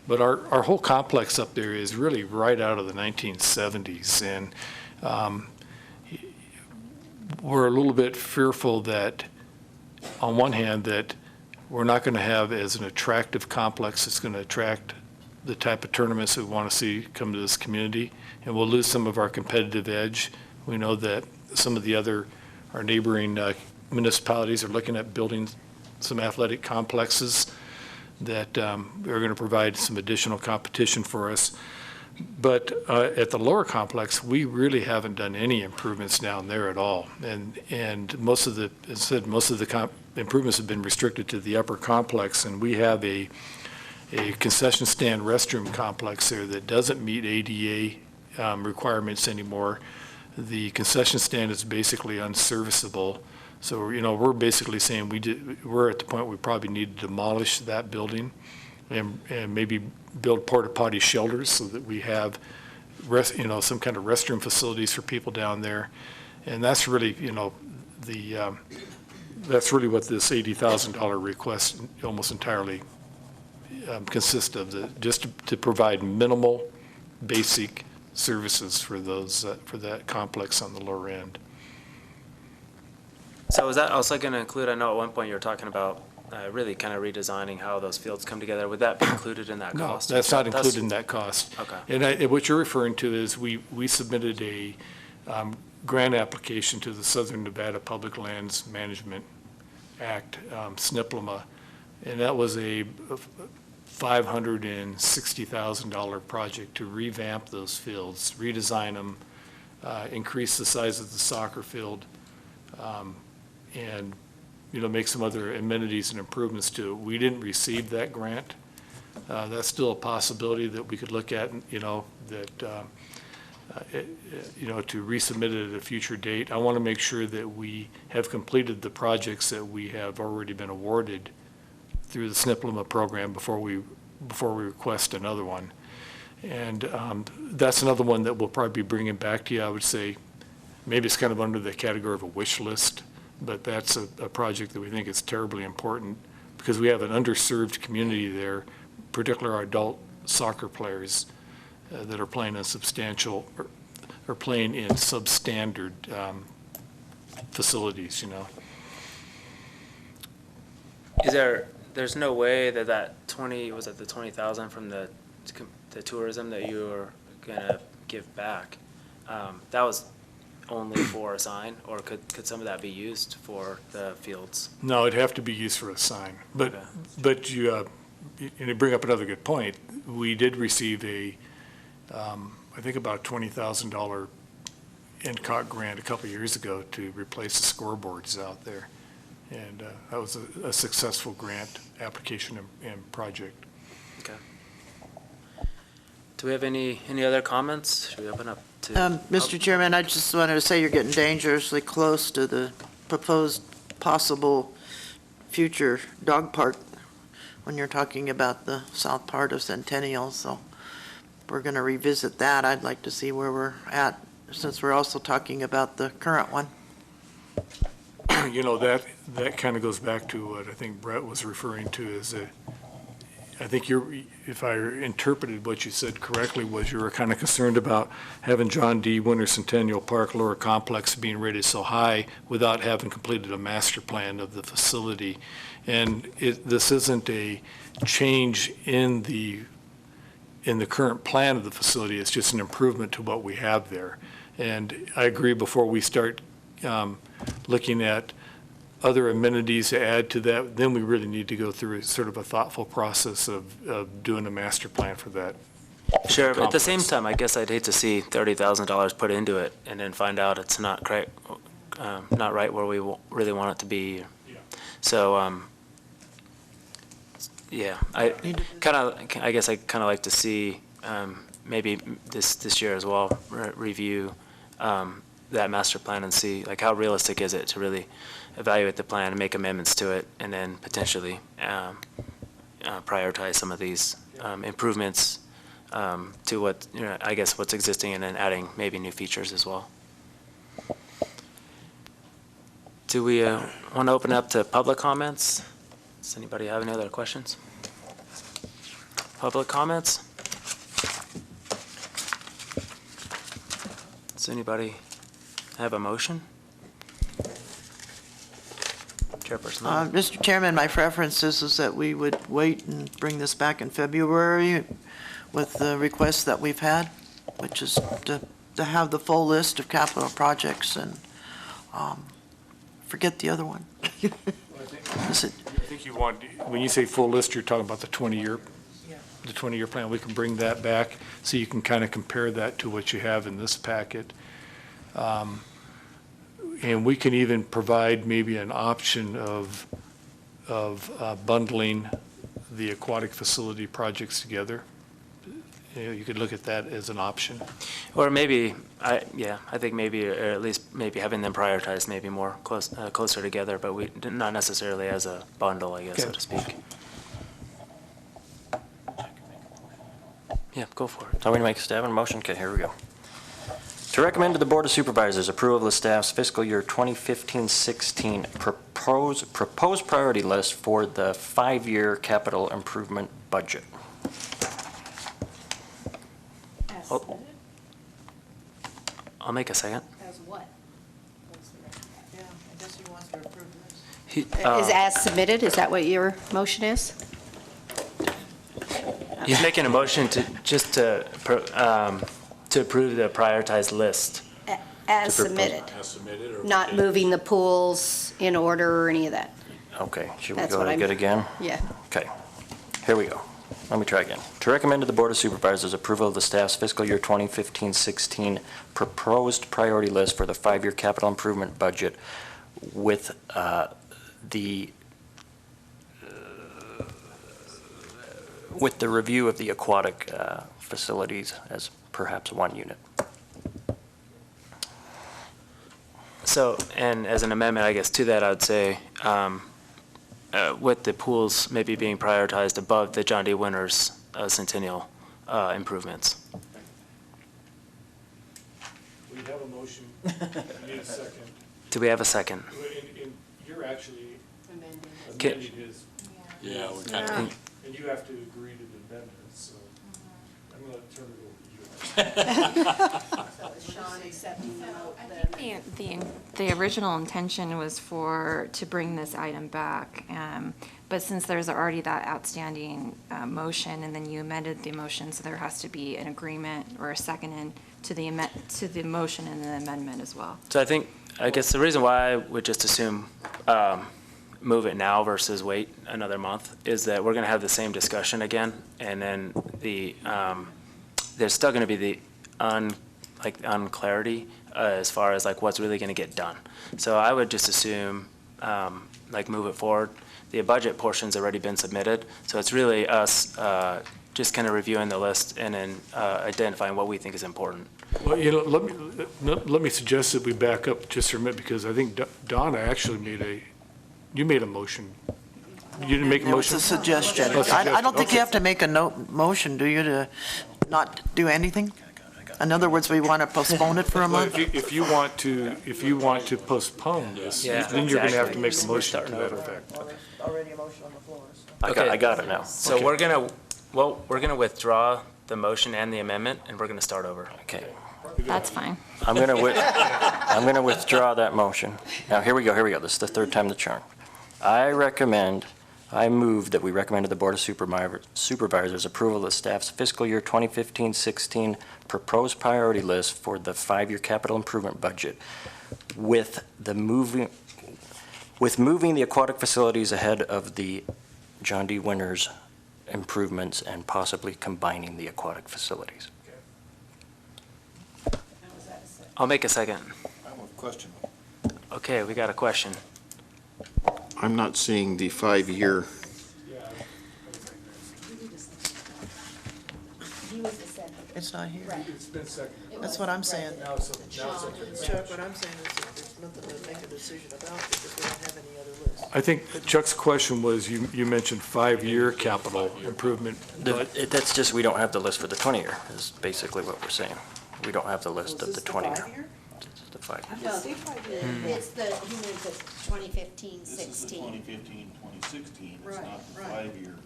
But our whole complex up there is really right out of the 1970s, and we're a little bit fearful that, on one hand, that we're not going to have as an attractive complex that's going to attract the type of tournaments that we want to see come to this community, and we'll lose some of our competitive edge. We know that some of our neighboring municipalities are looking at building some athletic complexes that are going to provide some additional competition for us. But at the lower complex, we really haven't done any improvements down there at all. And most of the improvements have been restricted to the upper complex, and we have a concession stand restroom complex there that doesn't meet ADA requirements anymore. The concession stand is basically unserviceable. So, we're basically saying we're at the point we probably need to demolish that building and maybe build porta potty shelters so that we have some kind of restroom facilities for people down there. And that's really, that's really what this $80,000 request almost entirely consists of, just to provide minimal, basic services for that complex on the lower end. So is that also going to include, I know at one point you were talking about really kind of redesigning how those fields come together. Would that be included in that cost? No, that's not included in that cost. Okay. And what you're referring to is we submitted a grant application to the Southern Nevada Public Lands Management Act, SNPLMA, and that was a $560,000 project to revamp those fields, redesign them, increase the size of the soccer field, and make some other amenities and improvements to it. We didn't receive that grant. That's still a possibility that we could look at, to resubmit it at a future date. I want to make sure that we have completed the projects that we have already been awarded through the SNPLMA program before we request another one. And that's another one that we'll probably be bringing back to you. I would say maybe it's kind of under the category of a wish list, but that's a project that we think is terribly important because we have an underserved community there, particularly our adult soccer players that are playing in playing in substandard facilities, There's no way that was it the 20,000 from the tourism that you were gonna give back? That was only for a sign, or could some of that be used for the fields? No, it'd have to be used for a sign. But you bring up another good point. We did receive I think about $20,000 NCOG grant a couple of years ago to replace the scoreboards out there. And that was a successful grant application and project. Okay. Do we have any other comments? Should we open up to? Mr. Chairman, I just wanted to say you're getting dangerously close to the proposed possible future dog park when you're talking about the south part of Centennial, so we're going to revisit that. I'd like to see where we're at, since we're also talking about the current one. That kind of goes back to what I think Brett was referring to is I think if I interpreted what you said correctly, was you were kind of concerned about having John D. Winter Centennial Park Lower Complex being rated so high without having completed a master plan of the facility. And this isn't a change in the current plan of the facility. It's just an improvement to what we have there. And I agree, before we start looking at other amenities to add to that, then we really need to go through sort of a thoughtful process of doing a master plan for that. Sure, but at the same complex. time, I guess I'd hate to see $30,000 put into it and then find out it's not correct, not right where we really want it to be. So, yeah, I guess I kind of like to see, maybe this year as well, review that master plan and see, like, how realistic is it to really evaluate the plan and make amendments to it, and then potentially prioritize some of these improvements to what, I guess what's existing, and then adding maybe new features as well. Do we want to open up to public comments? Does anybody have any other questions? Public comments? Does anybody have a motion? Chairperson. Mr. Chairman, my preference is that we would wait and bring this back in February with the requests that we've had, which is to have the full list of capital projects and forget the other one. I think you want, when you say full list, you're talking about the 20-year, the 20-year plan. We can bring that back so you can kind of compare that to what you have in this packet. And we can even provide maybe an option of bundling the aquatic facility projects together. You could look at that as an option. Or maybe, I think maybe, or at least maybe having them prioritized maybe more closer together, but not necessarily as a bundle, I guess, so to speak. Yeah, go for it. So we make a stab and motion? Okay, here we go. To recommend to the Board of Supervisors approval of the staff's fiscal year 2015-16 proposed priority list for the 5-year capital improvement budget. I'll make a second. As what? Yeah, I guess he wants to approve this. Is as submitted, is that what your motion is? He's making a motion to approve the prioritized list. As submitted. Not moving the pools in order or any of that. Okay, should we That's go what to I'm- good again? Yeah. Okay, here we go. Let me try again. To recommend to the Board of Supervisors approval of the staff's fiscal year 2015-16 proposed priority list for the 5-year capital improvement budget with the review of the aquatic facilities as perhaps one unit. So, and as an amendment, I guess, to that, I would say, with the pools maybe being prioritized above the John D. Winters Centennial improvements. We have a motion. We need a second. Do we have a second? You're actually Can- amending his. Yeah, we And kind of. and you have to agree to the amendment, so I'm going to turn it over to you. I think the original intention was to bring this item back, but since there's already that outstanding motion, and then you amended the motion, so there has to be an agreement or a second to the motion and the amendment as well. So I guess the reason why I would just assume move it now versus wait another month is that we're going to have the same discussion again, and then there's still going to be the unclarity as far as like what's really going to get done. So I would just assume move it forward. The budget portion's already been submitted, so it's really us just kind of reviewing the list and then identifying what we think is important. Well, let me suggest that we back up just for a minute, because I think Donna actually made a motion. You didn't make a motion? It's a suggestion. Oh, I don't think okay. you have to make a motion, do you, to not do anything? In other words, we want to postpone it for a Well, month? if you want to postpone this, Yeah, then you're going to have to exactly. make a We're motion to starting that over. effect. Already a motion on the floor. I got it now. So Okay. we're gonna withdraw the motion and the amendment, and we're gonna start over. Okay. That's fine. I'm going to withdraw that motion. Now, here we go. This is the third time the charm. I move that we recommend to the Board of Supervisors approval of the staff's fiscal year 2015-16 proposed priority list for the 5-year capital improvement budget with the with moving the aquatic facilities ahead of the John D. Winters improvements and possibly combining the aquatic facilities. I'll make a second. I have a question. Okay, we got a question. I'm not seeing the 5-year. It's not here. It's been seconded. That's what I'm saying. Now it's seconded. Chuck, what I'm saying is that there's nothing to make a decision about because we don't have any other list. I think Chuck's question was, you mentioned 5-year capital improvement. That's just, we don't have the list for the 20-year, is basically what we're saying. We don't have the list of the 20-year. It's the 5-year. No, it's the, he meant the 2015, 16. This is the 2015, 2016. It's Right, not the right. 5-year.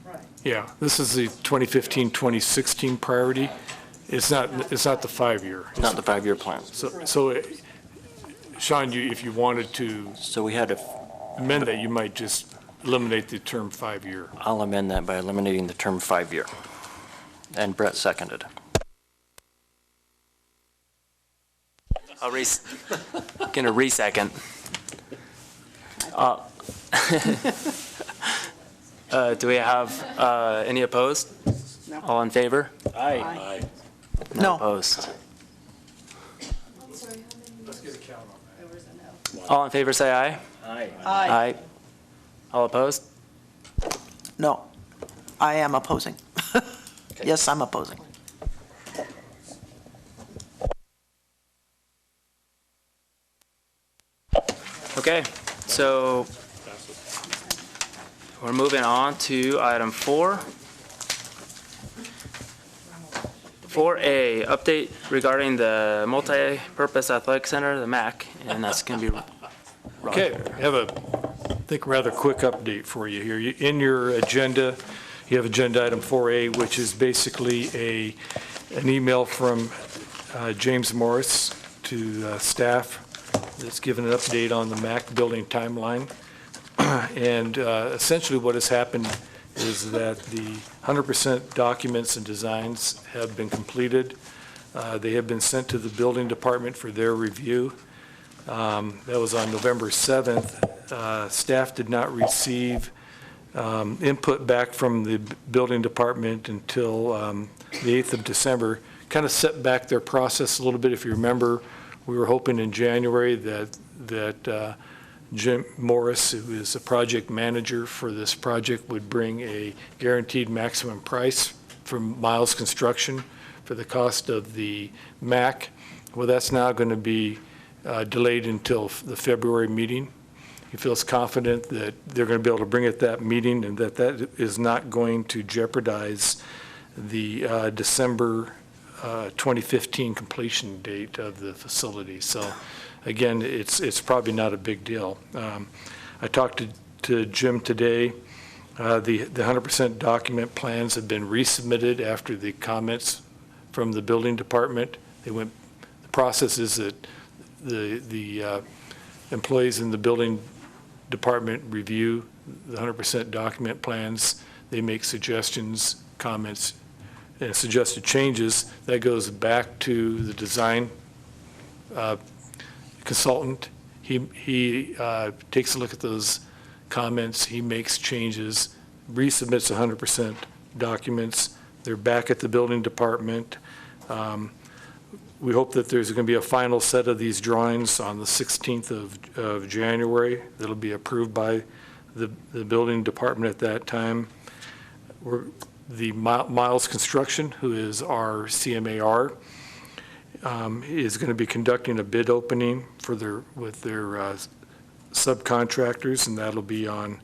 Right. Yeah, this is the 2015, 2016 priority. It's not the 5-year. Not the 5-year plan. So, Sean, if you wanted to So we had to, amend that, you might just eliminate the term 5-year. I'll amend that by eliminating the term 5-year. And Brett seconded. I'll gonna re-second. Do we have any opposed? No. All in favor? Aye. No. Opposed? All in favor, say aye. Aye. Aye. All opposed? No. I am opposing. Yes, I'm opposing. Okay, so we're moving on to item 4. 4A, update regarding the multi-purpose athletic center, the MAC, and that's going to be Roger. Okay, I have a, I think, rather quick update for you here. In your agenda, you have agenda item 4A, which is basically an email from James Morris to staff that's given an update on the MAC building timeline. And essentially what has happened is that the 100% documents and designs have been completed. They have been sent to the building department for their review. That was on November 7th. Staff did not receive input back from the building department until the 8th of December. Kind of set back their process a little bit. If you remember, we were hoping in January that Jim Morris, who is a project manager for this project, would bring a guaranteed maximum price from Miles Construction for the cost of the MAC. Well, that's now going to be delayed until the February meeting. He feels confident that they're going to be able to bring it at that meeting and that is not going to jeopardize the December 2015 completion date of the facility. So again, it's probably not a big deal. I talked to Jim today. The 100% document plans have been resubmitted after the comments from the building department. The process is that the employees in the building department review the 100% document plans. They make suggestions, comments, and suggested changes. That goes back to the design consultant. He takes a look at those comments. He makes changes, resubmits 100% documents. They're back at the building department. We hope that there's going to be a final set of these drawings on the 16th of January that'll be approved by the building department at that time. The Miles Construction, who is our CMAR, is going to be conducting a bid opening with their subcontractors, and that'll be on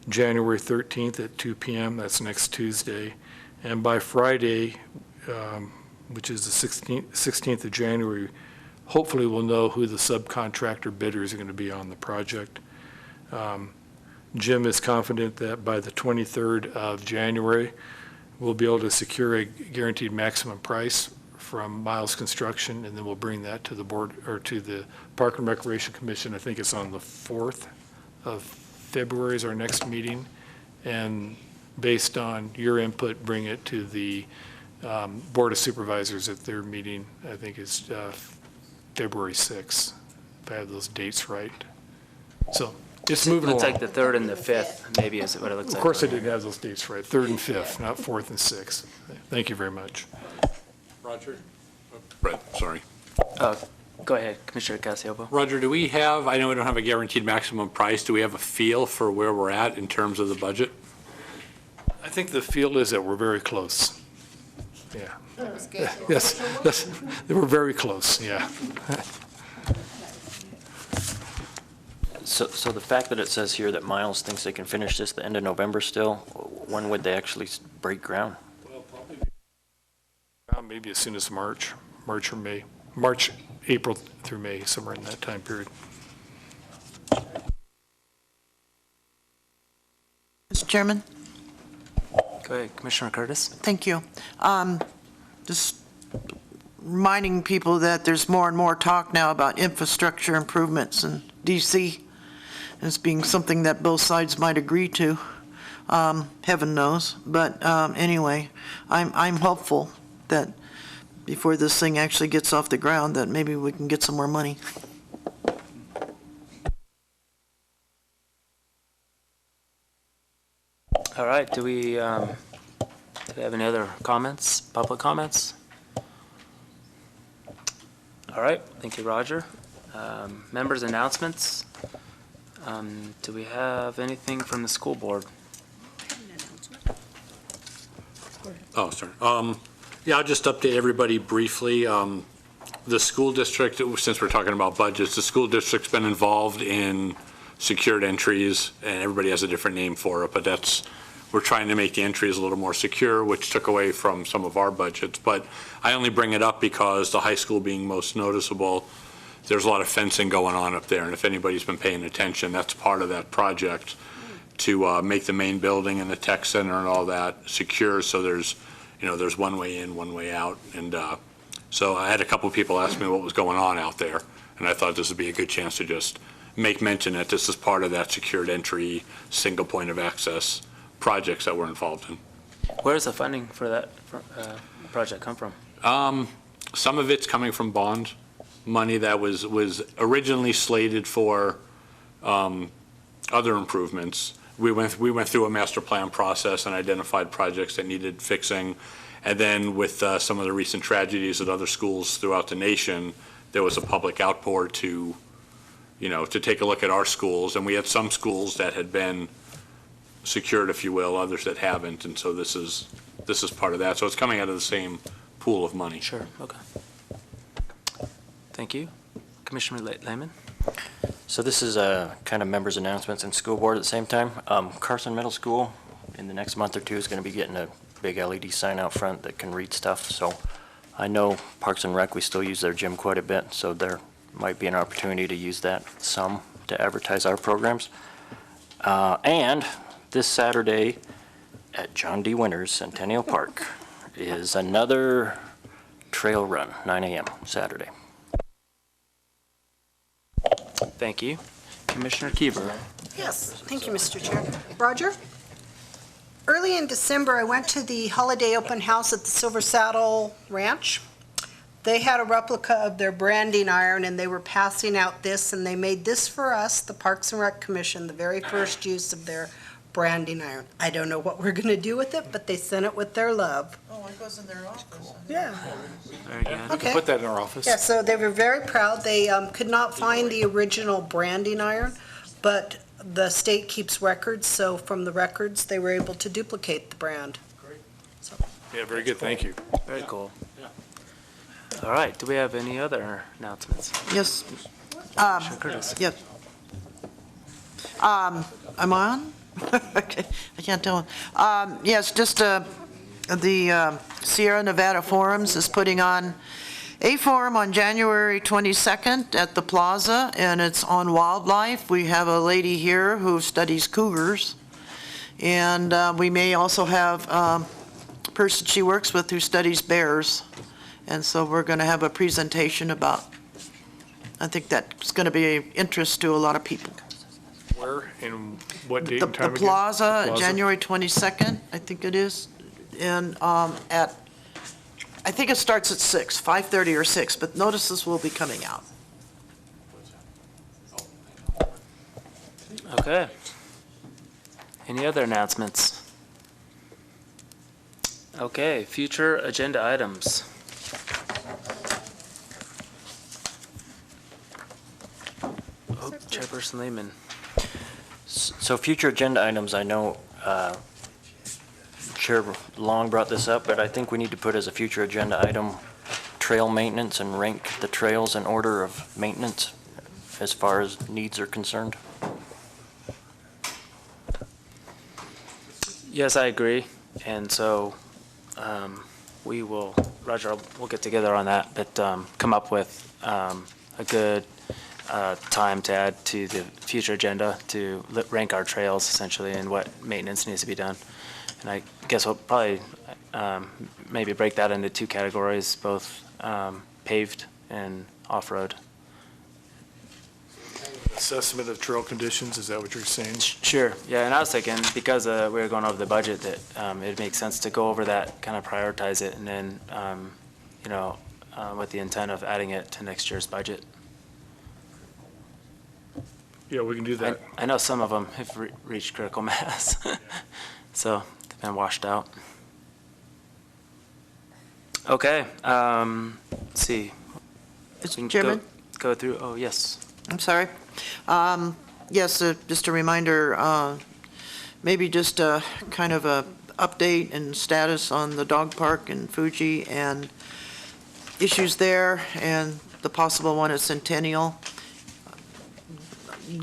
January 13th at 2 p.m. That's next Tuesday. And by Friday, which is the 16th of January, hopefully we'll know who the subcontractor bidders are going to be on the project. Jim is confident that by the 23rd of January, we'll be able to secure a guaranteed maximum price from Miles Construction, and then we'll bring that to the board, or to the Park and Recreation Commission. I think it's on the 4th of February is our next meeting. And based on your input, bring it to the Board of Supervisors at their meeting. I think it's February 6th, if I have those dates right. So It's moving Looks along. like the 3rd and the 5th, maybe is what it looks Of like. course, I didn't have those dates right, 3rd and 5th, not 4th and 6th. Thank you very much. Roger? Brett, sorry. Go ahead, Commissioner Casiopo. Roger, do we have, I know we don't have a guaranteed maximum price, do we have a feel for where we're at in terms of the budget? I think the feel is that we're very close. Yeah. That was good. Yes, we're very close, yeah. So the fact that it says here that Miles thinks they can finish this the end of November still, when would they actually break ground? Maybe as soon as March or May. March, April through May, somewhere in that time period. Mr. Chairman? Go ahead, Commissioner Curtis. Thank you. Just reminding people that there's more and more talk now about infrastructure improvements in DC as being something that both sides might agree to. Heaven knows. But anyway, I'm hopeful that before this thing actually gets off the ground, that maybe we can get some more money. All right, do we have any other comments, public comments? All right, thank you, Roger. Members' announcements. Do we have anything from the school board? Oh, sorry. Yeah, I'll just update everybody briefly. The school district, since we're talking about budgets, the school district's been involved in secured entries, and everybody has a different name for it, but we're trying to make the entries a little more secure, which took away from some of our budgets. But I only bring it up because the high school being most noticeable, there's a lot of fencing going on up there, and if anybody's been paying attention, that's part of that project to make the main building and the tech center and all that secure, so there's one way in, one way out. And so I had a couple of people ask me what was going on out there, and I thought this would be a good chance to just make mention that this is part of that secured entry, single point of access projects that we're involved in. Where does the funding for that project come from? Some of it's coming from bond money that was originally slated for other improvements. We went through a master plan process and identified projects that needed fixing. And then with some of the recent tragedies at other schools throughout the nation, there was a public outpour to take a look at our schools. And we had some schools that had been secured, if you will, others that haven't. And so this is part of that. So it's coming out of the same pool of money. Sure, okay. Thank you. Commissioner Lehman? So this is kind of members' announcements and school board at the same time. Carson Middle School, in the next month or two, is going to be getting a big LED sign out front that can read stuff. So I know Parks and Rec, we still use their gym quite a bit, so there might be an opportunity to use that some to advertise our programs. And this Saturday at John D. Winters Centennial Park is another trail run, 9 a.m. Saturday. Thank you. Commissioner Kieber. Yes, thank you, Mr. Chair. Roger? Early in December, I went to the holiday open house at the Silver Saddle Ranch. They had a replica of their branding iron, and they were passing out this, and they made this for us, the Parks and Rec Commission, the very first use of their branding iron. I don't know what we're going to do with it, but they sent it with their love. Oh, it goes in their office. Yeah. Very good. We can put that in our office. Yeah, so they were very proud. They could not find the original branding iron, but the state keeps records, so from the records, they were able to duplicate the brand. Yeah, very good, thank you. Very cool. All right, do we have any other announcements? Yes. Commissioner Curtis. Yes. Am I on? Okay, I can't tell. Yes, just the Sierra Nevada Forums is putting on a forum on January 22nd at the Plaza, and it's on wildlife. We have a lady here who studies cougars, and we may also have a person she works with who studies bears. And so we're going to have a presentation about, I think that's going to be of interest to a lot of people. Where and what date The and time again? Plaza, January 22nd, I think it is, and I think it starts at 6, 5:30 or 6, but notices will be coming out. Okay. Any other announcements? Okay, future agenda items. Oh, Chairperson Lehman. So future agenda items, I know Chair Long brought this up, but I think we need to put as a future agenda item trail maintenance and rank the trails in order of maintenance as far as needs are concerned. Yes, I agree. And so we will, Roger, we'll get together on that, but come up with a good time to add to the future agenda to rank our trails essentially and what maintenance needs to be done. And I guess we'll probably maybe break that into two categories, both paved and off-road. Assessment of trail conditions, is that what you're saying? Sure, yeah, and I was thinking, because we were going over the budget, that it makes sense to go over that, kind of prioritize it, and then, you know, with the intent of adding it to next year's budget. Yeah, we can do that. I know some of them have reached critical mass, so they've been washed out. Okay, let's see. We can Mr. Chairman? Go through, oh, yes. I'm sorry. Yes, just a reminder, maybe just a kind of a update and status on the dog park in Fuji and issues there and the possible one at Centennial.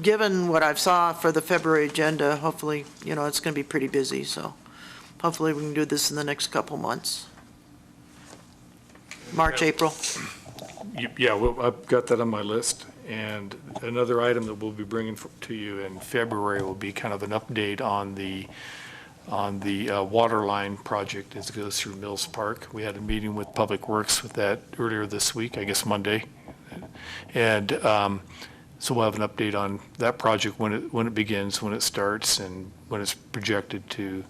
Given what I've saw for the February agenda, hopefully, you know, it's going to be pretty busy, so hopefully we can do this in the next couple months. March, April. Yeah, well, I've got that on my list. And another item that we'll be bringing to you in February will be kind of an update on the water line project as it goes through Mills Park. We had a meeting with Public Works with that earlier this week, I guess Monday. And so we'll have an update on that project when it begins, when it starts, and when it's projected to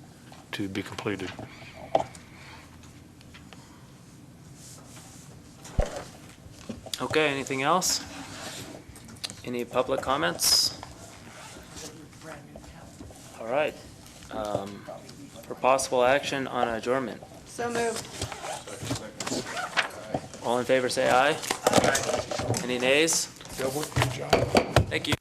be completed. Okay, anything else? Any public comments? All right. For possible action on adjournment. So moved. All in favor, say aye. Aye. Any nays? Good job. Thank you.